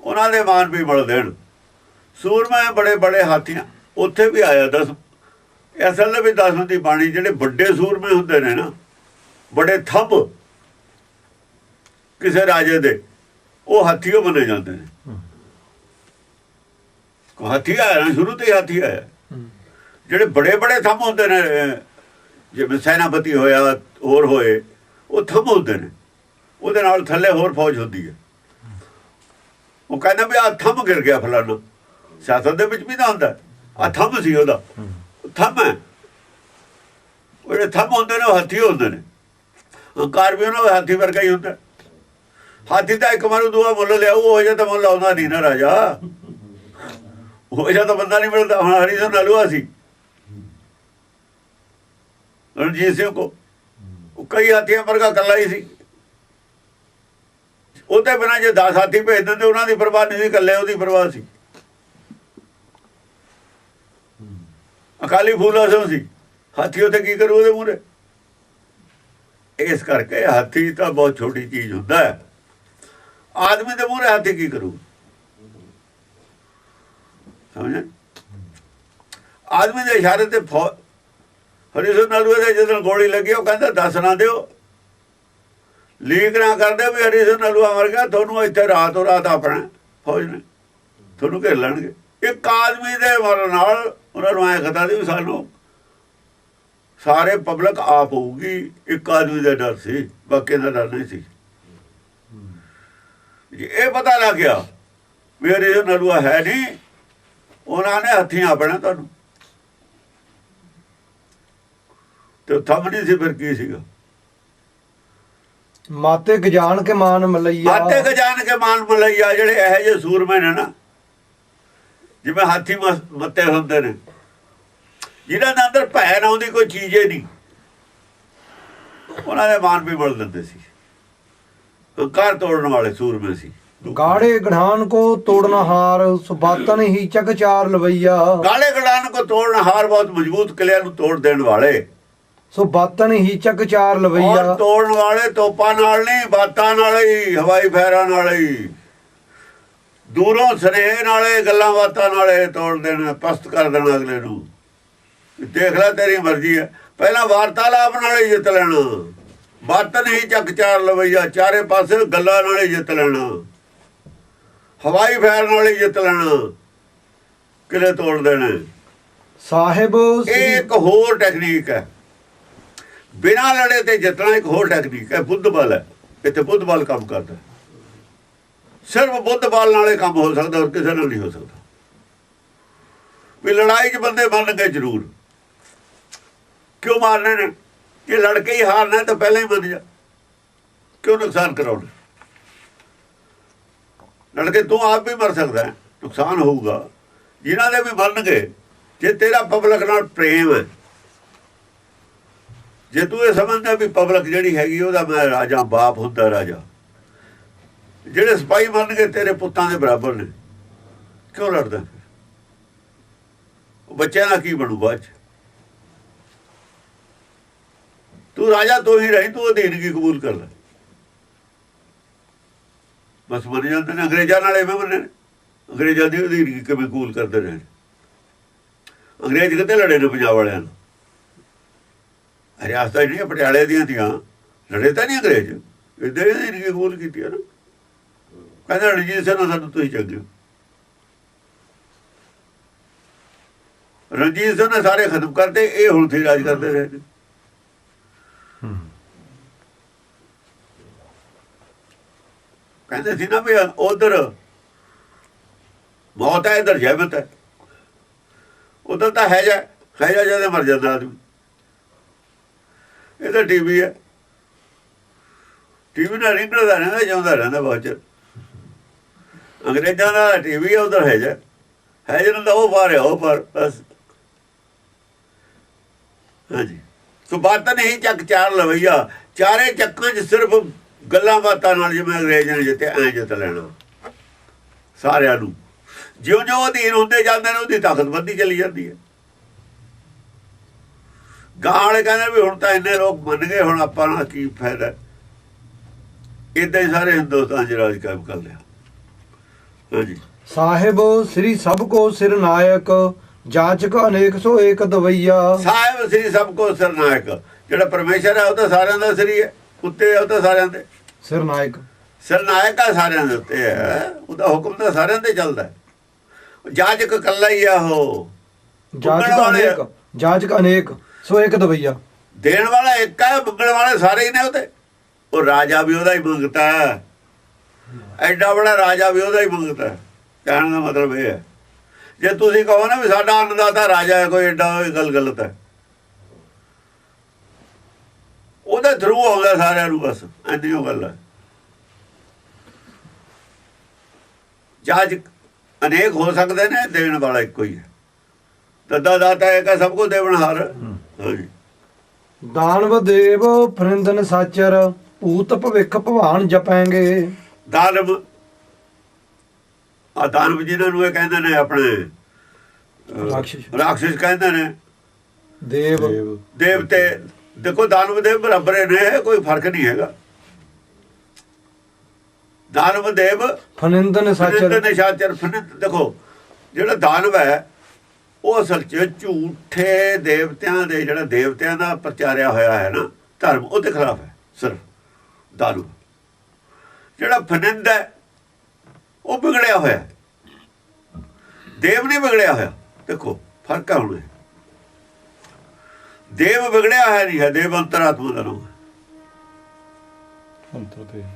ਉਹਨਾਂ ਦੇ ਮਾਨ ਵੀ ਮਲ ਦੇਣ। ਸੂਰਮੇ ਬੜੇ ਬੜੇ ਹਾਥੀਆਂ ਉੱਥੇ ਵੀ ਆਇਆ। ਅਸਲ ਦੇ ਵਿੱਚ 10 ਦੀ ਬਾਣੀ, ਜਿਹੜੇ ਵੱਡੇ ਸੂਰਮੇ ਹੁੰਦੇ ਨੇ ਨਾ, ਬੜੇ ਥੰਬ ਕਿਸੇ ਰਾਜੇ ਦੇ, ਉਹ ਹਾਥੀਓ ਬਣੇ ਜਾਂਦੇ ਨੇ। ਹਾਥੀ ਆਇਆ ਨਾ, ਸ਼ੁਰੂ ਤੋਂ ਹੀ ਹਾਥੀ ਆਇਆ। ਜਿਹੜੇ ਬੜੇ ਬੜੇ ਥੰਮ ਹੁੰਦੇ ਨੇ, ਜਿਵੇਂ ਸੈਨਾਪਤੀ ਹੋਇਆ ਹੋਰ ਹੋਏ ਉਹ ਥੰਮ ਹੁੰਦੇ ਨੇ, ਉਹਦੇ ਨਾਲ ਥੱਲੇ ਹੋਰ ਫੌਜ ਹੁੰਦੀ ਹੈ। ਉਹ ਕਹਿੰਦਾ ਵੀ ਆਹ ਥੰਮ ਗਿਰ ਗਿਆ ਫਲਾਣਾ, ਸਿਆਸਤ ਦੇ ਵਿੱਚ ਵੀ ਨਾ ਹੁੰਦਾ, ਆਹ ਥੰਮ ਸੀ ਉਹਦਾ, ਥੰਮ ਹੈ। ਉਹ ਜਿਹੜੇ ਥੰਮ ਹੁੰਦੇ ਨੇ ਉਹ ਹਾਥੀ ਹੁੰਦੇ ਨੇ, ਹੰਕਾਰ ਵੀ ਉਹਨਾਂ ਦਾ ਹਾਥੀ ਵਰਗਾ ਹੀ ਹੁੰਦਾ। ਹਾਥੀ ਤਾਂ ਇੱਕ ਮਾਰੂ ਦੂਆ ਮੁੱਲ ਲਿਆਊ, ਉਹ ਜਿਹਾ ਤਾਂ ਮੁੱਲ ਆਉਂਦਾ ਨਹੀਂ ਨਾ ਰਾਜਾ, ਉਹ ਜਿਹਾ ਤਾਂ ਬੰਦਾ ਨਹੀਂ ਮਿਲਦਾ। ਹੁਣ ਹਰੀ ਸਿੰਘ ਨਲੂਆ ਸੀ, ਰਣਜੀਤ ਸਿੰਘ ਕੋ ਕਈ ਹਾਥੀਆਂ ਵਰਗਾ ਇਕੱਲਾ ਹੀ ਸੀ। ਉਹਦੇ ਬਿਨਾਂ ਜੇ 10 ਹਾਥੀ ਭੇਜ ਦਿੰਦੇ ਉਹਨਾਂ ਦੀ ਪਰਵਾਹ ਨਹੀਂ ਸੀ, ਇਕੱਲੇ ਉਹਦੀ ਪਰਵਾਹ ਸੀ। ਅਕਾਲੀ ਫੂਲਾ ਸਿੰਘ ਸੀ, ਹਾਥੀ ਉੱਥੇ ਕੀ ਕਰੂ ਉਹਦੇ ਮੂਹਰੇ। ਇਸ ਕਰਕੇ ਹਾਥੀ ਤਾਂ ਬਹੁਤ ਛੋਟੀ ਚੀਜ਼ ਹੁੰਦਾ ਹੈ, ਆਦਮੀ ਦੇ ਮੂਹਰੇ ਹਾਥੀ ਕੀ ਕਰੂ, ਸਮਝ। ਆਦਮੀ ਦੇ ਇਸ਼ਾਰੇ ਤੇ ਹਰੀ ਸਿੰਘ ਨਲੂਏ ਦੇ ਜਦੋਂ ਗੋਲੀ ਲੱਗੀ ਉਹ ਕਹਿੰਦਾ ਦੱਸ ਨਾ ਦਿਓ, ਲੀਕ ਨਾ ਕਰਦੇ ਵੀ ਹਰੀ ਸਿੰਘ ਨਲੂਆ ਮਰ ਗਿਆ, ਤੁਹਾਨੂੰ ਇੱਥੇ ਰਾਤੋਂ ਰਾਤ ਆਪਣਾ ਫੌਜ ਨੇ ਤੁਹਾਨੂੰ ਘੇਰ ਲੈਣਗੇ। ਇੱਕ ਆਦਮੀ ਦੇ ਮਰਨ ਨਾਲ ਉਹਨਾਂ ਨੂੰ ਐਂ ਖਤਾ ਸੀ ਵੀ ਸਾਨੂੰ ਸਾਰੇ ਪਬਲਿਕ ਆਪ ਹੋਊਗੀ। ਇੱਕ ਆਦਮੀ ਦਾ ਡਰ ਸੀ, ਬਾਕੀ ਦਾ ਡਰ ਨਹੀਂ ਸੀ। ਜੇ ਇਹ ਪਤਾ ਲੱਗ ਗਿਆ ਵੀ ਹਰੀ ਸਿੰਘ ਨਲੂਆ ਹੈ ਨਹੀਂ, ਉਹਨਾਂ ਨੇ ਹੱਥੀਂ ਆਪਣਾ ਤੁਹਾਨੂੰ, ਤੇ ਥੰਮ ਨਹੀਂ ਸੀ, ਫਿਰ ਕੀ ਸੀਗਾ। ਮਾਤੇ ਗਜਾਨ ਕੇ ਮਾਨ ਮਲਈਆ, ਮਾਤੇ ਗਜਾਨ ਕੇ ਮਾਨ ਮਲਈਆ, ਜਿਹੜੇ ਇਹੋ ਜਿਹੇ ਸੂਰਮੇ ਨੇ ਨਾ, ਜਿਵੇਂ ਹਾਥੀ ਮੱਤੇ ਹੁੰਦੇ ਨੇ, ਜਿਹਨਾਂ ਦੇ ਅੰਦਰ ਭੈ ਨਾ ਆਉਂਦੀ ਕੋਈ ਚੀਜ਼ ਹੀ ਨਹੀਂ, ਉਹਨਾਂ ਦੇ ਮਾਨ ਵੀ ਮਿਲ ਦਿੰਦੇ ਸੀ। ਹੰਕਾਰ ਤੋੜਨ ਵਾਲੇ ਸੂਰਮੇ ਸੀ। ਗਾੜੇ ਗੜਾਨ ਕੋ ਤੋੜਨਾ ਹਾਰ, ਸੁਬਾਤਨ ਹੀ ਚੱਕ ਚਾਰ ਲਵਈਆ। ਗਾਲੇ ਗੜਾਨ ਕੋ ਤੋੜਨ ਹਾਰ, ਬਹੁਤ ਮਜ਼ਬੂਤ ਕਿਲਿਆਂ ਨੂੰ ਤੋੜ ਦੇਣ ਵਾਲੇ। ਸੋ ਬਾਤਨ ਹੀ ਚੱਕ ਚਾਰ ਲਵਈਆ। ਔਰ ਤੋੜਨ ਵਾਲੇ ਤੋਪਾਂ ਨਾਲ ਨਹੀਂ, ਬਾਤਾਂ ਨਾਲ ਹੀ, ਹਵਾਈ ਫੈਰਾਂ ਨਾਲ ਹੀ, ਦੂਰੋਂ ਸਨੇਹ ਨਾਲੇ, ਗੱਲਾਂ ਬਾਤਾਂ ਨਾਲੇ ਤੋੜ ਦੇਣਾ, ਪਸਤ ਕਰ ਦੇਣਾ ਅਗਲੇ ਨੂੰ। ਦੇਖ ਲੈ ਤੇਰੀ ਮਰਜ਼ੀ ਹੈ। ਪਹਿਲਾਂ ਵਾਰਤਾਲਾਪ ਨਾਲ ਹੀ ਜਿੱਤ ਲੈਣਾ, ਬਾਤਨ ਹੀ ਚੱਕ ਚਾਰ ਲਵਈਆ, ਚਾਰੇ ਪਾਸੇ ਗੱਲਾਂ ਨਾਲ ਹੀ ਜਿੱਤ ਲੈਣਾ, ਹਵਾਈ ਫੈਰ ਨਾਲ ਹੀ ਜਿੱਤ ਲੈਣਾ, ਕਿਲੇ ਤੋੜ ਦੇਣੇ। ਸਾਹਿਬ ਇਹ ਇੱਕ ਹੋਰ ਟੈਕਨੀਕ ਹੈ, ਬਿਨਾਂ ਲੜੇ ਤੇ ਜਿੱਤਣਾ ਇੱਕ ਹੋਰ ਟੈਕਨੀਕ ਹੈ, ਬੁੱਧ ਬਲ ਹੈ। ਇੱਥੇ ਬੁੱਧ ਬਲ ਕੰਮ ਕਰਦਾ, ਸਿਰਫ ਬੁੱਧ ਬਲ ਨਾਲੇ ਕੰਮ ਹੋ ਸਕਦਾ, ਹੋਰ ਕਿਸੇ ਨਾਲ ਨਹੀਂ ਹੋ ਸਕਦਾ। ਵੀ ਲੜਾਈ 'ਚ ਬੰਦੇ ਮੰਨਣਗੇ ਜ਼ਰੂਰ, ਕਿਉਂ ਮਾਰਨੇ ਨੇ? ਜੇ ਲੜ ਕੇ ਹੀ ਹਾਰਨਾ ਤਾਂ ਪਹਿਲਾਂ ਹੀ ਮੰਨ ਜਾ, ਕਿਉਂ ਨੁਕਸਾਨ ਕਰਾਉਣਾ? ਲੜ ਕੇ ਤੂੰ ਆਪ ਵੀ ਮਰ ਸਕਦਾ, ਨੁਕਸਾਨ ਹੋਊਗਾ। ਜਿਨ੍ਹਾਂ ਦੇ ਵੀ ਮੰਨਣਗੇ, ਜੇ ਤੇਰਾ ਪਬਲਿਕ ਨਾਲ ਪ੍ਰੇਮ ਹੈ, ਜੇ ਤੂੰ ਇਹ ਸਮਝਦਾ ਵੀ ਪਬਲਿਕ ਜਿਹੜੀ ਹੈਗੀ ਉਹਦਾ ਮੈਂ ਰਾਜਾ, ਬਾਪ ਹੁੰਦਾ ਰਾਜਾ, ਜਿਹੜੇ ਸਿਪਾਹੀ ਮੰਨਣਗੇ ਤੇਰੇ ਪੁੱਤਾਂ ਦੇ ਬਰਾਬਰ ਨੇ, ਕਿਉਂ ਲੜਦਾ? ਉਹ ਬੱਚਿਆਂ ਦਾ ਕੀ ਬਣੂ ਬਾਅਦ 'ਚ? ਤੂੰ ਰਾਜਾ ਤੂੰ ਹੀ ਰਹੀ, ਤੂੰ ਅਧੀਨਗੀ ਕਬੂਲ ਕਰ ਲੈ, ਬਸ ਮੰਨ ਜਾਂਦੇ ਨੇ। ਅੰਗਰੇਜ਼ਾਂ ਨਾਲ ਐਵੇਂ ਮੰਨੇ ਨੇ, ਅੰਗਰੇਜ਼ਾਂ ਦੀ ਅਧੀਨਗੀ ਕਿਵੇਂ ਕਬੂਲ ਕਰਦੇ ਰਹੇ? ਅੰਗਰੇਜ਼ ਕਿਤੇ ਲੜੇ ਨੇ ਪੰਜਾਬ ਵਾਲਿਆਂ ਨੂੰ? ਰਿਆਸਤਾਂ ਜਿਹੜੀਆਂ ਪਟਿਆਲੇ ਦੀਆਂ ਤੀਆਂ ਲੜੇ ਤਾਂ ਨਹੀਂ ਅੰਗਰੇਜ਼, ਇੱਦਾਂ ਹੀ ਅਧੀਨਗੀ ਕਬੂਲ ਕੀਤੀ ਹੈ ਨਾ। ਕਹਿੰਦਾ ਰਣਜੀਤ ਸਿੰਘ ਨਾਲ ਸਾਨੂੰ ਤੁਸੀਂ ਚੰਗੇ ਹੋ। ਰਣਜੀਤ ਸਿੰਘ ਨੇ ਸਾਰੇ ਖਤਮ ਕਰਦੇ, ਇਹ ਹੁਣ ਤੇ ਰਾਜ ਕਰਦੇ ਰਹੇ ਨੇ। ਕਹਿੰਦੇ ਸੀ ਨਾ ਵੀ ਉਧਰ ਮੌਤ ਹੈ, ਇੱਧਰ ਜੈਮਤ ਹੈ। ਉਧਰ ਤਾਂ ਹੈ ਜਦ ਮਰ ਜਾਂਦਾ ਆਦਮੀ, ਇੱਧਰ ਟੀਵੀ ਹੈ, ਟੀਵੀ ਨਾਲ ਰਿੰਗਦਾ ਰਹਿੰਦਾ, ਜਿਉਂਦਾ ਰਹਿੰਦਾ ਬਹੁਤ ਚਿਰ। ਅੰਗਰੇਜ਼ਾਂ ਦਾ ਟੀਵੀ ਹੈ, ਉਧਰ ਹੈ ਜਨ ਦਾ ਉਹ ਪਾਰ ਹੈ, ਉਹ ਪਾਰ ਬਸ। ਹਾਂਜੀ, ਸੋ ਬਾਤਾਂ ਨਹੀਂ ਚੱਕ ਚਾਰ ਲਵਈਆ, ਚਾਰੇ ਚੱਕਾਂ 'ਚ ਸਿਰਫ ਗੱਲਾਂ ਬਾਤਾਂ ਨਾਲ ਜਿਵੇਂ ਅੰਗਰੇਜ਼ ਨੇ ਜਿੱਤੇ, ਐਂ ਜਿੱਤ ਲੈਣਾ ਸਾਰਿਆਂ ਨੂੰ। ਜਿਉਂ-ਜਿਉਂ ਅਧੀਨ ਹੁੰਦੇ ਜਾਂਦੇ ਨੇ, ਉਹਦੀ ਤਾਕਤ ਵੱਧਦੀ ਚਲੀ ਜਾਂਦੀ ਹੈ। ਗਾਂ ਵਾਲੇ ਕਹਿੰਦੇ ਵੀ ਹੁਣ ਤਾਂ ਇੰਨੇ ਲੋਕ ਮੰਨ ਗਏ, ਹੁਣ ਆਪਾਂ ਨਾਲ ਕੀ ਫਾਇਦਾ? ਇੱਦਾਂ ਹੀ ਸਾਰੇ ਹਿੰਦੁਸਤਾਨ 'ਚ ਰਾਜ ਕਾਇਮ ਕਰ ਲਿਆ। ਹਾਂਜੀ, ਸਾਹਿਬ ਸ੍ਰੀ ਸਭ ਕੋ ਸਿਰ ਨਾਇਕ, ਜਾਚਕ ਅਨੇਕ ਸੋ ਏਕ ਦਵਈਆ। ਸਾਹਿਬ ਸ੍ਰੀ ਸਭ ਕੋ ਸਰਨਾਇਕ, ਜਿਹੜਾ ਪਰਮੇਸ਼ਰ ਹੈ ਉਹ ਤਾਂ ਸਾਰਿਆਂ ਦਾ ਸ੍ਰੀ ਹੈ, ਉੱਤੇ ਉਹ ਤਾਂ ਸਾਰਿਆਂ ਦੇ ਸਿਰ ਨਾਇਕ, ਸਰਨਾਇਕ ਆ, ਸਾਰਿਆਂ ਦੇ ਉੱਤੇ ਹੈ, ਉਹਦਾ ਹੁਕਮ ਤਾਂ ਸਾਰਿਆਂ ਤੇ ਚੱਲਦਾ। ਜਾਚਕ ਇਕੱਲਾ ਹੀ ਆ, ਉਹ ਜਾਚਕ ਅਨੇਕ ਸੋ ਏਕ ਦਵਈਆ। ਦੇਣ ਵਾਲਾ ਇੱਕ ਹੈ, ਮੰਗਣ ਵਾਲੇ ਸਾਰੇ ਹੀ ਨੇ ਉਹਦੇ। ਉਹ ਰਾਜਾ ਵੀ ਉਹਦਾ ਹੀ ਮੰਗਤਾ ਹੈ, ਐਡਾ ਬੜਾ ਰਾਜਾ ਵੀ ਉਹਦਾ ਹੀ ਮੰਗਤਾ ਹੈ। ਕਹਿਣ ਦਾ ਮਤਲਬ ਇਹ ਹੈ, ਜੇ ਤੁਸੀਂ ਕਹੋ ਨਾ ਵੀ ਸਾਡਾ ਅੰਨਦਾਤਾ ਰਾਜਾ ਹੈ ਕੋਈ, ਐਡਾ ਇਹ ਗੱਲ ਗਲਤ ਹੈ। ਉਹਦੇ ਥਰੂ ਆਉਂਦਾ ਸਾਰਿਆਂ ਨੂੰ, ਬਸ ਇੰਨੀ ਉਹ ਗੱਲ ਹੈ। ਜੱਜ ਅਨੇਕ ਹੋ ਸਕਦੇ ਨੇ, ਦੇਣ ਵਾਲਾ ਇੱਕੋ ਹੀ ਹੈ। ਦੱਦਾ ਦਾਤਾ ਇੱਕ ਹੈ, ਸਭ ਕੁਝ ਦੇਵਨਹਾਰ। ਹਾਂਜੀ। ਦਾਨਵ ਦੇਵ ਫਰਿੰਦਨ ਸਾਚਰ, ਭੂਤ ਭਵਿੱਖ ਭਵਾਨ ਜਪਾਂਗੇ। ਦਾਨਵ, ਆ ਦਾਨਵ ਜਿਹਨਾਂ ਨੂੰ ਇਹ ਕਹਿੰਦੇ ਨੇ ਆਪਣੇ ਰਾਖਸ਼ ਕਹਿੰਦੇ ਨੇ। ਦੇਵ ਦੇਵਤੇ ਦੇਖੋ, ਦਾਨਵ ਦੇਵ ਬਰਾਬਰ ਨੇ, ਕੋਈ ਫਰਕ ਨਹੀਂ ਹੈਗਾ। ਦਾਨਵ ਦੇਵ ਫਰਿੰਦਨ ਸਾਚਰ, ਫਰਿੰਦ ਦੇਖੋ, ਜਿਹੜਾ ਦਾਨਵ ਹੈ ਉਹ ਅਸਲ 'ਚ ਝੂਠੇ ਦੇਵਤਿਆਂ ਦੇ, ਜਿਹੜਾ ਦੇਵਤਿਆਂ ਦਾ ਪ੍ਰਚਾਰਿਆ ਹੋਇਆ ਹੈ ਨਾ ਧਰਮ, ਉਹਦੇ ਖਿਲਾਫ ਹੈ ਸਿਰਫ ਦਾਨਵ। ਜਿਹੜਾ ਫਰਿੰਦ ਹੈ ਉਹ ਵਿਗੜਿਆ ਹੋਇਆ, ਦੇਵ ਨਹੀਂ ਵਿਗੜਿਆ ਹੋਇਆ। ਦੇਖੋ ਫਰਕ ਹੈ ਹੁਣ। ਦੇਵ ਵਿਗੜਿਆ ਹੋਇਆ ਨਹੀਂ ਹੈ, ਦੇਵ ਅੰਤਰਾਤਮਾ ਦਾ ਨਾਮ ਹੈ।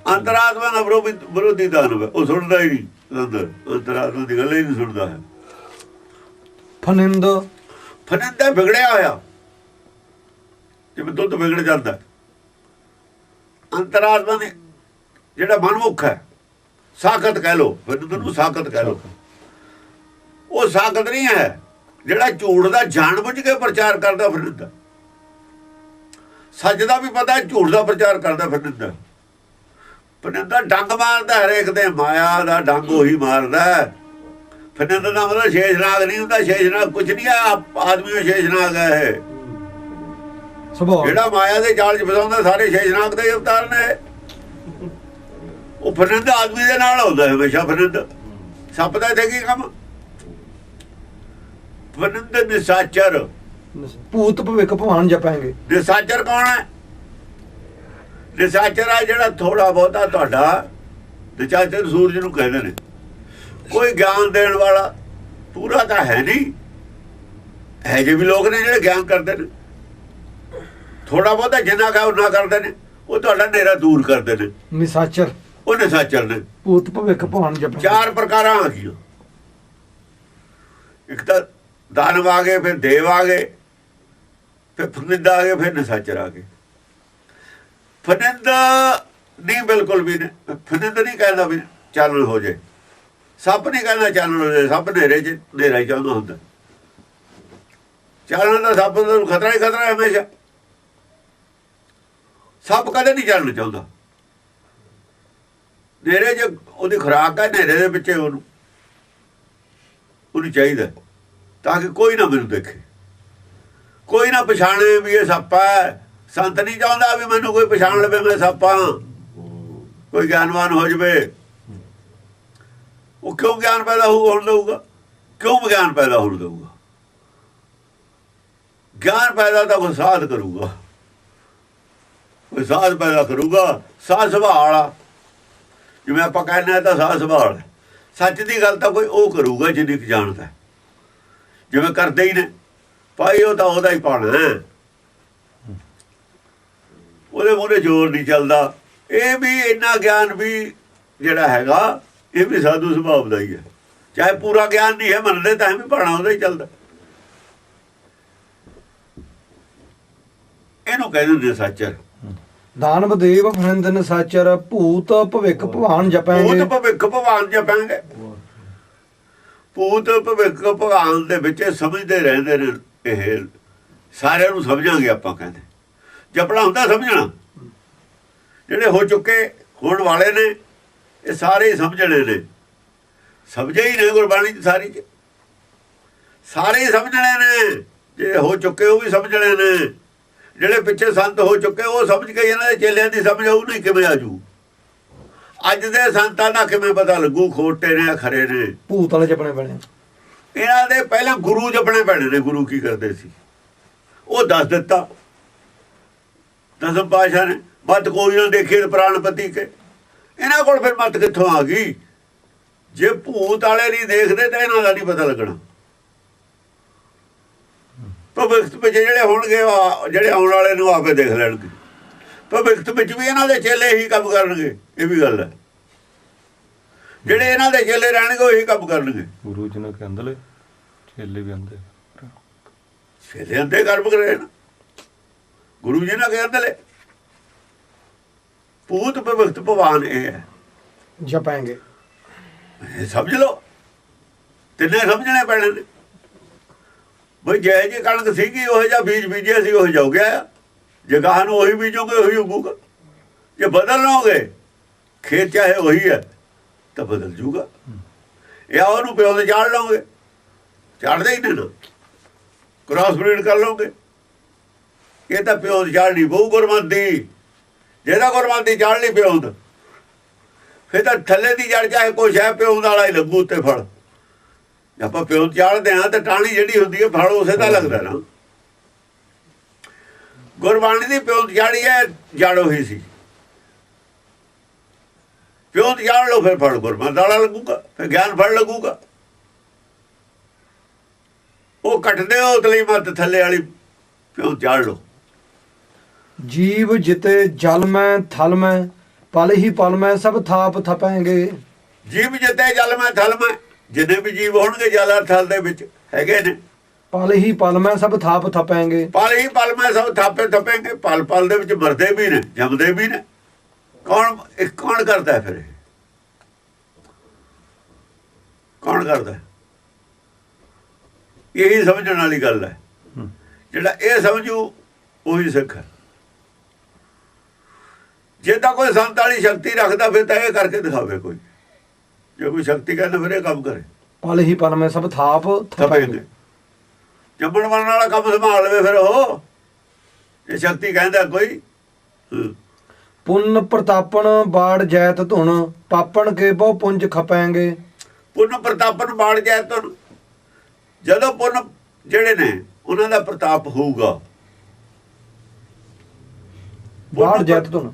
ਅੰਤਰਾਤਮਾ ਦਾ ਵਿਰੋਧੀ ਦਾਨਵ ਹੈ, ਉਹ ਸੁਣਦਾ ਹੀ ਨਹੀਂ ਅੰਦਰ, ਅੰਤਰਾਤਮਾ ਦੀ ਗੱਲ ਹੀ ਨਹੀਂ ਸੁਣਦਾ ਹੈ। ਫਨਿੰਦ ਹੈ ਵਿਗੜਿਆ ਹੋਇਆ, ਜਿਵੇਂ ਦੁੱਧ ਵਿਗੜ ਜਾਂਦਾ। ਅੰਤਰਾਤਮਾ ਨੇ ਜਿਹੜਾ ਮਨਮੁਖ ਹੈ, ਸਾਖਤ ਕਹਿ ਲੋ, ਫਨਿੰਦ ਨੂੰ ਸਾਖਤ ਕਹਿ ਲੋ, ਉਹ ਸਾਖਤ ਨਹੀਂ ਹੈ। ਜਿਹੜਾ ਝੂਠ ਦਾ ਜਾਣ ਬੁੱਝ ਕੇ ਪ੍ਰਚਾਰ ਕਰਦਾ ਫਨਿੰਦ, ਸੱਚ ਦਾ ਵੀ ਪਤਾ, ਝੂਠ ਦਾ ਪ੍ਰਚਾਰ ਕਰਦਾ ਫਨਿੰਦ। ਫਨਿੰਦ ਡੰਗ ਮਾਰਦਾ ਹਰੇਕ ਦੇ, ਮਾਇਆ ਦਾ ਡੰਗ ਉਹੀ ਮਾਰਦਾ। ਫਨਿੰਦ ਦਾ ਮਤਲਬ ਸ਼ੇਸ਼ਨਾਗ ਨਹੀਂ ਹੁੰਦਾ, ਸ਼ੇਸ਼ਨਾਗ ਕੁਝ ਨਹੀਂ ਹੈ, ਆਦਮੀ ਸ਼ੇਸ਼ਨਾਗ ਹੈ ਇਹ। ਜਿਹੜਾ ਮਾਇਆ ਦੇ ਜਾਲ 'ਚ ਫਸਾਉਂਦਾ, ਸਾਰੇ ਸ਼ੇਸ਼ਨਾਗ ਦੇ ਅਵਤਾਰ ਨੇ। ਉਹ ਫਨਿੰਦ ਆਦਮੀ ਦੇ ਨਾਲ ਹੁੰਦਾ ਹਮੇਸ਼ਾ। ਫਨਿੰਦ ਸੱਪ ਦਾ ਇੱਥੇ ਕੀ ਕੰਮ? ਫਨਿੰਦ ਨਿਸਾਚਰ, ਭੂਤ ਭਵਿੱਖ ਭਵਾਨ ਜਪਾਂਗੇ। ਨਿਸਾਚਰ ਕੌਣ ਹੈ? ਨਿਸਾਚਰ ਆ ਜਿਹੜਾ ਥੋੜਾ ਬਹੁਤਾ ਤੁਹਾਡਾ, ਨਿਸਾਚਰ ਸੂਰਜ ਨੂੰ ਕਹਿੰਦੇ ਨੇ। ਕੋਈ ਗਿਆਨ ਦੇਣ ਵਾਲਾ ਪੂਰਾ ਤਾਂ ਹੈ ਨਹੀਂ, ਹੈ ਜੇ ਵੀ ਲੋਕ ਨੇ ਜਿਹੜੇ ਗਿਆਨ ਕਰਦੇ ਨੇ, ਥੋੜਾ ਬਹੁਤਾ ਜਿੰਨਾ ਕਾ ਉਹਨਾਂ ਕਰਦੇ ਨੇ, ਉਹ ਤੁਹਾਡਾ ਹਨੇਰਾ ਦੂਰ ਕਰਦੇ ਨੇ। ਨਿਸਾਚਰ, ਉਹ ਨਿਸਾਚਰ ਨੇ। ਭੂਤ ਭਵਿੱਖ ਭਵਾਨ ਜਪਾਂਗੇ। ਚਾਰ ਪ੍ਰਕਾਰਾਂ ਆ ਗਈਆਂ, ਇੱਕ ਤਾਂ ਦਾਨਵ ਆ ਗਏ, ਫਿਰ ਦੇਵ ਆ ਗਏ, ਫਿਰ ਫਨਿੰਦ ਆ ਗਏ, ਫਿਰ ਨਿਸਾਚਰ ਆ ਗਏ। ਫਨਿੰਦ ਨਹੀਂ, ਬਿਲਕੁਲ ਵੀ ਨਹੀਂ। ਫਨਿੰਦ ਨਹੀਂ ਕਹਿੰਦਾ ਵੀ ਚਾਨਣ ਹੋ ਜਾਏ, ਸੱਪ ਨਹੀਂ ਕਹਿੰਦਾ ਚਾਨਣ ਹੋ ਜਾਏ। ਸੱਪ ਹਨੇਰੇ 'ਚ ਹਨੇਰਾ ਹੀ ਚਾਹੁੰਦਾ ਹੁੰਦਾ। ਚਾਨਣ ਦਾ ਸੱਪ ਨੂੰ ਖਤਰਾ ਹੀ ਖਤਰਾ ਹਮੇਸ਼ਾ। ਸੱਪ ਕਦੇ ਨਹੀਂ ਚਾਨਣ ਚਾਹੁੰਦਾ। ਹਨੇਰੇ 'ਚ ਉਹਦੀ ਖੁਰਾਕ ਹੈ, ਹਨੇਰੇ ਦੇ ਪਿੱਛੇ ਉਹਨੂੰ ਚਾਹੀਦਾ, ਤਾਂ ਕਿ ਕੋਈ ਨਾ ਮੈਨੂੰ ਦੇਖੇ, ਕੋਈ ਨਾ ਪਛਾਣੇ ਵੀ ਇਹ ਸੱਪ ਹੈ। ਸੰਤ ਨਹੀਂ ਚਾਹੁੰਦਾ ਵੀ ਮੈਨੂੰ ਕੋਈ ਪਛਾਣ ਲਵੇ ਮੈਂ ਸੱਪ ਹਾਂ, ਕੋਈ ਗਿਆਨਵਾਨ ਹੋ ਜਾਵੇ। ਉਹ ਕਿਉਂ ਗਿਆਨ ਪੈਦਾ ਹੋਣ ਦਊਗਾ? ਕਿਉਂ ਵਿਗਿਆਨ ਪੈਦਾ ਹੋਣ ਦਊਗਾ? ਗਿਆਨ ਪੈਦਾ ਤਾਂ ਕੋਈ ਸਾਧ ਕਰੂਗਾ, ਕੋਈ ਸਾਧ ਪੈਦਾ ਕਰੂਗਾ। ਸਾਧ ਸੁਭਾਅ ਵਾਲਾ, ਜਿਵੇਂ ਆਪਾਂ ਕਹਿੰਦੇ ਤਾਂ ਸਾਧ ਸੁਭਾਅ ਵਾਲਾ। ਸੱਚ ਦੀ ਗੱਲ ਤਾਂ ਕੋਈ ਉਹ ਕਰੂਗਾ ਜਿੰਨੀ ਕੁ ਜਾਣਦਾ, ਜਿਵੇਂ ਕਰਦੇ ਹੀ ਨੇ ਭਾਈ, ਉਹ ਤਾਂ ਉਹਦਾ ਹੀ ਪਾਣਾ, ਉਹਦੇ ਮੂਹਰੇ ਜ਼ੋਰ ਨਹੀਂ ਚੱਲਦਾ। ਇਹ ਵੀ ਇੰਨਾ ਗਿਆਨ ਵੀ ਜਿਹੜਾ ਹੈਗਾ, ਇਹ ਵੀ ਸਾਧੂ ਸੁਭਾਅ ਦਾ ਹੀ ਹੈ। ਚਾਹੇ ਪੂਰਾ ਗਿਆਨ ਨਹੀਂ ਹੈ ਮੰਨਦੇ, ਤਾਂ ਵੀ ਪਾਣਾ ਉਹਦਾ ਹੀ ਚੱਲਦਾ। ਇਹਨੂੰ ਕਹਿੰਦੇ ਨੇ ਸਾਚਰ। ਦਾਨਵ ਦੇਵ ਫਰਿੰਦਨ ਸਾਚਰ, ਭੂਤ ਭਵਿੱਖ ਭਵਾਨ ਜਪਾਂਗੇ। ਭੂਤ ਭਵਿੱਖ ਭਵਾਨ ਜਪਾਂਗੇ। ਭੂਤ ਭਵਿੱਖ ਭਗਵਾਨ ਦੇ ਵਿੱਚ ਸਮਝਦੇ ਰਹਿੰਦੇ ਨੇ। ਇਹ ਸਾਰਿਆਂ ਨੂੰ ਸਮਝਾਂਗੇ ਆਪਾਂ, ਕਹਿੰਦੇ ਜਪਣਾ ਹੁੰਦਾ ਸਮਝਣਾ। ਜਿਹੜੇ ਹੋ ਚੁੱਕੇ, ਹੋਣ ਵਾਲੇ ਨੇ, ਇਹ ਸਾਰੇ ਹੀ ਸਮਝਣੇ ਨੇ। ਸਮਝੇ ਹੀ ਨੇ ਗੁਰਬਾਣੀ 'ਚ ਸਾਰੀ 'ਚ, ਸਾਰੇ ਹੀ ਸਮਝਣੇ ਨੇ। ਜਿਹੜੇ ਹੋ ਚੁੱਕੇ ਉਹ ਵੀ ਸਮਝਣੇ ਨੇ। ਜਿਹੜੇ ਪਿੱਛੇ ਸੰਤ ਹੋ ਚੁੱਕੇ ਉਹ ਸਮਝ ਕੇ ਇਹਨਾਂ ਦੇ ਚੇਲਿਆਂ ਦੀ ਸਮਝ ਆਊ ਨਹੀਂ, ਕਿਵੇਂ ਆਜੂ? ਅੱਜ ਦੇ ਸੰਤਾਂ ਦਾ ਕਿਵੇਂ ਪਤਾ ਲੱਗੂ ਖੋਟੇ ਨੇ ਖਰੇ ਨੇ? ਭੂਤ ਵਾਲੇ ਜਪਣੇ ਪੈਣੇ ਇਹਨਾਂ ਦੇ। ਪਹਿਲਾਂ ਗੁਰੂ ਜਪਣੇ ਪੈਣੇ ਨੇ। ਗੁਰੂ ਕੀ ਕਰਦੇ ਸੀ ਉਹ ਦੱਸ ਦਿੱਤਾ ਦਸਮ ਪਾਤਸ਼ਾਹ ਨੇ। ਮੱਤ ਕੋਈ ਨਾ ਦੇਖੇ ਪ੍ਰਾਣਪਤੀ ਕੇ। ਇਹਨਾਂ ਕੋਲ ਫਿਰ ਮੱਤ ਕਿੱਥੋਂ ਆ ਗਈ? ਜੇ ਭੂਤ ਵਾਲੇ ਨਹੀਂ ਦੇਖਦੇ ਤਾਂ ਇਹਨਾਂ ਦਾ ਨਹੀਂ ਪਤਾ ਲੱਗਣਾ। ਭਵਿੱਖ ਵਿੱਚ ਜਿਹੜੇ ਹੋਣਗੇ ਜਿਹੜੇ ਆਉਣ ਵਾਲੇ ਨੂੰ ਆਪੇ ਦੇਖ ਲੈਣਗੇ। ਭਵਿੱਖ ਵਿੱਚ ਵੀ ਇਹਨਾਂ ਦੇ ਚੇਲੇ ਹੀ ਕੰਮ ਕਰਨਗੇ, ਇਹ ਵੀ ਗੱਲ ਹੈ। ਜਿਹੜੇ ਇਹਨਾਂ ਦੇ ਚੇਲੇ ਰਹਿਣਗੇ ਉਹੀ ਕੰਮ ਕਰਨਗੇ। ਗੁਰੂ ਜੀ ਨੇ ਕਹਿੰਦੇ ਚੇਲੇ ਵੀ ਆਂਦੇ, ਚੇਲੇ ਅੰਦੇ ਕਰਮ ਕਰੇ ਨਾ, ਗੁਰੂ ਜੀ ਨੇ ਕਹਿੰਦੇ ਭੂਤ ਭਵਿੱਖ ਭਗਵਾਨ ਇਹ ਹੈ, ਜਪਾਂਗੇ। ਇਹ ਸਮਝ ਲਓ, ਤਿੰਨੇ ਸਮਝਣੇ ਪੈਣੇ ਨੇ। ਬਈ ਜੈ ਜੀ ਕਣਕ ਸੀਗੀ ਉਹ ਜਿਹਾ ਬੀਜ ਬੀਜਿਆ ਸੀ ਉਹ ਜਾਉ ਗਿਆ, ਜੇ ਗਾਹ ਨੂੰ ਉਹੀ ਬੀਜੋਗੇ ਉਹੀ ਉਗੂਗਾ। ਜੇ ਬਦਲ ਲਓਗੇ ਖੇਤ ਚਾਹੇ ਉਹੀ ਹੈ ਤਾਂ ਬਦਲ ਜੂਗਾ। ਜਾਂ ਉਹਨੂੰ ਪਿਓ ਦੇ ਚਾੜ ਲਓਗੇ, ਚਾੜਦੇ ਹੀ ਨੇ ਨਾ, ਕ੍ਰਾਸ ਬਰੀਡ ਕਰ ਲਓਗੇ। ਇਹ ਤਾਂ ਪਿਓ ਦੀ ਚਾੜ ਨਹੀਂ ਬਹੁ ਗੁਰਮਤਿ, ਜਿਹਦਾ ਗੁਰਮਤਿ ਚਾੜ ਲਈ ਪਿਓ ਦਾ, ਫਿਰ ਤਾਂ ਥੱਲੇ ਦੀ ਜੜ ਚਾਹੇ ਕੁਛ ਹੈ ਪਿਓ ਵਾਲਾ ਹੀ ਲੱਗੂ ਉੱਤੇ ਫਲ। ਆਪਾਂ ਪਿਓ ਚਾੜਦੇ ਹਾਂ ਤਾਂ ਟਾਹਣੀ ਜਿਹੜੀ ਹੁੰਦੀ ਹੈ ਫਲ ਉਸੇ ਦਾ ਲੱਗਦਾ ਨਾ। ਗੁਰਬਾਣੀ ਦੀ ਪਿਓ ਚਾੜੀ ਹੈ, ਜੜ ਉਹੀ ਸੀ। ਪਿਓ ਚਾੜ ਲਓ ਫਿਰ ਫਲ ਗੁਰਮਤਿ ਵਾਲਾ ਲੱਗੂਗਾ, ਫਿਰ ਗਿਆਨ ਫਲ ਲੱਗੂਗਾ। ਉਹ ਕੱਟਦੇ ਹੋ ਉਤਲੀ ਮੱਤ ਥੱਲੇ ਵਾਲੀ ਪਿਓ ਚਾੜ ਲਓ। ਜੀਵ ਜਿਤੇ ਜਲ ਮੈਂ ਥਲ ਮੈਂ ਪਲ ਹੀ ਪਲ ਮੈਂ ਸਭ ਥਾਪ ਥਪਾਂਗੇ। ਜੀਵ ਜਿੱਤੇ ਜਲ ਮੈਂ ਥਲ ਮੈਂ, ਜਿੰਨੇ ਵੀ ਜੀਵ ਹੋਣਗੇ ਜਲ ਥਲ ਦੇ ਵਿੱਚ ਹੈਗੇ ਨੇ। ਪਲ ਹੀ ਪਲ ਮੈਂ ਸਭ ਥਾਪ ਥਪਾਂਗੇ। ਪਲ ਹੀ ਪਲ ਮੈਂ ਸਭ ਥਾਪੇ ਥਪੇਂਗੇ। ਪਲ ਪਲ ਦੇ ਵਿੱਚ ਮਰਦੇ ਵੀ ਨੇ, ਜੰਮਦੇ ਵੀ ਨੇ। ਕੌਣ ਕਰਦਾ ਫਿਰ? ਕੌਣ ਕਰਦਾ? ਇਹੀ ਸਮਝਣ ਵਾਲੀ ਗੱਲ ਹੈ। ਜਿਹੜਾ ਇਹ ਸਮਝੂ ਉਹੀ ਸਿੱਖ ਹੈ। ਜੇ ਤਾਂ ਕੋਈ ਸੰਤ ਵਾਲੀ ਸ਼ਕਤੀ ਰੱਖਦਾ ਫਿਰ ਤਾਂ ਇਹ ਕਰਕੇ ਦਿਖਾਵੇ ਕੋਈ। ਜੇ ਕੋਈ ਸ਼ਕਤੀ ਕਹਿੰਦਾ ਫਿਰ ਇਹ ਕੰਮ ਕਰੇ। ਪਲ ਹੀ ਪਲ ਮੈਂ ਸਭ ਥਾਪ ਥਪਾਂਗੇ। ਜੰਮਣ ਮਰਨ ਵਾਲਾ ਕੰਮ ਸੰਭਾਲ ਲਵੇ ਫਿਰ ਉਹ, ਜੇ ਸ਼ਕਤੀ ਕਹਿੰਦਾ ਕੋਈ। ਪੁੰਨ ਪ੍ਰਤਾਪਨ ਬਾੜ ਜੈਤ ਧੁਨ ਪਾਪਣ ਕੇ ਬਹੁ ਪੁੰਜ ਖਪਾਂਗੇ। ਪੁੰਨ ਪ੍ਰਤਾਪਨ ਬਾੜ ਜੈਤ ਧੁਨ, ਜਦੋਂ ਪੁੰਨ ਜਿਹੜੇ ਨੇ ਉਹਨਾਂ ਦਾ ਪ੍ਰਤਾਪ ਹੋਊਗਾ। ਬਾੜ ਜੈਤ ਧੁਨ,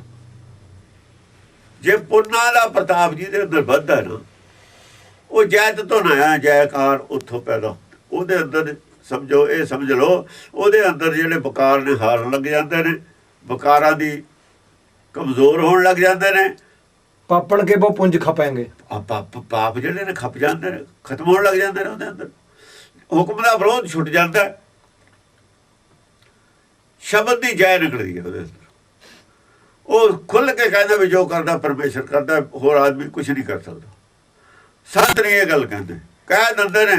ਜੇ ਪੁੰਨਾਂ ਦਾ ਪ੍ਰਤਾਪ ਜਿਹਦੇ ਅੰਦਰ ਵੱਧਦਾ ਨਾ, ਉਹ ਜੈਤ ਧੁਨ ਆਇਆ, ਜੈਕਾਰ ਉੱਥੋਂ ਪੈਦਾ। ਉਹਦੇ ਅੰਦਰ ਸਮਝੋ, ਇਹ ਸਮਝ ਲਓ, ਉਹਦੇ ਅੰਦਰ ਜਿਹੜੇ ਬਕਾਰ ਨੇ ਹਾਰਨ ਲੱਗ ਜਾਂਦੇ ਨੇ, ਬਕਾਰਾਂ ਦੀ ਕਮਜ਼ੋਰ ਹੋਣ ਲੱਗ ਜਾਂਦੇ ਨੇ। ਪਾਪਣ ਕੇ ਬਹੁ ਪੁੰਜ ਖਪਾਂਗੇ। ਪਾਪ ਜਿਹੜੇ ਨੇ ਖੱਪ ਜਾਂਦੇ ਨੇ, ਖਤਮ ਹੋਣ ਲੱਗ ਜਾਂਦੇ ਨੇ ਉਹਦੇ ਅੰਦਰ। ਹੁਕਮ ਦਾ ਵਿਰੋਧ ਛੁੱਟ ਜਾਂਦਾ, ਸ਼ਬਦ ਦੀ ਜੈ ਨਿਕਲਦੀ ਹੈ ਉਹਦੇ ਅੰਦਰ। ਉਹ ਖੁੱਲ੍ਹ ਕੇ ਕਹਿੰਦਾ ਵੀ ਜੋ ਕਰਦਾ ਪਰਮੇਸ਼ਰ ਕਰਦਾ, ਹੋਰ ਆਦਮੀ ਕੁਛ ਨਹੀਂ ਕਰ ਸਕਦਾ। ਸੰਤ ਨਹੀਂ ਇਹ ਗੱਲ ਕਹਿੰਦੇ, ਕਹਿ ਦਿੰਦੇ ਨੇ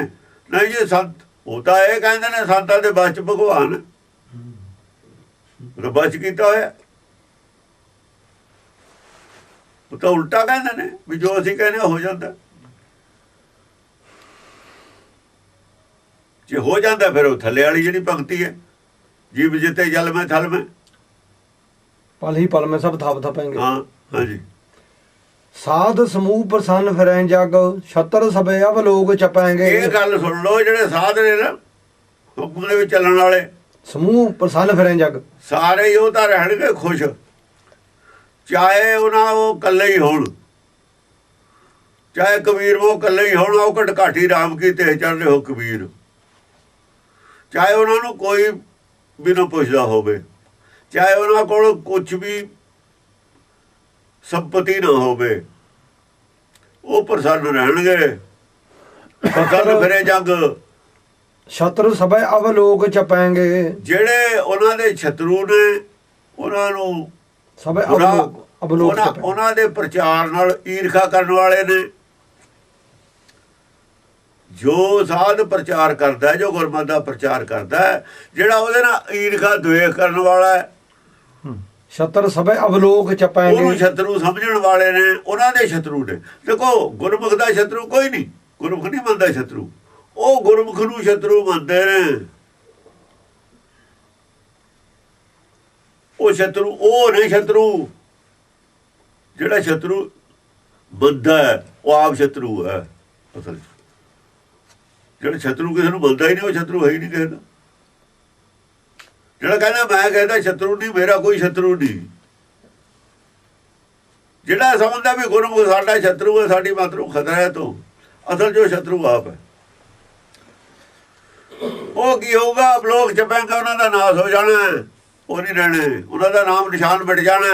ਨਹੀਂ ਜੀ ਸੰਤ, ਉਹ ਤਾਂ ਇਹ ਕਹਿੰਦੇ ਨੇ ਸੰਤਾਂ ਦੇ ਬਸ 'ਚ ਭਗਵਾਨ ਬਚ ਕੀਤਾ ਹੋਇਆ। ਉਹ ਤਾਂ ਉਲਟਾ ਕਹਿੰਦੇ ਨੇ ਵੀ ਜੋ ਅਸੀਂ ਕਹਿੰਦੇ ਹੋ ਜਾਂਦਾ। ਜੇ ਹੋ ਜਾਂਦਾ ਫਿਰ ਉਹ ਥੱਲੇ ਵਾਲੀ ਜਿਹੜੀ ਪੰਕਤੀ ਹੈ, ਜੀਵ ਜਿੱਤੇ ਜਲ ਮੈਂ ਥਲ ਮੈਂ, ਪਲ ਹੀ ਪਲ ਮੈਂ ਸਭ ਥਾਪ ਥਪਾਂਗੇ। ਹਾਂ ਹਾਂਜੀ। ਸਾਧ ਸਮੂਹ ਪ੍ਰਸੰਨ ਫਿਰੈ ਜਗ ਛਤਰ ਸਭੇ ਅਵ ਲੋਕ ਚਪਾਂਗੇ। ਇਹ ਗੱਲ ਸੁਣ ਲਓ, ਜਿਹੜੇ ਸਾਧ ਨੇ ਨਾ ਹੁਕਮ ਦੇ ਵਿੱਚ ਚੱਲਣ ਵਾਲੇ, ਸਮੂਹ ਪ੍ਰਸੰਨ ਫਿਰੈ ਜਗ, ਸਾਰੇ ਹੀ ਉਹ ਤਾਂ ਰਹਿਣਗੇ ਖੁਸ਼, ਚਾਹੇ ਉਹਨਾਂ ਉਹ ਇਕੱਲੇ ਹੀ ਹੋਣ, ਚਾਹੇ ਕਬੀਰ ਉਹ ਇਕੱਲੇ ਹੀ ਹੋਣ। ਉਹ ਘਾਟੀ ਰਾਮ ਕੀ ਤੇ ਚੜ੍ਹਦੇ ਹੋ ਕਬੀਰ, ਚਾਹੇ ਉਹਨਾਂ ਨੂੰ ਕੋਈ ਵੀ ਨਾ ਪੁੱਛਦਾ ਹੋਵੇ, ਚਾਹੇ ਉਹਨਾਂ ਕੋਲ ਕੁਛ ਵੀ ਸੰਪਤੀ ਨਾ ਹੋਵੇ, ਉਹ ਪ੍ਰਸੰਨ ਰਹਿਣਗੇ। ਪ੍ਰਸੰਨ ਫਿਰੇ ਜਗ, ਛਤਰ ਸਭੇ ਅਵ ਲੋਕ ਚਪਾਂਗੇ। ਜਿਹੜੇ ਉਹਨਾਂ ਦੇ ਸ਼ਤਰੂ ਨੇ ਉਹਨਾਂ ਨੂੰ ਸਭੇ ਅਵ ਲੋਕ ਚਪਾਂਗੇ। ਉਹਨਾਂ ਦੇ ਪ੍ਰਚਾਰ ਨਾਲ ਈਰਖਾ ਕਰਨ ਵਾਲੇ ਨੇ। ਜੋ ਸਾਧ ਪ੍ਰਚਾਰ ਕਰਦਾ, ਜੋ ਗੁਰਮਤਿ ਦਾ ਪ੍ਰਚਾਰ ਕਰਦਾ, ਜਿਹੜਾ ਉਹਦੇ ਨਾਲ ਈਰਖਾ ਦੁਵੇਖ ਕਰਨ ਵਾਲਾ ਹੈ, ਛਤਰ ਸਭੇ ਅਵ ਲੋਕ ਚਪਾਂਗੇ। ਉਹਨੂੰ ਸ਼ਤਰੂ ਸਮਝਣ ਵਾਲੇ ਨੇ, ਉਹਨਾਂ ਦੇ ਸ਼ਤਰੂ ਨੇ। ਦੇਖੋ ਗੁਰਮੁਖ ਦਾ ਸ਼ਤਰੂ ਕੋਈ ਨਹੀਂ, ਗੁਰਮੁਖ ਨਹੀਂ ਮੰਨਦਾ ਸ਼ਤਰੂ, ਉਹ ਗੁਰਮੁਖ ਨੂੰ ਸ਼ਤਰੂ ਮੰਨਦੇ ਨੇ। ਉਹ ਸ਼ਤਰੂ ਉਹ ਨਹੀਂ, ਸ਼ਤਰੂ ਜਿਹੜਾ ਸ਼ਤਰੂ ਮੰਨਦਾ ਉਹ ਆਪ ਸ਼ਤਰੂ ਹੈ ਅਸਲ 'ਚ। ਜਿਹੜਾ ਸ਼ਤਰੂ ਕਿਸੇ ਨੂੰ ਮੰਨਦਾ ਹੀ ਨਹੀਂ, ਉਹ ਸ਼ਤਰੂ ਹੈ ਹੀ ਨਹੀਂ ਕਿਸੇ ਦਾ। ਜਿਹੜਾ ਕਹਿੰਦਾ ਮੈਂ ਕਹਿੰਦਾ ਸ਼ਤਰੂ ਨਹੀਂ, ਮੇਰਾ ਕੋਈ ਸ਼ਤਰੂ ਨਹੀਂ, ਜਿਹੜਾ ਸਮਝਦਾ ਵੀ ਗੁਰਮੁਖ ਸਾਡਾ ਸ਼ਤਰੂ ਹੈ, ਸਾਡੀ ਮੱਤ ਨੂੰ ਖਤਰਾ ਹੈ, ਤੋਂ ਅਸਲ ਜੋ ਸ਼ਤਰੂ ਆਪ ਹੈ। ਉਹ ਕੀ ਹੋਊਗਾ? ਲੋਕ ਜਪਾਂਗੇ ਉਹਨਾਂ ਦਾ ਨਾਸ ਹੋ ਜਾਣਾ, ਉਹ ਨਹੀਂ ਰਹਿਣੇ, ਉਹਨਾਂ ਦਾ ਨਾਮ ਨਿਸ਼ਾਨ ਮਿਟ ਜਾਣਾ।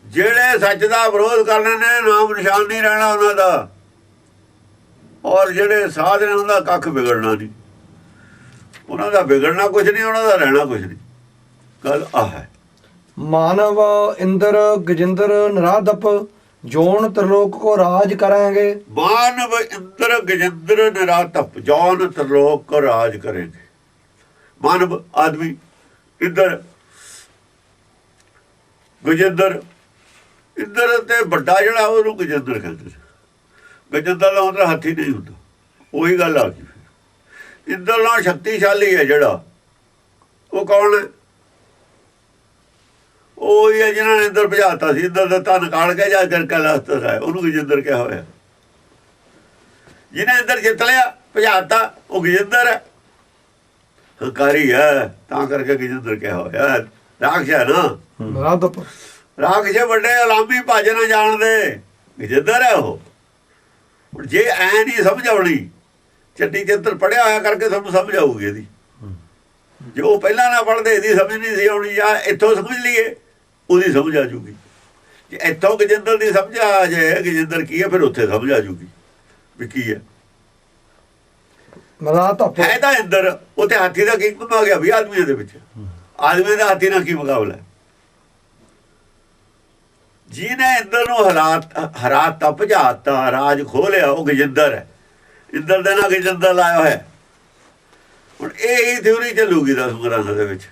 ਜਿਹੜੇ ਸੱਚ ਦਾ ਵਿਰੋਧ ਕਰਨੇ ਨੇ ਨਾਮ ਨਿਸ਼ਾਨ ਨਹੀਂ ਰਹਿਣਾ ਉਹਨਾਂ ਦਾ, ਔਰ ਜਿਹੜੇ ਸਾਧ ਨੇ ਉਹਨਾਂ ਦਾ ਕੱਖ ਵਿਗੜਨਾ ਨਹੀਂ, ਉਹਨਾਂ ਦਾ ਵਿਗੜਨਾ ਕੁਛ ਨਹੀਂ, ਉਹਨਾਂ ਦਾ ਰਹਿਣਾ ਕੁਛ ਨਹੀਂ। ਗੱਲ ਆਹ ਹੈ। ਮਾਨਵ ਇੰਦਰ ਗਜਿੰਦਰ ਨਰਾਧਪ ਜੋਨ ਤਰਲੋਕ ਕੋ ਰਾਜ ਕਰਾਂਗੇ। ਮਾਨਵ ਇੰਦਰ ਗਜਿੰਦਰ ਨਿਰਾਤਪ ਜੌਨ ਤਰਲੋਕ ਕੋ ਰਾਜ ਕरेंगे। ਮਾਨਵ ਆਦਮੀ, ਇੰਦਰ ਗਜਿੰਦਰ, ਇੰਦਰ ਤੇ ਵੱਡਾ ਜਿਹੜਾ ਉਹਨੂੰ ਗਜਿੰਦਰ ਕਹਿੰਦੇ ਨੇ। ਗਜਿੰਦਰ ਦਾ ਮਤਲਬ ਹਾਥੀ ਨਹੀਂ ਹੁੰਦਾ, ਉਹੀ ਗੱਲ ਆ ਗਈ। ਇੰਦਰ ਨਾਲ ਸ਼ਕਤੀਸ਼ਾਲੀ ਹੈ ਜਿਹੜਾ, ਉਹ ਕੌਣ ਹੈ? ਉਹ ਹੀ ਹੈ ਜਿਹਨਾਂ ਨੇ ਇੰਦਰ ਭਜਾਤਾ ਸੀ। ਇੰਦਰ ਦਾ ਧਨ ਕਾੜ ਕੇ ਜਾ ਕਰ ਕੈਲਾਸਤਰ ਆਇਆ, ਉਹਨੂੰ ਗਜਿੰਦਰ ਕਿਹਾ ਹੋਇਆ। ਜਿਹਨੇ ਇੰਦਰ ਜਿੱਤ ਲਿਆ, ਭਜਾਤਾ, ਉਹ ਗਜਿੰਦਰ ਹੈ, ਹੰਕਾਰੀ ਹੈ, ਤਾਂ ਕਰਕੇ ਗਜਿੰਦਰ ਕਿਹਾ ਹੋਇਆ। ਰਾਖਸ਼ ਹੈ ਨਾ, ਨਰਾਧਪ ਰਾਖਸ਼ ਵੱਡੇ ਅਲਾਮੀ ਭੱਜ ਨਾ ਜਾਣਦੇ, ਗਜਿੰਦਰ ਹੈ ਉਹ। ਜੇ ਐ ਨਹੀਂ ਸਮਝ ਆਉਣੀ, ਚੱਡੀ ਚਿੱਤਰ ਪੜਿਆ ਹੋਇਆ ਕਰਕੇ ਤੁਹਾਨੂੰ ਸਮਝ ਆਊਗੀ ਇਹਦੀ। ਜੋ ਪਹਿਲਾਂ ਨਾ ਪੜ੍ਹਦੇ ਇਹਦੀ ਸਮਝ ਨਹੀਂ ਸੀ ਆਉਣੀ, ਜਾਂ ਇੱਥੋਂ ਸਮਝ ਲਈਏ ਉਹਦੀ ਸਮਝ ਆ ਜੂਗੀ। ਜੇ ਇੱਥੋਂ ਗਜਿੰਦਰ ਦੀ ਸਮਝ ਆ ਜਾਏ ਗਜਿੰਦਰ ਕੀ ਹੈ, ਫਿਰ ਉੱਥੇ ਸਮਝ ਆ ਜੂਗੀ ਵੀ ਕੀ ਹੈ। ਨਰਾਧਪ ਹੈ ਤਾਂ ਇੰਦਰ, ਉੱਥੇ ਹਾਥੀ ਦਾ ਕੀ ਕੰਮ ਆ ਗਿਆ ਵੀ? ਆਦਮੀਆਂ ਦੇ ਵਿੱਚ ਆਦਮੀ ਦਾ ਹਾਥੀ ਨਾਲ ਕੀ ਮੁਕਾਬਲਾ? ਜਿਹਨੇ ਇੰਦਰ ਨੂੰ ਹਰਾਤਾ ਭਜਾਤਾ, ਰਾਜ ਖੋਲਿਆ, ਉਹ ਗਜਿੰਦਰ ਹੈ। ਇੰਦਰ ਦੇ ਨਾਲ ਗਜਿੰਦਰ ਲਾਇਆ ਹੋਇਆ। ਹੁਣ ਇਹ ਹੀ ਥਿਊਰੀ ਚੱਲੂਗੀ 10 ਗ੍ਰੰਥਾਂ ਦੇ ਵਿੱਚ।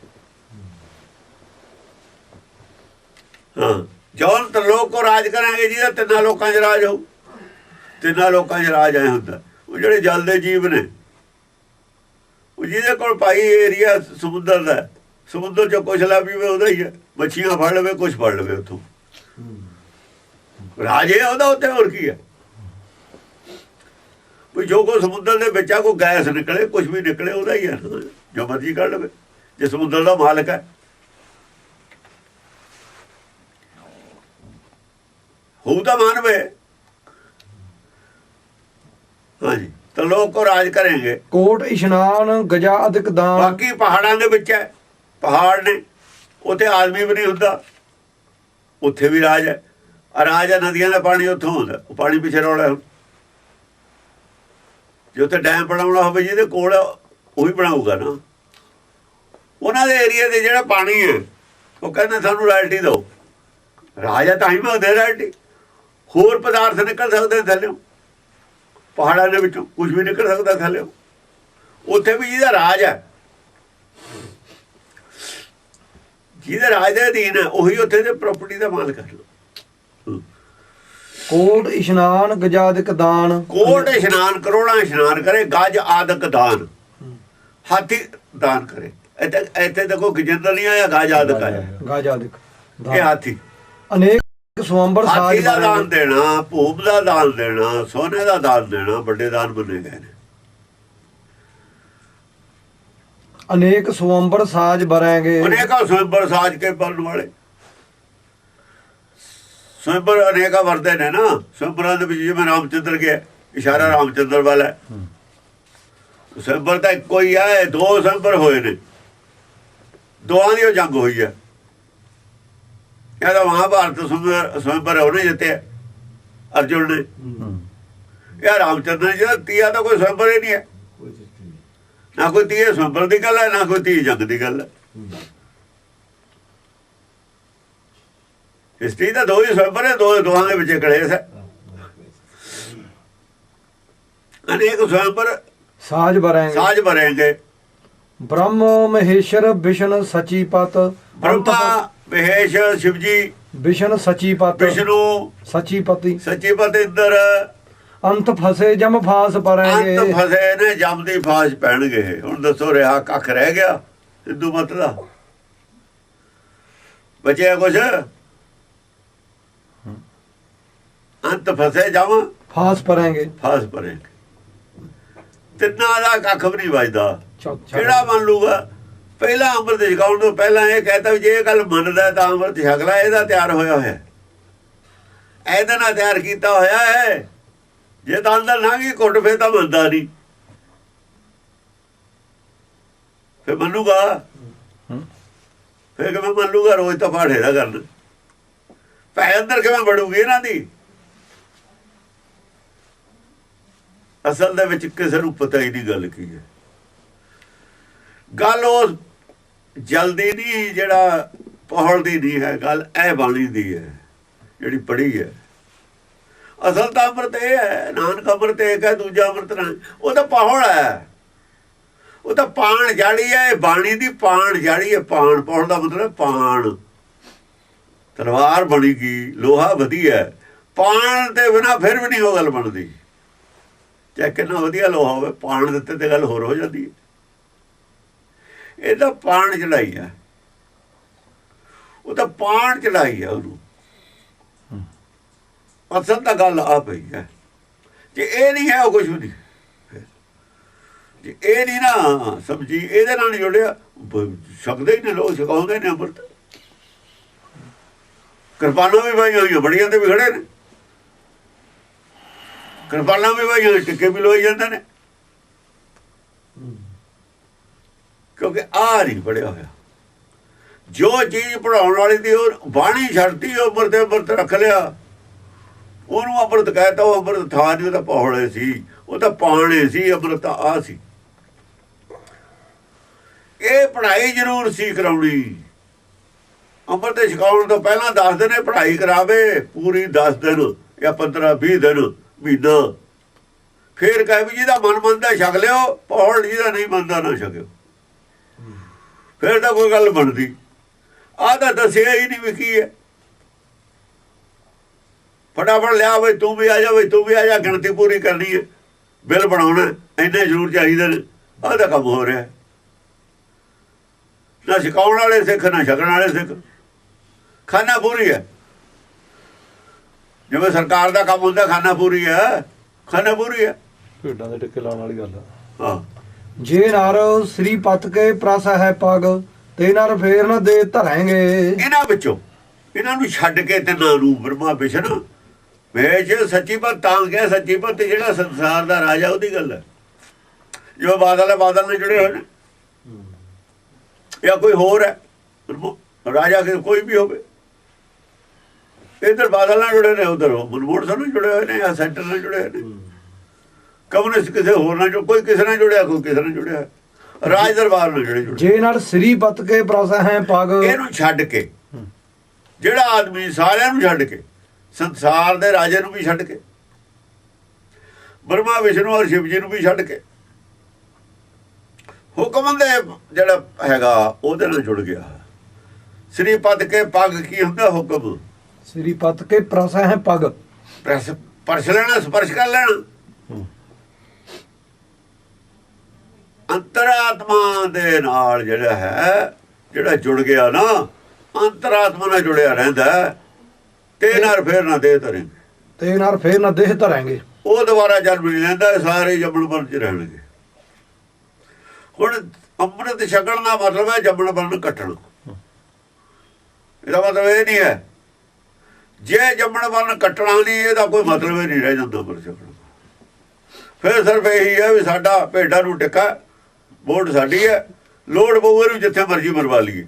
ਹਾਂ, ਜੌਨ ਤਰਲੋਕ ਕੋ ਰਾਜ ਕਰਾਂਗੇ, ਜਿਹਦਾ ਤਿੰਨਾਂ ਲੋਕਾਂ 'ਚ ਰਾਜ ਹੋਊ। ਤਿੰਨਾਂ ਲੋਕਾਂ 'ਚ ਰਾਜ ਆਏ ਹੁੰਦਾ। ਉਹ ਜਿਹੜੇ ਜਲ ਦੇ ਜੀਵ ਨੇ, ਉਹ ਜਿਹਦੇ ਕੋਲ ਭਾਈ ਏਰੀਆ ਸਮੁੰਦਰ ਦਾ, ਸਮੁੰਦਰ 'ਚੋਂ ਕੁਛ ਲਾ ਪੀਵੇ ਉਹਦਾ ਹੀ ਹੈ। ਮੱਛੀਆਂ ਫੜ ਲਵੇ, ਕੁਛ ਫੜ ਲਵੇ, ਉੱਥੋਂ ਰਾਜ ਇਹ ਉਹਦਾ। ਉੱਥੇ ਹੋਰ ਕੀ ਹੈ? ਵੀ ਜੋ ਕੋ ਸਮੁੰਦਰ ਦੇ ਵਿੱਚ ਆ, ਕੋਈ ਗੈਸ ਨਿਕਲੇ, ਕੁਛ ਵੀ ਨਿਕਲੇ, ਉਹਦਾ ਹੀ ਹੈ, ਜੋ ਮਰਜ਼ੀ ਕੱਢ ਲਵੇ, ਜੇ ਸਮੁੰਦਰ ਦਾ ਮਾਲਕ ਹੈ। ਹੋਊ ਤਾਂ ਮਾਨਵੇ। ਹਾਂਜੀ, ਤਾਂ ਲੋਕ ਕੋ ਰਾਜ ਕरेंगे। ਕੋਟ ਇਸ਼ਨਾਨ ਗਜਾ ਅਧਿਕ ਦਾਨ। ਬਾਕੀ ਪਹਾੜਾਂ ਦੇ ਵਿੱਚ ਹੈ, ਪਹਾੜ ਨੇ, ਉੱਥੇ ਆਦਮੀ ਵੀ ਨਹੀਂ ਹੁੰਦਾ, ਉੱਥੇ ਵੀ ਰਾਜ ਹੈ। ਰਾਜ ਹੈ ਨਦੀਆਂ ਦਾ ਪਾਣੀ, ਉੱਥੋਂ ਹੁੰਦਾ। ਉਹ ਪਾਣੀ ਪਿੱਛੇ ਰੌਲਾ। ਜੇ ਉੱਥੇ ਡੈਮ ਬਣਾਉਣਾ ਹੋਵੇ ਜਿਹਦੇ ਕੋਲ, ਉਹ ਵੀ ਬਣਾਊਗਾ ਨਾ। ਉਹਨਾਂ ਦੇ ਏਰੀਆ ਦੇ ਜਿਹੜਾ ਪਾਣੀ ਹੈ, ਉਹ ਕਹਿੰਦੇ ਸਾਨੂੰ ਰਾਇਲਟੀ ਦਿਓ। ਰਾਜ ਹੈ ਤਾਂ ਹੀ ਮੰਗਦੇ ਰਾਇਲਟੀ। ਹੋਰ ਪਦਾਰਥ ਨਿਕਲ ਸਕਦੇ ਥੱਲਿਓ, ਪਹਾੜਾਂ ਦੇ ਵਿੱਚੋਂ ਕੁਝ ਵੀ ਨਿਕਲ ਸਕਦਾ ਥੱਲਿਓ। ਉੱਥੇ ਵੀ ਜਿਹਦਾ ਰਾਜ ਹੈ, ਜਿਹਦੇ ਰਾਜ ਦੇ ਅਧੀਨ ਹੈ, ਉਹੀ ਉੱਥੇ ਦੇ ਪ੍ਰਾਪਰਟੀ ਦਾ ਮਾਲਕ ਹੈ। ਕੋਟ ਇਸ਼ਨਾਨ ਗਜਾਦਿਕ ਦਾਨ। ਕੋਟ ਇਸ਼ਨਾਨ, ਕਰੋੜਾਂ ਇਸ਼ਨਾਨ ਕਰੇ, ਗਜ ਆਦਿਕ ਦਾਨ, ਹਾਥੀ ਦਾਨ ਕਰੇ। ਇੱਥੇ ਦੇਖੋ ਗਜਿੰਦਰ ਨਹੀਂ ਆਇਆ, ਗਜ ਆਦਿਕ ਆਇਆ। ਗਜਾਦਿਕ ਇਹ ਹਾਥੀ। ਅਨੇਕ ਸਵੰਬਰ ਹਾਥੀ ਸਾਜ ਦਾ ਦਾਨ ਦੇਣਾ, ਭੂਮ ਦਾ ਦਾਨ ਦੇਣਾ, ਸੋਨੇ ਦਾ ਦਾਨ ਦੇਣਾ, ਵੱਡੇ ਦਾਨ ਬਣੇ ਗਏ ਨੇ। ਅਨੇਕ ਸਵੰਬਰ ਸਾਜ ਬਰਾਂਗੇ। ਅਨੇਕਾਂ ਸਵੰਬਰ ਸਾਜ ਕੇ ਬਰਨ ਵਾਲੇ। ਸਵੰਬਰ ਅਨੇਕਾਂ ਵਰਦੇ ਨੇ ਨਾ। ਸਵੰਬਰਾਂ ਦੇ ਵਿੱਚ ਜਿਵੇਂ ਰਾਮਚੰਦਰ ਗਿਆ, ਇਸ਼ਾਰਾ ਰਾਮਚੰਦਰ ਵਾਲਾ ਹੈ। ਸਵੰਬਰ ਤਾਂ ਇੱਕੋ ਹੀ ਹੈ। 2 ਸਵੰਬਰ ਹੋਏ ਨੇ, ਦੋਹਾਂ ਦੀ ਉਹ ਜੰਗ ਹੋਈ ਹੈ। ਇਹਦਾ ਮਹਾਭਾਰਤ ਸਵੰਬਰ ਉਹਨੇ ਜਿੱਤਿਆ, ਅਰਜੁਨ ਨੇ। ਇਹ ਰਾਮਚੰਦਰ ਨੇ ਜਿਹੜਾ ਤੀਆ ਤਾਂ ਕੋਈ ਸਵੰਬਰ ਹੀ ਨਹੀਂ ਹੈ। ਨਾ ਕੋਈ ਤੀਏ ਸਵੰਬਰ ਦੀ ਗੱਲ ਹੈ, ਨਾ ਕੋਈ ਤੀ ਜੰਗ ਦੀ ਗੱਲ ਹੈ। ਹਿਸਟਰੀ ਤਾਂ 2 ਹੀ ਸਵੰਬਰ ਹੈ, ਦੋਹਾਂ ਦੇ ਵਿੱਚ ਕਲੇਸ਼ ਹੈ। ਅਨੇਕ ਸਵੰਬਰ ਸਾਜ ਬਰਾਂਗੇ। ਸਾਜ ਬਰਾਂਗੇ। ਬ੍ਰਹਮ ਮਹੇਸ਼ਰ ਵਿਸ਼ਨ ਸਚੀ ਪਤ। ਬ੍ਰਹਮਾ ਮਹੇਸ਼ ਸ਼ਿਵਜੀ, ਵਿਸ਼ਨ ਸਚੀ ਪਤ, ਵਿਸ਼ਨੂੰ ਸਚੀ ਪਤੀ। ਸੱਚੀ ਪਤ ਇੰਦਰ। ਅੰਤ ਫਸੇ ਜਮ ਫਾਸ ਪਰਾਂਗੇ। ਅੰਤ ਫਸੇ ਨੇ ਜਮ ਦੀ ਫਾਸ ਪੈਣਗੇ। ਹੁਣ ਦੱਸੋ ਰਿਹਾ ਕੱਖ ਰਹਿ ਗਿਆ ਹਿੰਦੂ ਮਤ ਦਾ? ਬਚਿਆ ਕੁਛ? ਅੰਤ ਫਸੇ ਜਮ ਫਾਸ ਪਰਾਂਗੇ। ਫਾਸ ਪਰੇ। ਤਿੰਨਾਂ ਦਾ ਕੱਖ ਵੀ ਨਹੀਂ ਵੱਜਦਾ। ਕਿਹੜਾ ਕਿਹੜਾ ਮੰਨ ਲੂਗਾ? ਪਹਿਲਾਂ ਅੰਮ੍ਰਿਤ ਛਕਾਉਣ ਤੋਂ ਪਹਿਲਾਂ ਇਹ ਕਹਿਤਾ ਵੀ ਜੇ ਇਹ ਗੱਲ ਮੰਨਦਾ ਤਾਂ ਅੰਮ੍ਰਿਤ ਛਕ ਲੈ। ਇਹਦਾ ਤਿਆਰ ਹੋਇਆ ਹੋਇਆ, ਇਹਦੇ ਨਾਲ ਤਿਆਰ ਕੀਤਾ ਹੋਇਆ ਹੈ। ਜੇ ਤਾਂ ਅੰਦਰ ਨਾ ਗਈ ਘੁੱਟ ਫੇ ਤਾਂ ਮੰਨਦਾ ਨਹੀਂ। ਫਿਰ ਮੰਨੂਗਾ, ਹੂੰ। ਫਿਰ ਕਿਵੇਂ ਮੰਨੂਗਾ? ਰੋਜ਼ ਤਾਂ ਪਾਠ ਇਹਦਾ ਕਰਨ, ਭੈ ਅੰਦਰ ਕਿਵੇਂ ਬੜੂਗੀ ਇਹਨਾਂ ਦੀ? ਅਸਲ ਦੇ ਵਿੱਚ ਕਿਸੇ ਨੂੰ ਪਤਾ ਹੀ ਨਹੀਂ ਗੱਲ ਕੀ ਹੈ। ਗੱਲ ਉਹ ਜਲਦੀ ਨਹੀਂ, ਜਿਹੜਾ ਪਹੁੰਚਦੀ ਨਹੀਂ ਹੈ ਗੱਲ, ਇਹ ਬਾਣੀ ਦੀ ਹੈ ਜਿਹੜੀ ਪੜ੍ਹੀ ਹੈ। ਅਸਲ ਤਾਂ ਅੰਮ੍ਰਿਤ ਇਹ ਹੈ, ਨਾਨਕ ਅੰਮ੍ਰਿਤ ਇੱਕ ਹੈ, ਦੂਜਾ ਅੰਮ੍ਰਿਤ ਨਹੀਂ। ਉਹ ਤਾਂ ਪਹੁੰਚ ਹੈ, ਉਹ ਤਾਂ ਪਾਣ ਜਾੜੀ ਹੈ। ਇਹ ਬਾਣੀ ਦੀ ਪਾਣ ਜਾੜੀ ਹੈ। ਪਾਣ ਪਾਉਣ ਦਾ ਮਤਲਬ ਪਾਣ, ਤਲਵਾਰ ਬਣੀ ਗਈ, ਲੋਹਾ ਵਧੀਆ। ਪਾਣ ਤੇ ਬਿਨਾਂ ਫਿਰ ਵੀ ਨਹੀਂ ਉਹ ਗੱਲ ਬਣਦੀ, ਚਾਹੇ ਕਿੰਨਾ ਵਧੀਆ ਲੋਹਾ ਹੋਵੇ, ਪਾਣ ਦਿੱਤੇ ਤੇ ਗੱਲ ਹੋਰ ਹੋ ਜਾਂਦੀ ਹੈ। ਇਹ ਤਾਂ ਪਾਣ ਚੜਾਈ ਹੈ, ਉਹ ਤਾਂ ਪਾਣ ਚੜਾਈ ਹੈ ਉਹਨੂੰ। ਅਸਲ ਤਾਂ ਗੱਲ ਆ ਪਈ ਹੈ। ਜੇ ਇਹ ਨਹੀਂ ਹੈ ਉਹ ਕੁਛ ਵੀ ਨਹੀਂ। ਜੇ ਇਹ ਨਹੀਂ ਨਾ ਸਮਝੀ, ਇਹਦੇ ਨਾਲ ਨਹੀਂ ਜੁੜਿਆ, ਛਕਦੇ ਹੀ ਨੇ ਲੋਕ, ਛਕਾਉਂਦੇ ਨੇ ਅੰਮ੍ਰਿਤ। ਕਿਰਪਾਨਾਂ ਵੀ ਪਾਈਆਂ ਹੋਈਆਂ, ਬੜੀਆਂ ਤੇ ਵੀ ਖੜੇ ਨੇ, ਕਿਰਪਾਨਾਂ ਵੀ ਪਾਈਆਂ, ਟਿੱਕੇ ਵੀ ਲੋਈ ਜਾਂਦੇ ਨੇ, ਕਿਉਂਕਿ ਆਹ ਨਹੀਂ ਪੜਿਆ ਹੋਇਆ। ਜੋ ਚੀਜ਼ ਪੜਾਉਣ ਵਾਲੀ ਦੀ ਉਹ ਬਾਣੀ ਛੱਡਤੀ, ਉਹ ਅੰਮ੍ਰਿਤ ਅੰਮ੍ਰਿਤ ਰੱਖ ਲਿਆ, ਉਹਨੂੰ ਅੰਮ੍ਰਿਤ ਕਹਿਤਾ। ਉਹ ਅੰਮ੍ਰਿਤ ਥਾ ਨਹੀਂ, ਉਹ ਤਾਂ ਪੌੜੇ ਸੀ, ਉਹ ਤਾਂ ਪਾਣੇ ਸੀ। ਅੰਮ੍ਰਿਤ ਆ ਸੀ। ਇਹ ਪੜ੍ਹਾਈ ਜ਼ਰੂਰ ਸੀ ਕਰਾਉਣੀ। ਅੰਮ੍ਰਿਤ ਛਕਾਉਣ ਤੋਂ ਪਹਿਲਾਂ 10 ਦਿਨ ਇਹ ਪੜ੍ਹਾਈ ਕਰਾਵੇ, ਪੂਰੀ 10 ਦਿਨ ਜਾਂ 15-20 ਦਿਨ, ਮਹੀਨਾ। ਫੇਰ ਕਹੇ ਵੀ ਜਿਹਦਾ ਮਨ ਮੰਨਦਾ ਛਕ ਲਿਓ, ਪੌੜ ਜਿਹਦਾ ਨਹੀਂ ਮੰਨਦਾ ਨਾ ਛਕਿਓ। ਫੇਰ ਤਾਂ ਕੋਈ ਗੱਲ ਬਣਦੀ। ਆਹ ਤਾਂ ਦੱਸਿਆ ਹੀ ਨਹੀਂ ਵੀ ਕੀ ਹੈ। ਫਟਾਫਟ ਲਿਆ ਬਈ, ਤੂੰ ਵੀ ਆ ਜਾ, ਬਈ ਤੂੰ ਵੀ ਆ ਜਾ, ਗਿਣਤੀ ਪੂਰੀ ਕਰਨੀ ਹੈ, ਬਿੱਲ ਬਣਾਉਣਾ, ਇੰਨੇ ਜ਼ਰੂਰ ਚਾਹੀਦੇ ਨੇ। ਆਹ ਤਾਂ ਕੰਮ ਹੋ ਰਿਹਾ। ਨਾ ਸਿਖਾਉਣ ਵਾਲੇ ਸਿੱਖ, ਨਾ ਛਕਣ ਵਾਲੇ ਸਿੱਖ। ਖਾਨਾ ਪੂਰੀ ਹੈ, ਜਿਵੇਂ ਸਰਕਾਰ ਦਾ ਕੰਮ ਹੁੰਦਾ, ਖਾਨਾ ਪੂਰੀ ਹੈ, ਖਾਨਾ ਪੂਰੀ ਹੈ। ਭੇਡਾਂ ਦੇ ਟਿੱਕੇ ਲਾਉਣ ਵਾਲੀ ਗੱਲ ਆ। ਹਾਂ, ਜੇ ਨਰ ਸ੍ਰੀ ਪਤ ਕੇ ਪ੍ਰਸ ਹੈ ਪਗ, ਤੇ ਨਰ ਫੇਰ ਨਾ ਦੇ ਧਰਾਂਗੇ। ਇਹਨਾਂ ਵਿੱਚੋਂ ਇਹਨਾਂ ਨੂੰ ਛੱਡ ਕੇ ਤਿੰਨਾਂ ਨੂੰ, ਬ੍ਰਹਮਾ ਵਿਸ਼ਨ ਵੇਚ ਸੱਚੀ ਪਤ ਤਾਂ ਗਿਆ। ਸੱਚੀ ਪਤ ਜਿਹੜਾ ਸੰਸਾਰ ਦਾ ਰਾਜਾ, ਉਹਦੀ ਗੱਲ ਹੈ। ਜੋ ਬਾਦਲ ਹੈ, ਬਾਦਲ ਨਾਲ ਜੁੜੇ ਹੋਏ ਨੇ, ਜਾਂ ਕੋਈ ਹੋਰ ਹੈ ਰਾਜਾ, ਕੋਈ ਵੀ ਹੋਵੇ। ਇੱਧਰ ਬਾਦਲ ਨਾਲ ਜੁੜੇ ਨੇ, ਉਧਰ ਮਨਮੋਹਨ ਸਿੰਘ ਨਾਲ ਜੁੜੇ ਹੋਏ ਨੇ, ਜਾਂ ਸੈਂਟਰ ਨਾਲ ਜੁੜੇ ਹੋਏ ਨੇ। ਕਮਿਊਨਿਸਟ ਕਿਸੇ ਹੋਰ ਨਾਲ, ਕੋਈ ਕਿਸੇ ਨਾਲ ਜੁੜਿਆ, ਕੋਈ ਕਿਸੇ ਨਾਲ ਜੁੜਿਆ, ਰਾਜ ਦਰਬਾਰ ਨਾਲ ਜੁੜੇ। ਜੇ ਨਰ ਸ੍ਰੀ ਪਤ ਕੇ ਪ੍ਰਸ ਹੈ ਪਗ, ਇਹਨੂੰ ਛੱਡ ਕੇ, ਜਿਹੜਾ ਆਦਮੀ ਸਾਰਿਆਂ ਨੂੰ ਛੱਡ ਕੇ, ਸੰਸਾਰ ਦੇ ਰਾਜੇ ਨੂੰ ਵੀ ਛੱਡ ਕੇ, ਬ੍ਰਹਮਾ ਵਿਸ਼ਨੂੰ ਔਰ ਸ਼ਿਵ ਜੀ ਨੂੰ ਵੀ ਛੱਡ ਕੇ, ਹੁਕਮ ਦੇ ਜਿਹੜਾ ਹੈਗਾ ਉਹਦੇ ਨਾਲ ਜੁੜ ਗਿਆ। ਸ੍ਰੀ ਪਦ ਕੇ ਪੱਗ ਕੀ ਹੁੰਦਾ? ਹੁਕਮ। ਸ੍ਰੀ ਪਤ ਕੇ ਪ੍ਰਸ ਹੈ ਪਗ, ਪਰਸ ਲੈਣਾ, ਸਪਰਸ਼ ਕਰ ਲੈਣਾ। ਅੰਤਰਾਤਮਾ ਦੇ ਨਾਲ ਜਿਹੜਾ ਹੈ, ਜਿਹੜਾ ਜੁੜ ਗਿਆ ਨਾ, ਅੰਤਰਾਤਮਾ ਨਾਲ ਜੁੜਿਆ ਰਹਿੰਦਾ। ਤੇ ਨਾਲ ਫੇਰ ਨਾ ਦੇ ਧਰੇ, ਤੇ ਨਰ ਫੇਰ ਨਾ ਦੇਹ ਧਰਾਂਗੇ। ਉਹ ਦੁਬਾਰਾ ਜਨਮ ਨਹੀਂ ਲੈਂਦਾ, ਸਾਰੇ ਜੰਮਣ ਮਰਨ ਚ ਰਹਿਣਗੇ। ਹੁਣ ਅੰਮ੍ਰਿਤ ਛਕਣ ਦਾ ਮਤਲਬ ਹੈ ਜੰਮਣ ਮਰਨ ਕੱਟਣ। ਇਹਦਾ ਮਤਲਬ ਇਹ ਨਹੀਂ ਹੈ ਜੇ ਜੰਮਣ ਮਰਨ ਕੱਟਣਾ ਨਹੀਂ, ਇਹਦਾ ਕੋਈ ਮਤਲਬ ਹੀ ਨਹੀਂ ਰਹਿ ਜਾਂਦਾ ਅੰਮ੍ਰਿਤ ਛਕਣ। ਫਿਰ ਸਿਰਫ ਇਹੀ ਹੈ ਵੀ ਸਾਡਾ ਭੇਡਾਂ ਨੂੰ ਟਿੱਕਾ, ਵੋਟ ਸਾਡੀ ਹੈ, ਲੋੜ ਪਊ ਇਹਨੂੰ ਜਿੱਥੇ ਮਰਜ਼ੀ ਮਰਵਾ ਲਈਏ,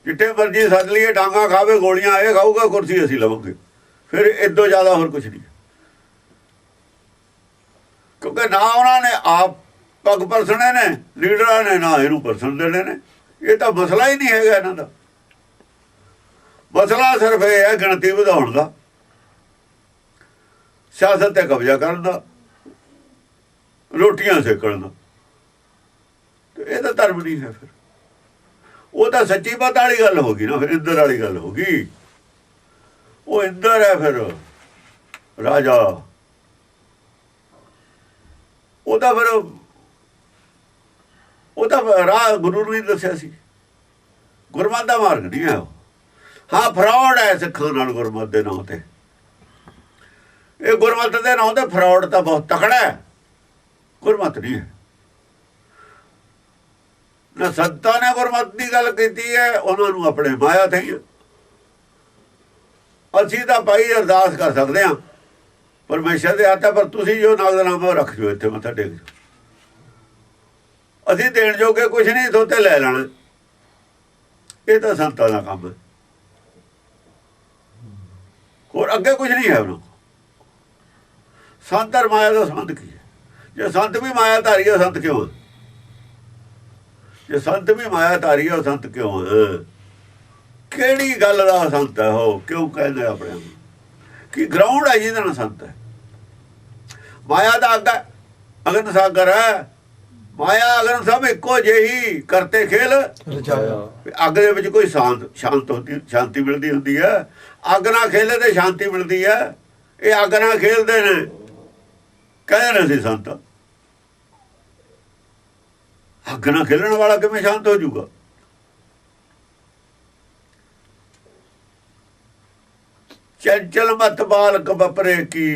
ਜਿੱਥੇ ਮਰਜ਼ੀ ਸੱਦ ਲਈਏ, ਡਾਂਗਾ ਖਾਵੇ, ਗੋਲੀਆਂ ਇਹ ਖਾਊਗਾ, ਕੁਰਸੀ ਅਸੀਂ ਲਵਾਂਗੇ। ਫਿਰ ਇਦੋਂ ਜ਼ਿਆਦਾ ਹੋਰ ਕੁਛ ਨਹੀਂ। ਕਿਉਂਕਿ ਨਾ ਉਹਨਾਂ ਨੇ ਆਪ ਪੱਗ ਪਰਸਣੇ ਨੇ, ਲੀਡਰਾਂ ਨੇ ਨਾ ਇਹਨੂੰ ਪਰਸਣ ਦੇਣੇ ਨੇ। ਇਹ ਤਾਂ ਮਸਲਾ ਹੀ ਨਹੀਂ ਹੈਗਾ ਇਹਨਾਂ ਦਾ। ਮਸਲਾ ਸਿਰਫ ਇਹ ਹੈ ਗਿਣਤੀ ਵਧਾਉਣ ਦਾ, ਸਿਆਸਤ ਤੇ ਕਬਜ਼ਾ ਕਰਨ ਦਾ, ਰੋਟੀਆਂ ਸੇਕਣ ਦਾ। ਤੇ ਇਹ ਤਾਂ ਧਰਮ ਨਹੀਂ ਹੈ। ਫਿਰ ਉਹ ਤਾਂ ਸੱਚੀ ਬਾਤ ਵਾਲੀ ਗੱਲ ਹੋ ਗਈ ਨਾ, ਫਿਰ ਇੰਦਰ ਵਾਲੀ ਗੱਲ ਹੋ ਗਈ। ਉਹ ਇੰਦਰ ਹੈ ਫਿਰ ਰਾਜਾ, ਉਹਦਾ ਫਿਰ ਉਹਦਾ ਰਾਹ ਗੁਰੂ ਨੇ ਦੱਸਿਆ ਸੀ। ਗੁਰਮਤਿ ਦਾ ਮਾਰਗ ਨਹੀਂ ਹੈ ਉਹ। ਹਾਂ, ਫਰਾਡ ਹੈ ਸਿੱਖਾਂ ਨਾਲ ਗੁਰਮਤਿ ਦੇ ਨਾਂ ਤੇ। ਇਹ ਗੁਰਮਤਿ ਦੇ ਨਾਂ ਤੇ ਫਰਾਡ ਤਾਂ ਬਹੁਤ ਤਕੜਾ ਹੈ, ਗੁਰਮਤਿ ਨਹੀਂ ਹੈ। ਨਾ ਸੰਤਾਂ ਨੇ ਗੁਰਮਤਿ ਦੀ ਗੱਲ ਕੀਤੀ ਹੈ, ਉਹਨਾਂ ਨੂੰ ਆਪਣੇ ਮਾਇਆ ਤੇ। ਅਸੀਂ ਤਾਂ ਭਾਈ ਅਰਦਾਸ ਕਰ ਸਕਦੇ ਹਾਂ ਪਰਮੇਸ਼ਰ ਦੇ ਹੱਥ, ਪਰ ਤੁਸੀਂ ਜੋ ਨਾਗਨਾਮਾ ਰੱਖ ਜੋ, ਇੱਥੇ ਮੱਥਾ ਟੇਕ ਜੋ। ਅਸੀਂ ਦੇਣ ਜੋਗੇ ਕੁਝ ਨਹੀਂ, ਥੋਤੇ ਲੈ ਲੈਣਾ। ਇਹ ਤਾਂ ਸੰਤਾਂ ਦਾ ਕੰਮ ਹੈ, ਹੋਰ ਅੱਗੇ ਕੁਝ ਨਹੀਂ ਹੈ ਉਹਨਾਂ ਕੋਲ। ਸੰਤ ਔਰ ਮਾਇਆ ਦਾ ਸੰਬੰਧ ਕੀ ਹੈ? ਜੇ ਸੰਤ ਵੀ ਮਾਇਆ ਧਾਰੀ ਹੈ, ਸੰਤ ਕਿਉਂ ਹੈ? ਜੇ ਸੰਤ ਵੀ ਮਾਇਆ ਧਾਰੀ ਹੈ, ਸੰਤ ਕਿਉਂ ਹੈ? ਕਿਹੜੀ ਗੱਲ ਦਾ ਸੰਤ ਹੈ ਉਹ? ਕਿਉਂ ਕਹਿੰਦੇ ਆਪਣੇ ਨੂੰ? ਕੀ ਗਰਾਊਂਡ ਹੈ ਜਿਹਦੇ ਨਾਲ ਸੰਤ ਹੈ? ਮਾਇਆ ਦਾ ਅੱਗ ਹੈ, ਅਗਨ ਸਾਗਰ ਹੈ। ਮਾਇਆ ਅਗਨ ਸਭ ਇੱਕੋ ਜਿਹੀ ਕਰਤੇ ਖੇਲ ਰਚਾਇਆ। ਅੱਗ ਦੇ ਵਿੱਚ ਕੋਈ ਸ਼ਾਂਤੀ ਮਿਲਦੀ ਹੁੰਦੀ ਹੈ? ਅੱਗ ਨਾਲ ਖੇਲੇ ਤੇ ਸ਼ਾਂਤੀ ਮਿਲਦੀ ਹੈ। ਇਹ ਅੱਗ ਨਾਲ ਖੇਲਦੇ ਨੇ, ਕਹਿੰਦੇ ਨੇ ਅਸੀਂ ਸੰਤ। ਅੱਗ ਨਾਲ ਖੇਲਣ ਵਾਲਾ ਕਿਵੇਂ ਸ਼ਾਂਤ ਹੋ ਜਾਊਗਾ? ਚੰਚਲ ਮਤ ਬਾਲਕ ਬਪਰੇ ਕੀ,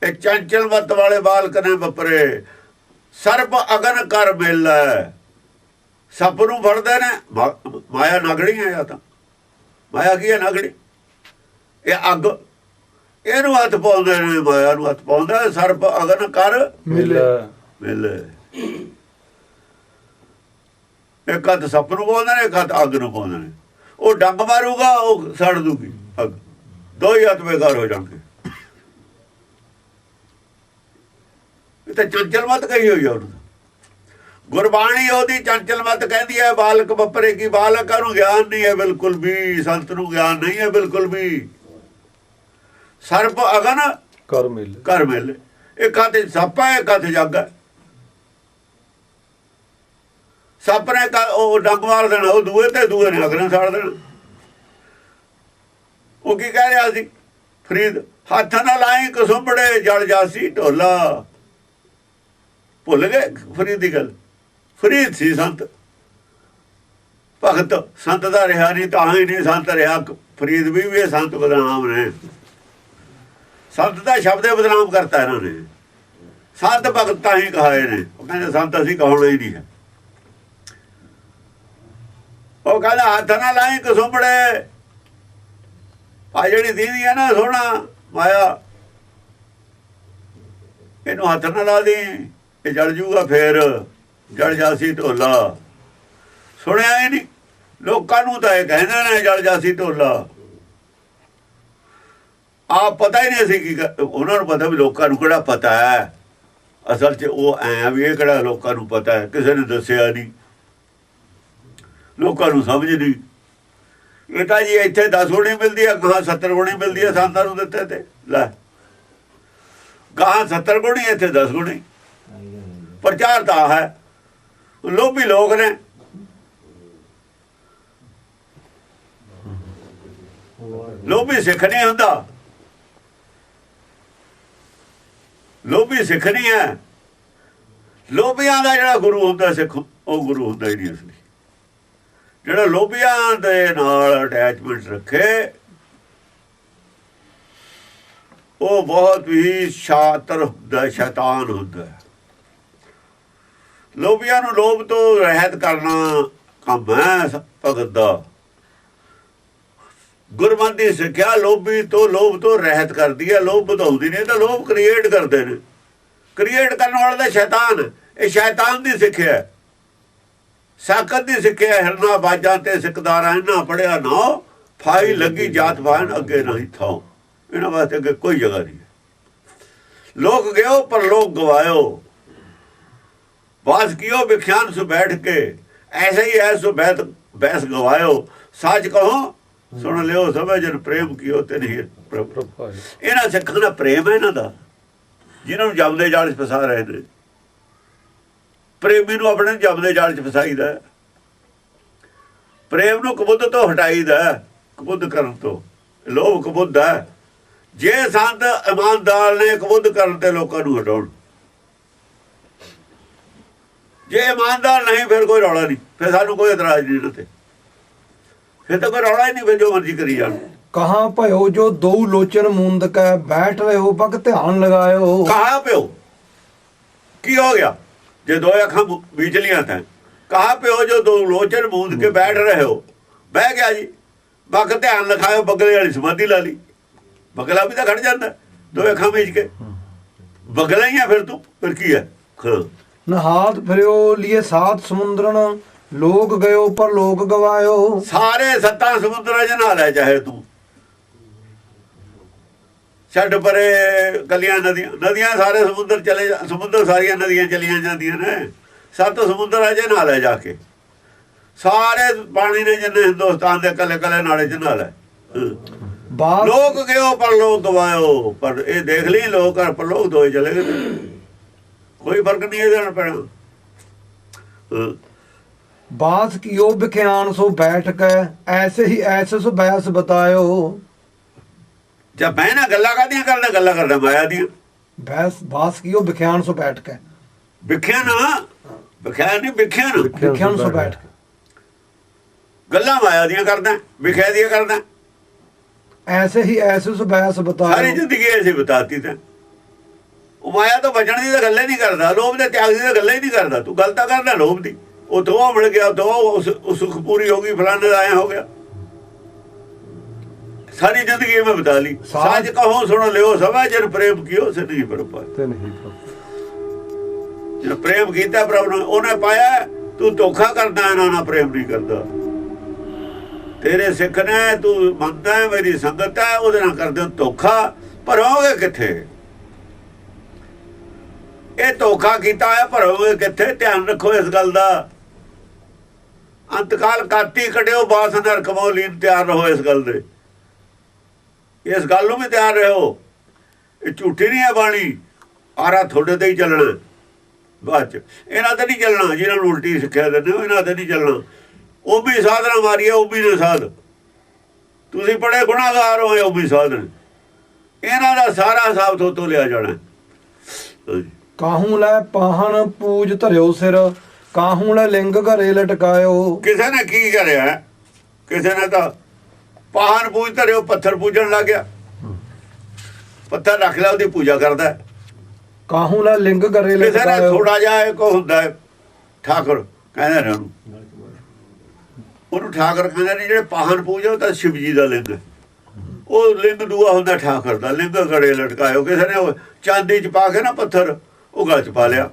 ਇਹ ਚੰਚਲ ਮਤ ਵਾਲੇ ਬਾਲਕ ਨੇ ਬਪਰੇ। ਸਰਪ ਅਗਨ ਕਰ ਮੇਲਾ, ਸੱਪ ਨੂੰ ਫੜਦੇ ਨੇ। ਮਾਇਆ ਨਗੜੀ ਹੈ, ਜਾਂ ਤਾਂ ਮਾਇਆ ਕੀ ਹੈ? ਨਗੜੀ। ਇਹ ਅੱਗ, ਇਹਨੂੰ ਹੱਥ ਪਾਉਂਦੇ ਨੇ, ਮਾਇਆ ਨੂੰ ਹੱਥ ਪਾਉਂਦਾ। ਸਰਪ ਅਗਨ ਕਰ ਮੇਲੇ। ਇੱਕ ਹੱਥ ਸੱਪ ਨੂੰ ਪਾਉਂਦੇ ਨੇ, ਇੱਕ ਹੱਥ ਅੱਗ ਨੂੰ ਪਾਉਂਦੇ ਨੇ। ਉਹ ਡੰਗ ਮਾਰੂਗਾ, ਉਹ ਸੜ ਦੂਗੀ ਅੱਗ, ਦੋ ਹੀ ਹੱਥ ਬੇਕਾਰ ਹੋ ਜਾਣਗੇ। ਇਹ ਤਾਂ ਚੰਚਲ ਮਤ ਕਹੀ ਹੋਈ ਆ ਉਹਨੂੰ। ਗੁਰਬਾਣੀ ਉਹਦੀ ਚੰਚਲ ਮਤ ਕਹਿੰਦੀ ਹੈ। ਬਾਲਕ ਬਪਰੇ ਕੀ, ਬਾਲਕਾਂ ਨੂੰ ਗਿਆਨ ਨਹੀਂ ਹੈ ਬਿਲਕੁਲ ਵੀ, ਸੰਤ ਨੂੰ ਗਿਆਨ ਨਹੀਂ ਹੈ ਬਿਲਕੁਲ ਵੀ। ਸਰਪ ਅਗਨ ਕਰ ਮੇਲੇ। ਇੱਕ ਹੱਥ ਸੱਪ ਹੈ, ਇੱਕ ਹੱਥ ਜੱਗ ਹੈ। ਸੱਪ ਨੇ ਉਹ ਡੰਗ ਮਾਰ ਦੇਣਾ, ਉਹ ਦੂਏ ਤੇ, ਦੂਏ ਨੇ ਅਗਨ ਸਾੜ ਦੇਣਾ। ਉਹ ਕੀ ਕਹਿ ਰਿਹਾ ਸੀ ਫਰੀਦ? ਹੱਥ ਨਾਲ ਲਾਈ ਕਸੁੰਬੜੇ ਜਲ ਜਾਸੀ ਢੋਲਾ। ਭੁੱਲ ਗਏ ਫਰੀਦ ਦੀ ਗੱਲ? ਫਰੀਦ ਸੀ ਸੰਤ, ਭਗਤ। ਸੰਤ ਦਾ ਰਿਹਾ ਨਹੀਂ, ਤਾਂ ਹੀ ਨਹੀਂ ਸੰਤ ਰਿਹਾ। ਫਰੀਦ ਵੀ ਇਹ ਸੰਤ ਬਦਨਾਮ ਨੇ। ਸੰਤ ਦਾ ਸ਼ਬਦ ਬਦਨਾਮ ਕਰਤਾ ਇਹਨਾਂ ਨੇ। ਸੰਤ ਭਗਤ ਤਾਂ ਹੀ ਕਹਾਏ ਨੇ। ਉਹ ਕਹਿੰਦੇ ਸੰਤ ਅਸੀਂ ਕਹਾਉਣਾ ਹੀ ਨਹੀਂ ਹੈ। ਉਹ ਕਹਿੰਦਾ ਹੱਥ ਨਾਲ ਲਾਈ ਕਸੁੰਬੜੇ। ਆ ਜਿਹੜੀ ਦੀਦੀ ਹੈ ਨਾ ਸੋਹਣਾ ਮਾਇਆ, ਇਹਨੂੰ ਹੱਥ ਨਾਲ ਲਾ ਦੀ, ਇਹ ਜਲ ਜੂਗਾ। ਫੇਰ ਜਲ ਜਾਸੀ ਢੋਲਾ। ਸੁਣਿਆ ਹੀ ਨਹੀਂ ਲੋਕਾਂ ਨੂੰ, ਤਾਂ ਇਹ ਕਹਿੰਦੇ ਨੇ ਜਲ ਜਾਸੀ ਢੋਲਾ। ਆਪ ਪਤਾ ਹੀ ਨਹੀਂ ਅਸੀਂ ਕੀ। ਉਹਨਾਂ ਨੂੰ ਪਤਾ ਵੀ ਲੋਕਾਂ ਨੂੰ ਕਿਹੜਾ ਪਤਾ ਹੈ ਅਸਲ 'ਚ। ਉਹ ਐਂ ਵੀ ਇਹ ਕਿਹੜਾ ਲੋਕਾਂ ਨੂੰ ਪਤਾ ਹੈ, ਕਿਸੇ ਨੇ ਦੱਸਿਆ ਨਹੀਂ, ਲੋਕਾਂ ਨੂੰ ਸਮਝ ਨਹੀਂ। ਇਹ ਤਾਂ ਜੀ ਇੱਥੇ 10 ਗੁਣੀ ਮਿਲਦੀ ਹੈ, ਗਾਹਾਂ 70 ਗੁਣੀ ਮਿਲਦੀ ਹੈ ਸੰਤਾਂ ਨੂੰ ਦਿੱਤੇ ਤੇ। ਲੈ, ਗਾਹਾਂ 70 ਗੁਣੀ, ਇੱਥੇ 10 ਗੁਣੀ। ਪ੍ਰਚਾਰ ਤਾਂ ਹੈ। ਲੋਭੀ ਲੋਕ ਨੇ। ਲੋਭੀ ਸਿੱਖ ਨਹੀਂ ਹੁੰਦਾ, ਲੋਭੀ ਸਿੱਖ ਨਹੀਂ ਹੈ। ਲੋਭੀਆਂ ਦਾ ਜਿਹੜਾ ਗੁਰੂ ਹੁੰਦਾ ਸਿੱਖ, ਉਹ ਗੁਰੂ ਹੁੰਦਾ ਹੀ ਨਹੀਂ ਅਸਲੀ। ਜਿਹੜਾ ਲੋਭੀਆਂ ਦੇ ਨਾਲ ਅਟੈਚਮੈਂਟ ਰੱਖੇ, ਉਹ ਬਹੁਤ ਹੀ ਸ਼ਾਤਰ ਹੁੰਦਾ, ਸ਼ੈਤਾਨ ਹੁੰਦਾ। ਲੋਭੀਆਂ ਨੂੰ ਲੋਭ ਤੋਂ ਰਹਿਤ ਕਰਨਾ ਕੰਮ ਹੈ ਭਗਤ ਦਾ। ਗੁਰਮਤਿ ਸਿੱਖਿਆ ਲੋਭੀ ਤੋਂ, ਲੋਭ ਤੋਂ ਰਹਿਤ ਕਰਦੀ ਹੈ। ਲੋਭ ਵਧਾਉਂਦੀ ਨਹੀਂ, ਤਾਂ ਲੋਭ ਕ੍ਰੀਏਟ ਕਰਦੇ ਨੇ। ਕ੍ਰੀਏਟ ਕਰਨ ਵਾਲਾ ਤਾਂ ਸ਼ੈਤਾਨ। ਇਹ ਸ਼ੈਤਾਨ ਦੀ ਸਿੱਖਿਆ, ਸਾਕਤ ਦੀ ਸਿੱਖਿਆ। ਹਿਰਨਾ ਬਾਜਾਂ ਤੇ ਸਿੱਖਦਾਰਾਂ ਇਹਨਾਂ ਪੜਿਆ ਨਾ, ਫਾਈ ਲੱਗੀ ਜਾਤ ਬਾਣ ਅੱਗੇ ਨਹੀਂ ਥਾਂ। ਇਹਨਾਂ ਵਾਸਤੇ ਅੱਗੇ ਕੋਈ ਜਗ੍ਹਾ ਨਹੀਂ। ਲੋਕ ਗਿਓ ਪਰ ਲੋਕ ਗਵਾਇਓ, ਬਾਸ ਕੀਓ ਵਿਖਿਆਨ ਸੋ ਬੈਠ ਕੇ। ਐਸੇ ਹੀ ਐਸੋ ਬੈਸ ਗਵਾਇਓ। ਸੱਚ ਕਹੋ ਸੁਣ ਲਿਓ ਸਭੇ ਜਨ ਪ੍ਰੇਮ ਕੀਓ ਤੇ ਨਹੀਂ। ਇਹਨਾਂ ਸਿੱਖਾਂ ਦਾ ਪ੍ਰੇਮ ਹੈ ਇਹਨਾਂ ਦਾ, ਜਿਹਨਾਂ ਨੂੰ ਜਮਦੇ ਜਾਲ 'ਚ ਫਸਾ ਰਹੇ ਨੇ। ਪ੍ਰੇਮੀ ਨੂੰ ਆਪਣੇ ਜਮਦੇ ਜਾਲ 'ਚ ਫਸਾਈਦਾ। ਪ੍ਰੇਮ ਨੂੰ ਕਬੁੱਧ ਤੋਂ ਹਟਾਈਦਾ, ਕਬੁੱਧ ਕਰਨ ਤੋਂ। ਲੋਭ ਕਬੁੱਧ ਹੈ। ਜੇ ਸੰਤ ਇਮਾਨਦਾਰ ਨੇ ਕਬੁੱਧ ਕਰਨ ਤੇ ਲੋਕਾਂ ਨੂੰ ਹਟਾਉਣ, ਜੇ ਇਮਾਨਦਾਰ ਨਹੀਂ ਫਿਰ ਕੋਈ ਰੌਲਾ ਨਹੀਂ, ਫਿਰ ਸਾਨੂੰ ਕੋਈ ਇਤਰਾਜ਼ ਨਹੀਂ ਇਹਨਾਂ ਤੇ। ਫਿਰ ਤਾਂ ਕੋਈ ਰੌਲਾ ਹੀ ਨਹੀਂ, ਫਿਰ ਜੋ ਮਰਜ਼ੀ ਕਰੀ ਜਾਣ। ਕਹਾਂ ਭਇਓ ਜੋ ਦੋ ਲੋਚਨ ਮੁੰਦ ਕੈ, ਬੈਠ ਰਹੇ ਹੋ ਬਕ ਧਿਆਨ ਲਗਾਇਓ। ਕਹਾਂ ਪਿਓ ਕੀ ਹੋ ਗਿਆ? ਜੇ ਦੋ ਅੱਖਾਂ ਵਿਚਲੀਆਂ ਤਾਂ ਕਹਾਂ ਪਿਓ ਜੋ ਦੋ ਲੋਚਨ ਮੂੰਦ ਕੇ ਬੈਠ ਰਹੇ ਹੋ। ਬਹਿ ਗਿਆ ਜੀ, ਬਕ ਧਿਆਨ ਲਗਾਇਓ। ਬਗਲੇ ਵਾਲੀ ਸਮਾਧੀ ਲਾ ਲਈ। ਬਗਲਾ ਵੀ ਤਾਂ ਖੜ ਜਾਂਦਾ ਦੋ ਅੱਖਾਂ ਵਿੱਚ ਕੇ। ਬਗਲਾ ਹੀ ਆ ਫਿਰ ਤੂੰ, ਫਿਰ ਕੀ ਹੈ? नहात फिरो लिए सात समुद्रन लोक गयो पर लोक गवायो। ਸਾਰੇ ਸੱਤਾਂ ਸਮੁੰਦਰਾਂ 'ਚ ਨਹਾ ਲੈ ਚਾਹੇ ਤੂੰ, ਛੱਡ ਪਰੇ ਕੱਲੀਆਂ ਨਦੀਆਂ, ਨਦੀਆਂ ਸਾਰੇ ਸਮੁੰਦਰ ਚਲੇ ਸਮੁੰਦਰ ਸਾਰੀਆਂ ਨਦੀਆਂ ਚਲੀਆਂ ਜਾਂਦੀਆਂ ਨੇ, ਸੱਤ ਸਮੁੰਦਰਾਂ 'ਚ ਨਹਾ ਲੈ ਜਾ ਕੇ, ਸਾਰੇ ਪਾਣੀ ਨੇ ਜਿੰਨੇ ਹਿੰਦੁਸਤਾਨ ਦੇ ਕੱਲੇ ਕੱਲੇ ਨਾਲੇ 'ਚ ਨਹਾ ਲੈ। बात ਲੋਕ ਗਿਓ ਪਰ ਲੋਕ ਗਵਾਇਓ, ਪਰ ਇਹ ਦੇਖ ਲਈ ਲੋਕ ਪਰ ਲੋਕ ਦੋਏ ਚਲੇ ਗਏ, ਕੋਈ ਫਰਕ ਨਹੀਂ ਇਹਦੇ ਨਾਲ ਪੈਣਾ। बात कियो बिख्यान सो बैठ के ऐसे ही ऐसे सो बैस बतायो। जब मैं ना गल्ला करदा माया दियां बैस बास कियो बिख्यान सो बैठ के विख्या ना, विख्या नहीं विख्यान, बिख्यान सो बैठ के गल्ला माया दियां करदा, विख्या दियां करदा, ऐसे ही ऐसे सो बैस सारी बतायो। जिंदगी ऐसे बिताती तैं। ਉਹ ਮਾਇਆ ਤੋਂ ਬਚਣ ਦੀ ਤਾਂ ਗੱਲ ਹੀ ਨਹੀਂ ਕਰਦਾ, ਲੋਭ ਦੇ ਤਿਆਗ ਦੀ ਤਾਂ ਗੱਲ ਹੀ ਨਹੀਂ ਕਰਦਾ, ਤੂੰ ਗੱਲ ਤਾਂ ਕਰਦਾ ਲੋਭ ਦੀ। ਉਹ ਦੋ ਮਿਲ ਗਿਆ, ਦੋ ਸੁਖ ਪੂਰੀ ਹੋ ਗਈ, ਫਲਾਣੇ ਦਾ ਆਇਆ ਹੋ ਗਿਆ, ਸਾਰੀ ਜ਼ਿੰਦਗੀ ਮੈਂ ਬਿਤਾ ਲਈ। ਸਾਜ ਕਹੋ ਸੁਣ ਲਿਓ ਸਭਾ ਜਨ ਪ੍ਰੇਮ ਕੀਓ ਸੇ ਨਹੀਂ ਪਰ ਪਾਏ। ਤੇ ਨਹੀਂ ਪਾਏ। ਜੇ ਪ੍ਰੇਮ ਕੀਤਾ ਪ੍ਰਭੂ ਨੇ, ਉਹਨੇ ਪਾਇਆ, ਤੂੰ ਧੋਖਾ ਕਰਦਾ, ਇਹਨਾਂ ਨਾਲ ਪ੍ਰੇਮ ਨਹੀਂ ਕਰਦਾ। ਤੇਰੇ ਸਿੱਖ ਨੇ, ਤੂੰ ਮੰਨਦਾ ਮੇਰੀ ਸੰਗਤ ਹੈ, ਉਹਦੇ ਨਾਲ ਕਰਦੇ ਧੋਖਾ, ਭਰੋਗੇ ਕਿੱਥੇ? ਇਹ ਧੋਖਾ ਕੀਤਾ ਹੈ, ਭਰੋਗੇ ਕਿੱਥੇ? ਧਿਆਨ ਰੱਖੋ ਇਸ ਗੱਲ ਦਾ। ਅੰਤਕਾਲ ਕਾਤੀ ਕੱਢਿਓ, ਬਾਸ ਨਰਕ ਮੋ ਲੀਨ, ਤਿਆਰ ਰਹੋ ਇਸ ਗੱਲ ਦੇ, ਇਸ ਗੱਲ ਨੂੰ ਵੀ ਤਿਆਰ ਰਹੋ। ਇਹ ਝੂਠੀ ਨਹੀਂ ਹੈ ਬਾਣੀ, ਆਰਾ ਤੁਹਾਡੇ ਤੇ ਹੀ ਚੱਲਣਾ ਬਾਅਦ ਚ, ਇਹਨਾਂ ਤੇ ਨਹੀਂ ਚੱਲਣਾ। ਜਿਹਨਾਂ ਨੂੰ ਉਲਟੀ ਸਿੱਖਿਆ ਦਿੰਦੇ ਹੋ, ਇਹਨਾਂ ਤੇ ਨਹੀਂ ਚੱਲਣਾ। ਉਹ ਵੀ ਸਾਧਨਾ ਮਾਰੀ ਹੈ, ਉਹ ਵੀ ਨੇ ਸਾਧ, ਤੁਸੀਂ ਬੜੇ ਗੁਨਾਹਗਾਰ ਹੋਏ, ਉਹ ਵੀ ਸਾਧ ਨੇ। ਇਹਨਾਂ ਦਾ ਸਾਰਾ ਹਿਸਾਬ ਤੋਂ ਲਿਆ ਜਾਣਾ। ਕਾਹੂ ਲੈ ਪਾਹਣ ਪੂਜ ਧਰਿਓ ਸਿਰ, ਕਾਹੂ ਲੈ ਲਿੰਗ ਘਰੇ ਲਟਕਾਇਓ। ਕਿਸੇ ਨੇ ਕੀ ਕਰਿਆ? ਕਿਸੇ ਨੇ ਤਾਂ ਪਾਹਨ ਪੂਜ ਧਰਿਓ, ਪੱਥਰ ਪੂਜਣ ਲੱਗ ਗਿਆ, ਪੱਥਰ ਰੱਖ ਲਿਆ, ਉਹਦੀ ਪੂਜਾ ਕਰਦਾ। ਕਾਹੂ ਲੈ ਲਿੰਗ ਘਰੇ ਕਿਸੇ ਨੇ ਲਟਕਾਇਓ। ਥੋੜਾ ਜਿਹਾ ਇੱਕ ਹੁੰਦਾ ਹੈ ਠਾਕੁਰ ਕਹਿੰਦੇ ਨੇ ਉਹਨੂੰ ਠਾਕੁਰ ਕਹਿੰਦੇ ਨੇ। ਜਿਹੜੇ ਪਾਹਨ ਪੂਜਾ ਉਹ ਤਾਂ ਸ਼ਿਵ ਜੀ ਦਾ ਲਿੰਗ ਹੈ, ਉਹ ਲਿੰਗ ਦੂਆ ਹੁੰਦਾ ਠਾਕੁਰ ਦਾ। ਲਿੰਗ ਘੜੇ ਲਟਕਾਇਓ, ਕਿਸੇ ਨੇ ਚਾਂਦੀ ਚ ਪਾ ਕੇ ਨਾ ਪੱਥਰ ਉਹ ਗਲ ਚ ਪਾ ਲਿਆ।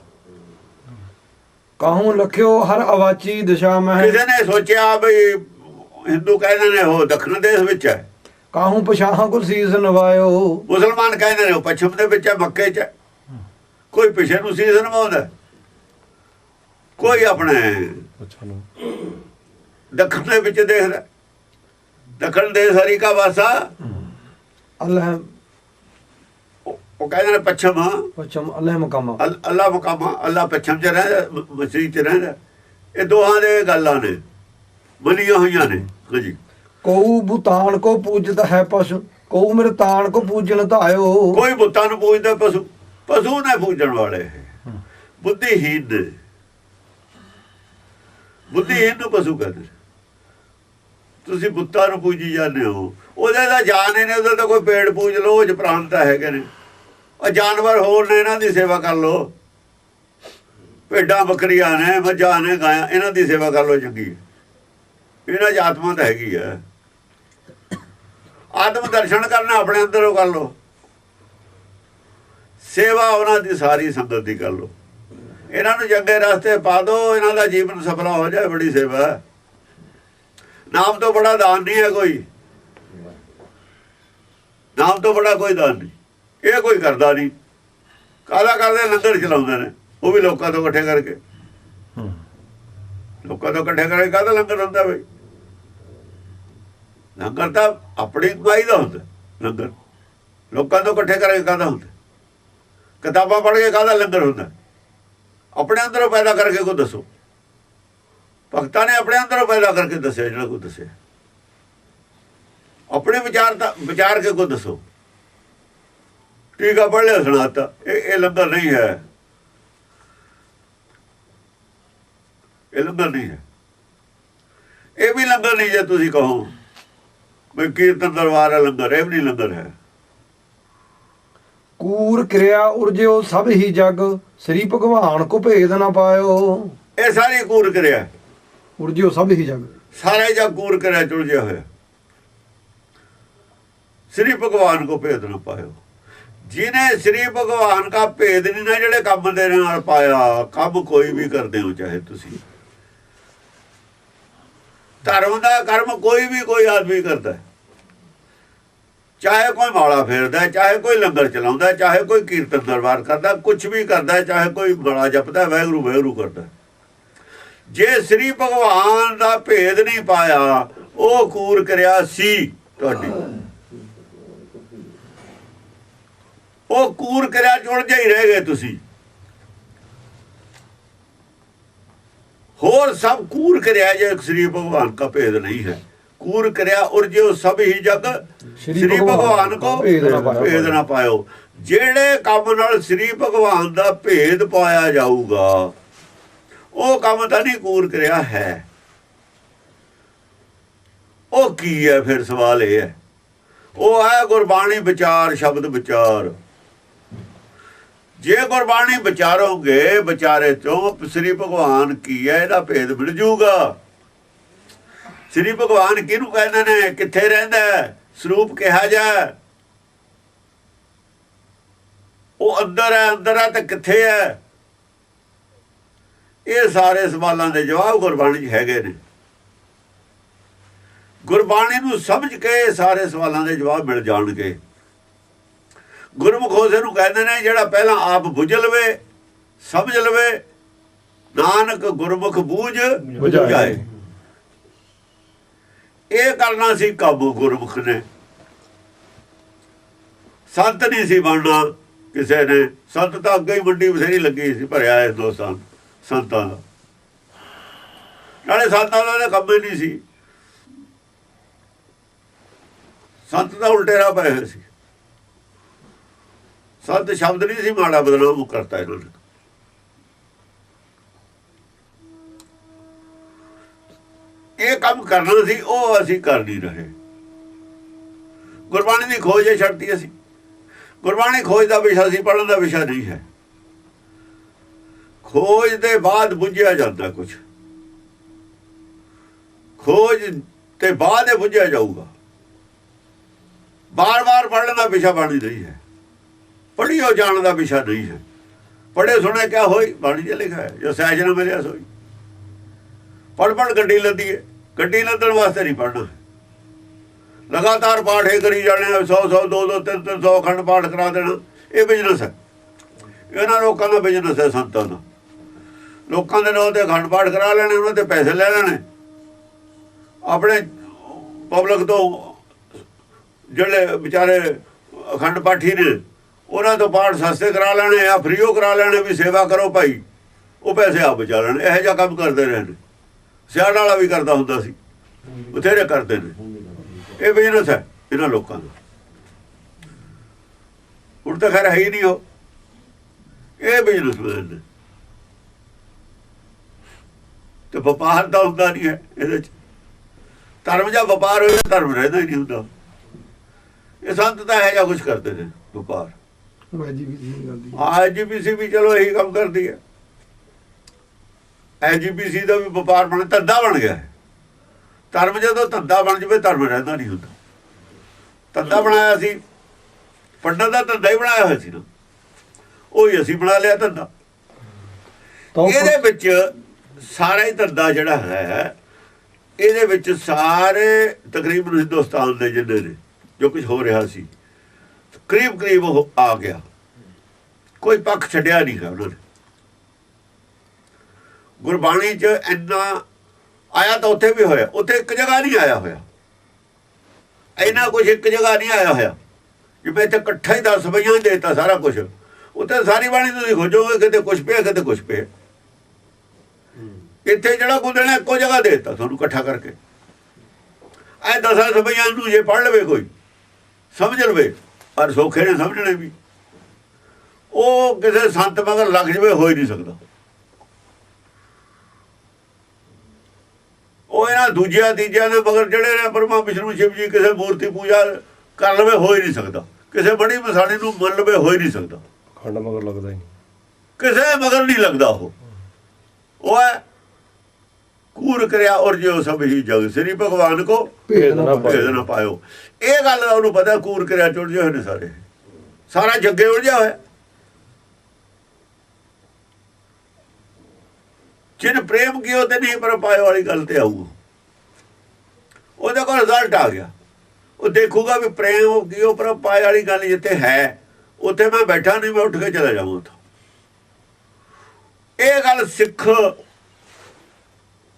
ਕਾਹੂ ਲਖਿਓ ਹਰ ਅਵਾਚੀ ਦਿਸ਼ਾ ਮਹਿ, ਕਿਸੇ ਨੇ ਸੋਚਿਆ ਬਈ ਹਿੰਦੂ ਕਹਿੰਦੇ ਨੇ ਉਹ ਦੱਖਣ ਦੇਸ਼ ਵਿੱਚ ਹੈ, ਕਾਹੂ ਪਛਾਹਾਂ ਕੋ ਸੀਸ ਨਵਾਇਓ। ਮੁਸਲਮਾਨ ਕਹਿੰਦੇ ਨੇ ਉਹ ਪੱਛਮ ਦੇ ਵਿੱਚ ਹੈ, ਮੱਕੇ ਚ ਹੈ। ਕੋਈ ਪਿਛੇ ਨੂੰ ਸੀਸ ਨਵਾਉਂਦਾ, ਕੋਈ ਆਪਣੇ ਅੱਛਾ ਨੂੰ ਦੱਖਣ ਦੇ ਵਿੱਚ ਦੇਖਦਾ। ਦੱਖਣ ਦੇਸ਼ ਹਰੀ ਕਾ ਵਾਸਾ, ਅੱਲਾਹ ਉਹ ਕਹਿੰਦੇ ਨੇ ਪੱਛਮ, ਪਛਮ ਅੱਲਾਹ ਮਕਾਮਾ। ਅੱਲਾ ਮਕਾਮਾ, ਅੱਲਾ ਪੱਛਮ ਚ ਰਹਿੰਦਾ, ਮਸੀਹ ਚ ਰਹਿੰਦਾ। ਇਹ ਦੋਹਾਂ ਦੇ ਗੱਲਾਂ ਨੇ, ਮੰਨੀਆਂ ਹੋਈਆਂ ਨੇ। ਹਾਂਜੀ, ਕਉ ਭੂਤਾਨ ਕੋ ਪੂਜਤ ਹੈ ਪਸ਼ੂ, ਕਉ ਮੇਰੇ ਤਾਨ ਕੋ ਪੂਜਨ ਧਾਇਓ। ਕੋਈ ਬੁੱਤਾਂ ਨੂੰ ਪੂਜਦਾ, ਪਸ਼ੂ ਪਸ਼ੂ ਨੇ ਪੂਜਣ ਵਾਲੇ, ਬੁੱਧੀਹੀਨ ਨੇ। ਬੁੱਧੀਹੀਨ ਨੂੰ ਪਸ਼ੂ ਕਹਿੰਦੇ। ਤੁਸੀਂ ਬੁੱਤਾਂ ਨੂੰ ਪੂਜੀ ਜਾਂਦੇ ਹੋ, ਉਹਦੇ ਤਾਂ ਜਾਨ ਹੀ ਨੇ, ਉਹਦੇ ਤਾਂ ਕੋਈ ਪੇੜ ਪੂਜ ਲਓ, ਉਹ 'ਚ ਪ੍ਰਾਣ ਤਾਂ ਹੈਗੇ ਨੇ। ਉਹ ਜਾਨਵਰ ਹੋਰ ਨੇ, ਇਹਨਾਂ ਦੀ ਸੇਵਾ ਕਰ ਲਓ। ਭੇਡਾਂ ਬੱਕਰੀਆਂ ਨੇ, ਮੱਝਾਂ ਨੇ, ਗਾਇਆਂ, ਇਹਨਾਂ ਦੀ ਸੇਵਾ ਕਰ ਲਓ ਚੰਗੀ। ਇਹਨਾਂ 'ਚ ਆਤਮਾ ਤਾਂ ਹੈਗੀ ਆ। ਆਤਮ ਦਰਸ਼ਨ ਕਰਨਾ ਆਪਣੇ ਅੰਦਰੋਂ ਕਰ ਲਓ, ਸੇਵਾ ਉਹਨਾਂ ਦੀ ਸਾਰੀ ਸੰਗਤ ਦੀ ਕਰ ਲਓ। ਇਹਨਾਂ ਨੂੰ ਚੰਗੇ ਰਸਤੇ ਪਾ ਦਿਓ, ਇਹਨਾਂ ਦਾ ਜੀਵਨ ਸਫਲਾ ਹੋ ਜਾਏ, ਬੜੀ ਸੇਵਾ ਹੈ। ਨਾਮ ਤੋਂ ਬੜਾ ਦਾਨ ਨਹੀਂ ਹੈ ਕੋਈ, ਨਾਮ ਤੋਂ ਬੜਾ ਕੋਈ ਦਾਨ ਨਹੀਂ। ਇਹ ਕੋਈ ਕਰਦਾ ਨਹੀਂ। ਕਾਹਦਾ ਕਰਦੇ? ਲੰਗਰ ਚਲਾਉਂਦੇ ਨੇ, ਉਹ ਵੀ ਲੋਕਾਂ ਤੋਂ ਇਕੱਠੇ ਕਰਕੇ। ਲੋਕਾਂ ਤੋਂ ਇਕੱਠੇ ਕਰਕੇ ਕਾਹਦਾ ਲੰਗਰ ਹੁੰਦਾ ਬਈ? ਲੰਗਰ ਤਾਂ ਆਪਣੀ ਕਮਾਈ ਦਾ ਹੁੰਦਾ। ਲੰਗਰ ਲੋਕਾਂ ਤੋਂ ਇਕੱਠੇ ਕਰਕੇ ਕਾਹਦਾ ਹੁੰਦਾ? ਕਿਤਾਬਾਂ ਪੜ੍ਹ ਕੇ ਕਾਹਦਾ ਲੰਗਰ ਹੁੰਦਾ? ਆਪਣੇ ਅੰਦਰੋਂ ਪੈਦਾ ਕਰਕੇ ਕੋ ਦੱਸੋ। ਭਗਤਾਂ ਨੇ ਆਪਣੇ ਅੰਦਰੋਂ ਪੈਦਾ ਕਰਕੇ ਦੱਸਿਆ, ਜਿਹੜਾ ਕੋ ਦੱਸਿਆ। ਆਪਣੇ ਵਿਚਾਰ ਕੇ ਕੋ ਦੱਸੋ। ਟੀਕਾ ਪੜ੍ਹ ਲਿਆ, ਸੁਣਾਤਾ। ਇਹ ਲੰਗਰ ਨਹੀਂ ਹੈ, ਇਹ ਲੰਗਰ ਨਹੀਂ ਹੈ। ਇਹ ਵੀ ਲੰਗਰ ਨਹੀਂ ਜੇ ਤੁਸੀਂ ਕਹੋ ਬਈ ਕੀਰਤਨ ਦਰਬਾਰ ਹੈ ਲੰਗਰ, ਇਹ ਵੀ ਨਹੀਂ ਲੰਗਰ ਹੈ। ਕੂਰ ਕਿਰਿਆ ਉਰਜਿਓ ਸਭ ਹੀ ਜਗ, ਸ੍ਰੀ ਭਗਵਾਨ ਕੋ ਭੇਦ ਨਾ ਪਾਇਓ। ਇਹ ਸਾਰੀ ਕੂਰ ਕਰਿਆ, ਉਰਜਿਓ ਸਭ ਹੀ ਜਗ, ਸਾਰੇ ਜਗ ਕੂਰ ਕਰਿਆ ਚੁਲਝਿਆ ਹੋਇਆ। ਸ੍ਰੀ ਭਗਵਾਨ ਕੋ ਭੇਦ ਨਾ ਪਾਇਓ। ਜਿਹਨੇ ਸ੍ਰੀ ਭਗਵਾਨ ਦਾ ਭੇਦ ਨਹੀਂ ਨਾ ਜਿਹੜੇ ਕੰਮ ਦੇ ਨਾਲ ਪਾਇਆ, ਕੰਮ ਕੋਈ ਵੀ ਕਰਦੇ ਹੋ ਚਾਹੇ ਤੁਸੀਂ, ਧਰਮ ਦਾ ਕਰਮ ਕੋਈ ਆਦਮੀ ਕਰਦਾ, ਚਾਹੇ ਕੋਈ ਮਾਲਾ ਫੇਰਦਾ, ਚਾਹੇ ਕੋਈ ਲੰਗਰ ਚਲਾਉਂਦਾ, ਚਾਹੇ ਕੋਈ ਕੀਰਤਨ ਦਰਬਾਰ ਕਰਦਾ, ਕੁਝ ਵੀ ਕਰਦਾ, ਚਾਹੇ ਕੋਈ ਮਾਲਾ ਜਪਦਾ, ਵਾਹਿਗੁਰੂ ਵਾਹਿਗੁਰੂ ਕਰਦਾ, ਜੇ ਸ੍ਰੀ ਭਗਵਾਨ ਦਾ ਭੇਦ ਨਹੀਂ ਪਾਇਆ ਉਹ ਕੂਰ ਕਰਿਆ ਸੀ ਤੁਹਾਡੀ, ਉਹ ਕੂਰ ਕਰਿਆ ਜੁੜ ਜਾਈ ਰਹਿ ਗਏ ਤੁਸੀਂ। ਹੋਰ ਸਭ ਕੂਰ ਕਰਿਆ ਜੇ श्री भगवान का भेद नहीं है, कूर करिया और जो सब ही जग श्री भगवान को भेद ना पायो। जेड़े काम नाल श्री भगवान का भेद पाया जाऊगा वो काम तो नहीं कूर करिया है। वो की है फिर सवाल ये है, वो है गुरबाणी विचार शब्द विचार। जे गुरबाणी विचारोगे विचारे चो श्री भगवान की है इहदा भेद मिल जूगा। श्री भगवान किहनूं कहंदे ने, कित्थे रहिंदा है, स्वरूप कहा जाए, वो अंदर है ते कित्थे है। ये सारे सवालों के जवाब गुरबाणी हैगे ने। गुरबाणी नूं समझ के सारे सवालों के जवाब मिल जाणगे। गुरमुख उस नूं कहंदे ने जिहड़ा पहला आप बुझ लवे समझ लवे, नानक गुरमुख बूझ बुझाए। ये करना सी काम गुरमुख ने, संत नहीं सी बनना किसी ने। संत तो अगे ही मंडी बथेरी लगी सी, भरिया हिंदुस्तान संतां दा, नाले संतां दा काम ही नहीं सी। संत तो उल्टे राह पए होए सी। संत शब्द नहीं सी माड़ा बदनाम करता इन्होंने। ये काम करना सी, वो असी कर नहीं रहे। गुरबाणी की खोज है छड्डती असी। गुरबाणी खोज का विषय सी, पढ़न का विषय नहीं है। खोज के बाद बुझिया जाता कुछ, खोज के बाद बुझिया जाऊगा। बार बार पढ़ने का विषय बाणी नहीं है, पढ़ियो जाने का विषय नहीं है। पढ़े सुने क्या होई, बाणी च लिखा है, जो सहज न मिलिया सोई। पढ़ पढ़ गड्डी लदी है, गड्डी लदन वास्ते नहीं पढ़ना है। लगातार पाठ ही करी जाने, 100 200 300 अखंड पाठ करा देना, ये बिजनेस है। इन्होंने लोगों का बिजनेस है, संतां का। लोगों के नाम से अखंड पाठ करा लेने, उन्होंने पैसे ले लेने अपने पब्लिक तो। ਜਿਹੜੇ ਵਿਚਾਰੇ ਅਖੰਡ ਪਾਠੀ ਨੇ ਉਹਨਾਂ ਤੋਂ ਪਾਠ ਸਸਤੇ ਕਰਾ ਲੈਣੇ ਆ, ਫ੍ਰੀ ਕਰਾ ਲੈਣੇ ਵੀ ਸੇਵਾ ਕਰੋ ਭਾਈ, ਉਹ ਪੈਸੇ ਆਪ ਬਚਾ ਲੈਣ। ਇਹੋ ਜਿਹਾ ਕੰਮ ਕਰਦੇ ਰਹੇ ਨੇ। ਸਿਆੜ ਵਾਲਾ ਵੀ ਕਰਦਾ ਹੁੰਦਾ ਸੀ, ਬਥੇਰੇ ਕਰਦੇ ਨੇ। ਇਹ ਬਿਜ਼ਨਸ ਹੈ ਇਹਨਾਂ ਲੋਕਾਂ ਦਾ। ਹੁਣ ਤਾਂ ਖੈਰ ਹੈ ਹੀ ਨਹੀਂ, ਉਹ ਇਹ ਬਿਜ਼ਨਸਮੈਨ ਨੇ। ਤੇ ਵਪਾਰ ਦਾ ਹੁੰਦਾ ਨਹੀਂ ਹੈ ਇਹਦੇ 'ਚ। ਧਰਮ ਜਾਂ ਵਪਾਰ ਹੋਏ, ਧਰਮ ਰਹਿੰਦਾ ਹੀ ਨਹੀਂ ਹੁੰਦਾ। ਇਹ ਸੰਤ ਤਾਂ ਇਹੋ ਜਿਹਾ ਕੁਛ ਕਰਦੇ ਨੇ ਵਪਾਰ। ਐਜੀਪੀਸੀ ਵੀ ਚਲੋ ਇਹੀ ਕੰਮ ਕਰਦੀ ਹੈ। ਐਜੀਪੀਸੀ ਦਾ ਵੀ ਵਪਾਰ ਬਣ, ਧੰਦਾ ਬਣ ਗਿਆ ਹੈ। ਧਰਮ ਜਦੋਂ ਧੰਦਾ ਬਣ ਜਾਵੇ, ਧਰਮ ਰਹਿੰਦਾ ਨਹੀਂ ਹੁੰਦਾ। ਧੰਦਾ ਬਣਾਇਆ ਸੀ, ਪੰਡਤ ਦਾ ਧੰਦਾ ਹੀ ਬਣਾਇਆ ਹੋਇਆ ਸੀ ਨਾ, ਉਹੀ ਅਸੀਂ ਬਣਾ ਲਿਆ ਧੰਦਾ। ਇਹਦੇ ਵਿੱਚ ਸਾਰਾ ਹੀ ਧੰਦਾ ਜਿਹੜਾ ਹੈ, ਇਹਦੇ ਵਿੱਚ ਸਾਰੇ ਤਕਰੀਬਨ ਹਿੰਦੁਸਤਾਨ ਦੇ ਜਿੰਨੇ ਨੇ जो कुछ हो रहा सी, करीब करीब वो आ गया। कोई पक्ष छड्डिया नहीं है उन्होंने। गुरबाणी च इन्ना आया तो उत्थे भी होया, उत्थे एक जगह नहीं आया होया। इन्ना कुछ एक जगह नहीं आया होया जिवें इत्थे इकट्ठा ही 10 बइयां देता सारा कुछ। उत्थे सारी बाणी तुसीं खोजोगे, किते कुछ पे किते कुछ पे। इत्थे जिहड़ा कुछ देना इक्को जगह देता तुहानूं इकट्ठा करके। ऐ 10 बइयां नूं जे पढ़ लवे कोई, समझ लवे, पर सौखे ने समझने भी। वो किसी संत मगर लग जाए हो ही नहीं सकता। वो इन्होंने दूजिया तीजिया ने मगर जड़े ने ब्रह्मा विष्णु शिव जी किसी मूर्ति पूजा कर लवे हो ही नहीं सकता। किसी बड़ी मसाणी नूं मन लवे हो ही नहीं सकता। खंड मगर लगता ही नहीं, किसी मगर नहीं लगता। वो है कूर करिया और जो सब ही जग श्री भगवान को भेद ना पायो। ये गल उन्होंने पता, कूर करिया चुड़ जो ने सारे ਸਾਰਾ ਜੱਗੇ ਉਲਝਿਆ ਹੋਇਆ। ਜਿਨ ਪ੍ਰੇਮ ਕੀਓ ਤੇ ਨਹੀਂ ਪਰ ਪਾਏ ਵਾਲੀ ਗੱਲ ਤੇ ਆਊ, ਉਹਦੇ ਕੋਲ ਰਿਜ਼ਲਟ ਆ ਗਿਆ। ਉਹ ਦੇਖੂਗਾ ਵੀ ਪ੍ਰੇਮ ਕੀਓ ਪਰ ਪਾਏ ਵਾਲੀ ਗੱਲ ਜਿੱਥੇ ਹੈ ਉੱਥੇ ਮੈਂ ਬੈਠਾ ਨਹੀਂ, ਮੈਂ ਉੱਠ ਕੇ ਚਲਾ ਜਾਵਾਂ ਉੱਥੋਂ। ਇਹ ਗੱਲ ਸਿੱਖ,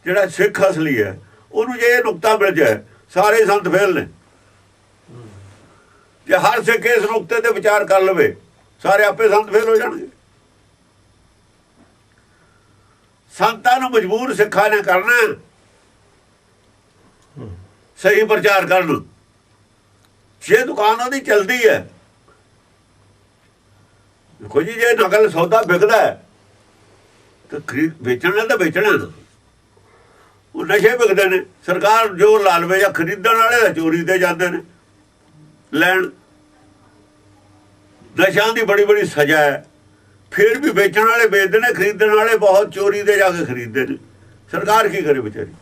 ਜਿਹੜਾ ਸਿੱਖ ਅਸਲੀ ਹੈ, ਉਹਨੂੰ ਜੇ ਇਹ ਨੁਕਤਾ ਮਿਲ ਜਾਏ, ਸਾਰੇ ਸੰਤ ਫੇਲ ਨੇ। ਜੇ ਹਰ ਸਿੱਖ ਇਸ ਨੁਕਤੇ ਤੇ ਵਿਚਾਰ ਕਰ ਲਵੇ, ਸਾਰੇ ਆਪੇ ਸੰਤ ਫੇਲ ਹੋ ਜਾਣਗੇ। ਸੰਤਾਂ ਨੂੰ ਮਜਬੂਰ ਸਿੱਖਾਂ ਨੇ ਕਰਨਾ ਸਹੀ ਪ੍ਰਚਾਰ ਕਰਨ। ਜੇ ਦੁਕਾਨ ਉਹਦੀ ਚਲਦੀ ਹੈ, ਦੇਖੋ ਜੀ, ਜੇ ਨਕਲ ਸੌਦਾ ਵਿਕਦਾ ਹੈ ਤਾਂ ਵੇਚਣਾ ਤਾਂ ਵੇਚਣਾ ਨਾ। ਉਹ ਨਸ਼ੇ ਵਿਕਦੇ ਨੇ, ਸਰਕਾਰ ਜੋ ਲਾ ਲਵੇ, ਜਾਂ ਖਰੀਦਣ ਵਾਲੇ ਦਾ ਚੋਰੀ ਤੇ ਜਾਂਦੇ ਨੇ ਲੈਣ। ਨਸ਼ਿਆਂ ਦੀ ਬੜੀ ਬੜੀ ਸਜ਼ਾ ਹੈ, ਫਿਰ ਵੀ ਵੇਚਣ ਵਾਲੇ ਵੇਚਦੇ ਨੇ, ਖਰੀਦਣ ਵਾਲੇ ਬਹੁਤ ਚੋਰੀ ਦੇ ਜਾ ਕੇ ਖਰੀਦਦੇ ਨੇ। ਸਰਕਾਰ ਕੀ ਕਰੇ ਵਿਚਾਰੀ?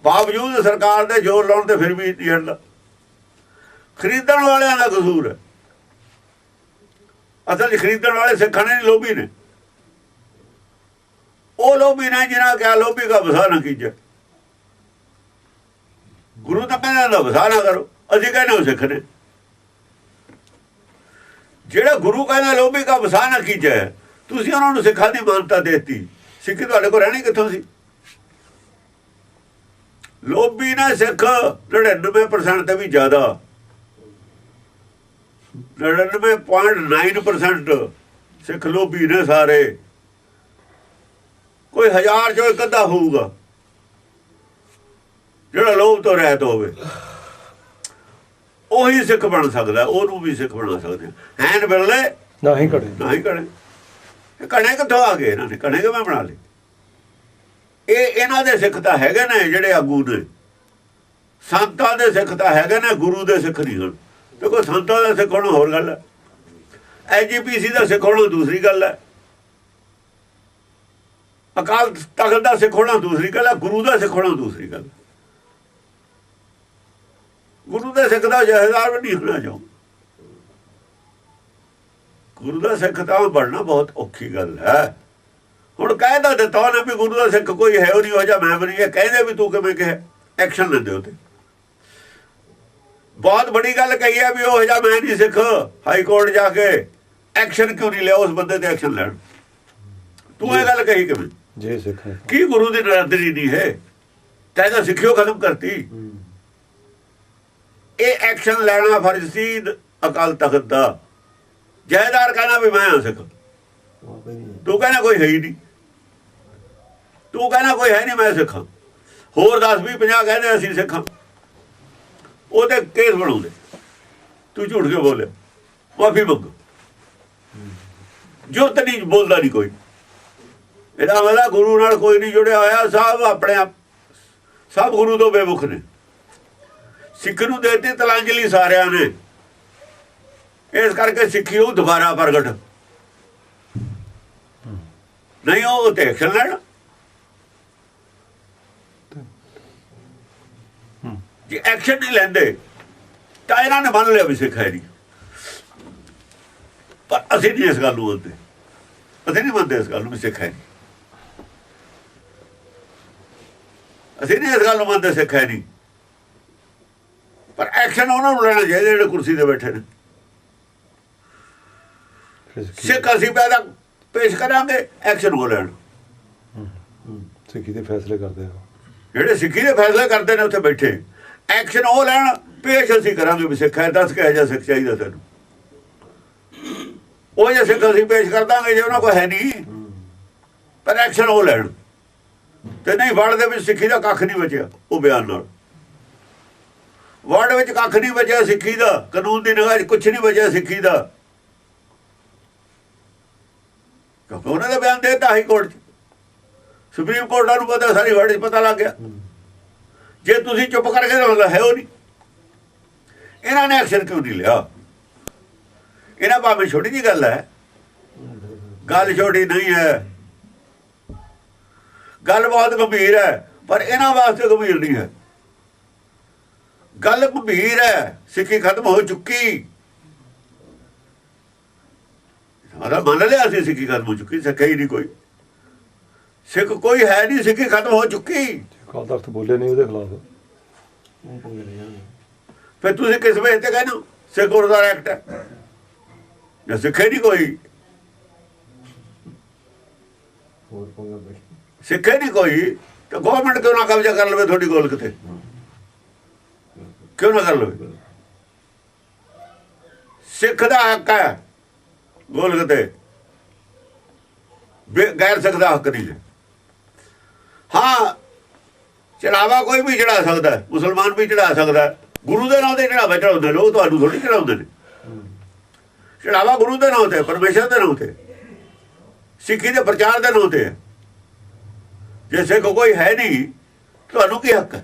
ਬਾਵਜੂਦ ਸਰਕਾਰ ਦੇ ਜ਼ੋਰ ਲਾਉਣ ਤੇ ਫਿਰ ਵੀ ਨਹੀਂ ਹਟਦਾ। ਖਰੀਦਣ ਵਾਲਿਆਂ ਦਾ ਕਸੂਰ ਹੈ। ਅਸਲ 'ਚ ਖਰੀਦਣ ਵਾਲੇ ਸਿੱਖਾਂ ਨੇ, ਲੋਭੀ ਨੇ। ਉਹ ਲੋਭੀ ਨੇ ਜਿਹਨਾਂ ਕਿਹਾ ਲੋਭੀ ਦਾ ਵਸਾ ਨਾ ਕੀਜੇ। ਗੁਰੂ ਤਾਂ ਕਹਿੰਦਾ ਵਸਾ ਨਾ ਕਰੋ, ਅਸੀਂ ਕਹਿੰਦੇ ਉਹ ਸਿੱਖ ਨੇ। ਜਿਹੜਾ ਗੁਰੂ ਕਹਿੰਦਾ ਲੋਭੀ ਦਾ ਵਸਾ ਨਾ ਕੀਜੇ, ਤੁਸੀਂ ਉਹਨਾਂ ਨੂੰ ਸਿੱਖਾਂ ਦੀ ਮਾਨਤਾ ਦੇਤੀ। ਸਿੱਖੀ ਤੁਹਾਡੇ ਕੋਲ ਰਹਿਣੀ ਕਿੱਥੋਂ ਸੀ? ਲੋਭੀ ਨੇ ਸਿੱਖ 99% ਤੇ ਵੀ ਜ਼ਿਆਦਾ, 99.9% ਸਿੱਖ ਲੋਭੀ ਨੇ ਸਾਰੇ। ਕੋਈ 1000 ਚੋਂ ਇੱਕ ਅੱਧਾ ਹੋਊਗਾ ਜਿਹੜਾ ਲੋਭ ਤੋਂ ਰਹਿਤ ਹੋਵੇ। ਉਹੀ ਸਿੱਖ ਬਣ ਸਕਦਾ, ਉਹਨੂੰ ਵੀ ਸਿੱਖ ਬਣਾ ਸਕਦੇ ਹੈਨ ਬਿਰਲੇ ਨਾ ਹੀ ਘੜੇ। ਨਾ ਹੀ ਕਣੇ। ਕਣੇ ਕਿੱਥੋਂ ਆ ਗਏ? ਇਹਨਾਂ ਨੇ ਕਣੇ ਕਿਵੇਂ ਬਣਾ ਲਏ? ਇਹ ਇਹਨਾਂ ਦੇ ਸਿੱਖ ਤਾਂ ਹੈਗੇ ਨੇ, ਜਿਹੜੇ ਆਗੂ ਨੇ। ਸੰਤਾਂ ਦੇ ਸਿੱਖ ਤਾਂ ਹੈਗੇ ਨੇ, ਗੁਰੂ ਦੇ ਸਿੱਖ ਨਹੀਂ ਹਨ। ਦੇਖੋ, ਸੰਤਾਂ ਦਾ ਸਿੱਖ ਹੋਣਾ ਹੋਰ ਗੱਲ ਹੈ, ਐਜੀਪੀਸੀ ਦਾ ਸਿੱਖ ਹੋਣਾ ਦੂਸਰੀ ਗੱਲ ਹੈ, ਅਕਾਲ ਤਖਤ ਦਾ ਸਿੱਖ ਹੋਣਾ ਦੂਸਰੀ ਗੱਲ ਹੈ, ਗੁਰੂ ਦਾ ਸਿੱਖ ਹੋਣਾ ਦੂਸਰੀ ਗੱਲ। ਗੁਰੂ ਦੇ ਸਿੱਖ ਦਾ ਜਹੇਦਾਰ ਵੀ ਨਹੀਂ ਹੋਣਾ ਚਾਹੁੰ। ਗੁਰੂ ਦਾ ਸਿੱਖ ਤਾਂ ਬਣਨਾ ਬਹੁਤ ਔਖੀ ਗੱਲ ਹੈ। ਹੁਣ ਕਹਿਦਾ ਦਿੱਤਾ ਉਹਨੇ ਵੀ ਗੁਰੂ ਦਾ ਸਿੱਖ ਕੋਈ ਹੈ ਉਹ ਨਹੀਂ, ਹੋ ਜਾ ਮੈਂ ਬਣੀ। ਕਹਿੰਦੇ ਵੀ ਤੂੰ ਕਿਵੇਂ ਕਿਹਾ? ਐਕਸ਼ਨ ਲੈਂਦੇ ਹੋ ਤੇ ਬਹੁਤ ਬੜੀ ਗੱਲ ਕਹੀ ਹੈ ਵੀ ਉਹ ਜਾ ਮੈਂ ਨਹੀਂ ਸਿੱਖ। ਹਾਈ ਕੋਰਟ ਜਾ ਕੇ ਐਕਸ਼ਨ ਕਿਉਂ ਨਹੀਂ ਲਿਆ ਉਸ ਬੰਦੇ ਤੇ? ਐਕਸ਼ਨ ਲੈਣ ਤੂੰ ਇਹ ਗੱਲ ਕਹੀ ਕਿਵੇਂ? ਜੇ ਸਿੱਖ ਕੀ ਗੁਰੂ ਦੀ ਨਰਾਦਰੀ ਨਹੀਂ ਹੈ? ਕਹਿੰਦਾ ਸਿੱਖਿਓ ਖਤਮ ਕਰਤੀ। ਇਹ ਐਕਸ਼ਨ ਲੈਣਾ ਫਰਜ਼ ਸੀ ਅਕਾਲ ਤਖਤ ਦਾ। ਜਹੇਦਾਰ ਕਹਿੰਦਾ ਵੀ ਮੈਂ ਹਾਂ ਸਿੱਖ, ਤੂੰ ਕਹਿੰਦਾ ਕੋਈ ਹੈ ਹੀ ਨਹੀਂ। ਤੂੰ ਕਹਿੰਦਾ ਕੋਈ ਹੈ ਨਹੀਂ, ਮੈਂ ਸਿੱਖਾਂ। ਹੋਰ 10 20 50 ਕਹਿੰਦੇ ਅਸੀਂ ਸਿੱਖਾਂ, ਉਹਦੇ ਕੇਸ ਬਣਾਉਂਦੇ। ਤੂੰ ਝੂਠ ਕੇ ਬੋਲੇ, ਮਾਫੀ ਮੰਗੋ। ਜੁਰਤ ਨਹੀਂ, ਬੋਲਦਾ ਨਹੀਂ ਕੋਈ। ਇਹਦਾ ਮਤਲਬ ਗੁਰੂ ਨਾਲ ਕੋਈ ਨਹੀਂ ਜੁੜਿਆ ਹੋਇਆ। ਸਭ ਆਪਣੇ ਆਪ, ਸਭ ਗੁਰੂ ਤੋਂ ਬੇਮੁਖ ਨੇ। ਸਿੱਖ ਨੂੰ ਦੇਤੀ ਤਲਾਂਜਲੀ ਸਾਰਿਆਂ ਨੇ। ਇਸ ਕਰਕੇ ਸਿੱਖੀ ਉਹ ਦੁਬਾਰਾ ਪ੍ਰਗਟ ਨਹੀਂ। ਉਹ ਤੇ ਐਕਸ਼ਨ ਲੈਣ। ਜੇ ਐਕਸ਼ਨ ਨਹੀਂ ਲੈਂਦੇ ਤਾਂ ਇਹਨਾਂ ਨੇ ਮੰਨ ਲਿਆ ਵੀ ਸਿੱਖ ਹੈ ਨਹੀਂ। ਪਰ ਅਸੀਂ ਨਹੀਂ ਇਸ ਗੱਲ ਨੂੰ ਮੰਨਦੇ। ਅਸੀਂ ਨਹੀਂ ਮੰਨਦੇ ਇਸ ਗੱਲ ਨੂੰ ਵੀ ਸਿੱਖ ਹੈ ਨਹੀਂ। ਅਸੀਂ ਨਹੀਂ ਇਸ ਗੱਲ ਨੂੰ ਮੰਨਦੇ ਸਿੱਖ ਹੈ ਨਹੀਂ। ਪਰ ਐਕਸ਼ਨ ਉਹਨਾਂ ਨੂੰ ਲੈਣਾ ਚਾਹੀਦਾ ਜਿਹੜੇ ਕੁਰਸੀ ਤੇ ਬੈਠੇ ਨੇ। ਸਿੱਖ ਅਸੀਂ ਪੈਦਾ ਪੇਸ਼ ਕਰਾਂਗੇ, ਐਕਸ਼ਨ ਹੋ ਲੈਣ। ਸਿੱਖੀ ਦੇ ਫੈਸਲੇ ਕਰਦੇ ਆ ਜਿਹੜੇ ਸਿੱਖੀ ਦੇ ਫੈਸਲੇ ਕਰਦੇ ਨੇ ਉੱਥੇ ਬੈਠੇ, ਐਕਸ਼ਨ ਉਹ ਲੈਣ। ਪੇਸ਼ ਅਸੀਂ ਕਰਾਂਗੇ ਵੀ ਸਿੱਖ ਹੈ, ਦੱਸ ਕਿਹੋ ਜਿਹਾ ਸਿੱਖ ਚਾਹੀਦਾ ਤੈਨੂੰ। ਉਹ ਜੇ ਸਿੱਖ ਅਸੀਂ ਪੇਸ਼ ਕਰ ਦਾਂਗੇ ਜੇ ਉਹਨਾਂ ਕੋਲ ਹੈ ਨਹੀਂ। ਪਰ ਐਕਸ਼ਨ ਉਹ ਲੈਣ। ਤੇ ਨਹੀਂ ਵਰਡ ਦੇ ਵਿੱਚ ਸਿੱਖੀ ਦਾ ਕੱਖ ਨਹੀਂ ਬਚਿਆ। ਉਹ ਬਿਆਨ ਨਾਲ ਵਰਡ ਵਿੱਚ ਕੱਖ ਨਹੀਂ ਬਚਿਆ ਸਿੱਖੀ ਦਾ। ਕਾਨੂੰਨ ਦੀ ਨਿਗਾਹ 'ਚ ਕੁਛ ਨਹੀਂ ਬਚਿਆ ਸਿੱਖੀ ਦਾ। ਕਿਉਂਕਿ ਉਹਨਾਂ ਦਾ ਬਿਆਨ ਦੇਤਾ ਹਾਈ ਕੋਰਟ 'ਚ। ਸੁਪਰੀਮ ਕੋਰਟ ਨੂੰ ਪਤਾ, ਸਾਰੀ ਵਰਡ 'ਚ ਪਤਾ ਲੱਗ ਗਿਆ। ਜੇ ਤੁਸੀਂ ਚੁੱਪ ਕਰਕੇ ਤਾਂ ਹੈ ਉਹ ਨਹੀਂ। ਇਹਨਾਂ ਨੇ ਐਕਸ਼ਨ ਕਿਉਂ ਨਹੀਂ ਲਿਆ? ਇਹਨਾਂ ਭਾਵੇਂ ਛੋਟੀ ਜਿਹੀ ਗੱਲ ਹੈ, ਗੱਲ ਛੋਟੀ ਨਹੀਂ ਹੈ, ਗੱਲ ਬਹੁਤ ਗੰਭੀਰ ਹੈ। ਪਰ ਇਹਨਾਂ ਵਾਸਤੇ ਗੰਭੀਰ ਨਹੀਂ ਹੈ। ਗੱਲ ਗੰਭੀਰ ਹੈ। ਸਿੱਖੀ ਖਤਮ ਹੋ ਚੁੱਕੀ। ਆਦਾ ਮੰਨ ਲਿਆ ਸੀ ਸਿੱਖੀ ਖਤਮ ਹੋ ਚੁੱਕੀ, ਸਿੱਖ ਹੀ ਨਹੀਂ ਕੋਈ, ਸਿੱਖ ਕੋਈ ਹੈ ਨਹੀਂ, ਸਿੱਖੀ ਖਤਮ ਹੋ ਚੁੱਕੀ। ਅਕਾਲ ਤਖਤ ਬੋਲੇ ਨਹੀਂ ਉਹਦੇ ਖਿਲਾਫ। ਫਿਰ ਤੁਸੀਂ ਕਿਸ ਵੇਚ ਤੇ ਕਹਿੰਦੇ ਹੋ ਸਿੱਖ ਗੁਰਦੁਆਰਾ ਐਕਟ ਹੈ, ਜਾਂ ਸਿੱਖੇ ਨਹੀਂ ਕੋਈ, ਸਿੱਖੇ ਨਹੀਂ ਕੋਈ ਤਾਂ ਗਵਰਨਮੈਂਟ ਕਿਉਂ ਨਾ ਕਬਜ਼ਾ ਕਰ ਲਵੇ ਤੁਹਾਡੀ ਗੋਲ ਕਿਤੇ, ਕਿਉਂ ਨਾ ਕਰ ਲਵੇ? ਸਿੱਖ ਦਾ ਹੱਕ ਹੈ ਗੋਲ ਕਿਤੇ, ਗੈਰ ਸਿੱਖ ਦਾ ਹੱਕ ਨਹੀਂ ਹੈ। ਹਾਂ ਚੜਾਵਾ ਕੋਈ ਵੀ ਚੜਾ ਸਕਦਾ, ਮੁਸਲਮਾਨ ਵੀ ਚੜਾ ਸਕਦਾ, ਗੁਰੂ ਦੇ ਨਾਂ ਤੇ ਚੜਾਵਾ ਚੜਾਉਂਦੇ ਲੋਕ, ਤੁਹਾਨੂੰ ਥੋੜੀ ਚੜਾਉਂਦੇ ਨੇ। ਚੜਾਵਾ ਗੁਰੂ ਦੇ ਨਾਂ ਤੇ, ਪਰਮੇਸ਼ਰ ਦੇ ਨਾਂ ਤੇ, ਸਿੱਖੀ ਦੇ ਪ੍ਰਚਾਰ ਦੇ ਨਾਂ ਤੇ। ਜੇ ਸਿੱਖ ਕੋਈ ਹੈ ਨਹੀਂ ਤੁਹਾਨੂੰ ਕੀ ਹੱਕ ਹੈ?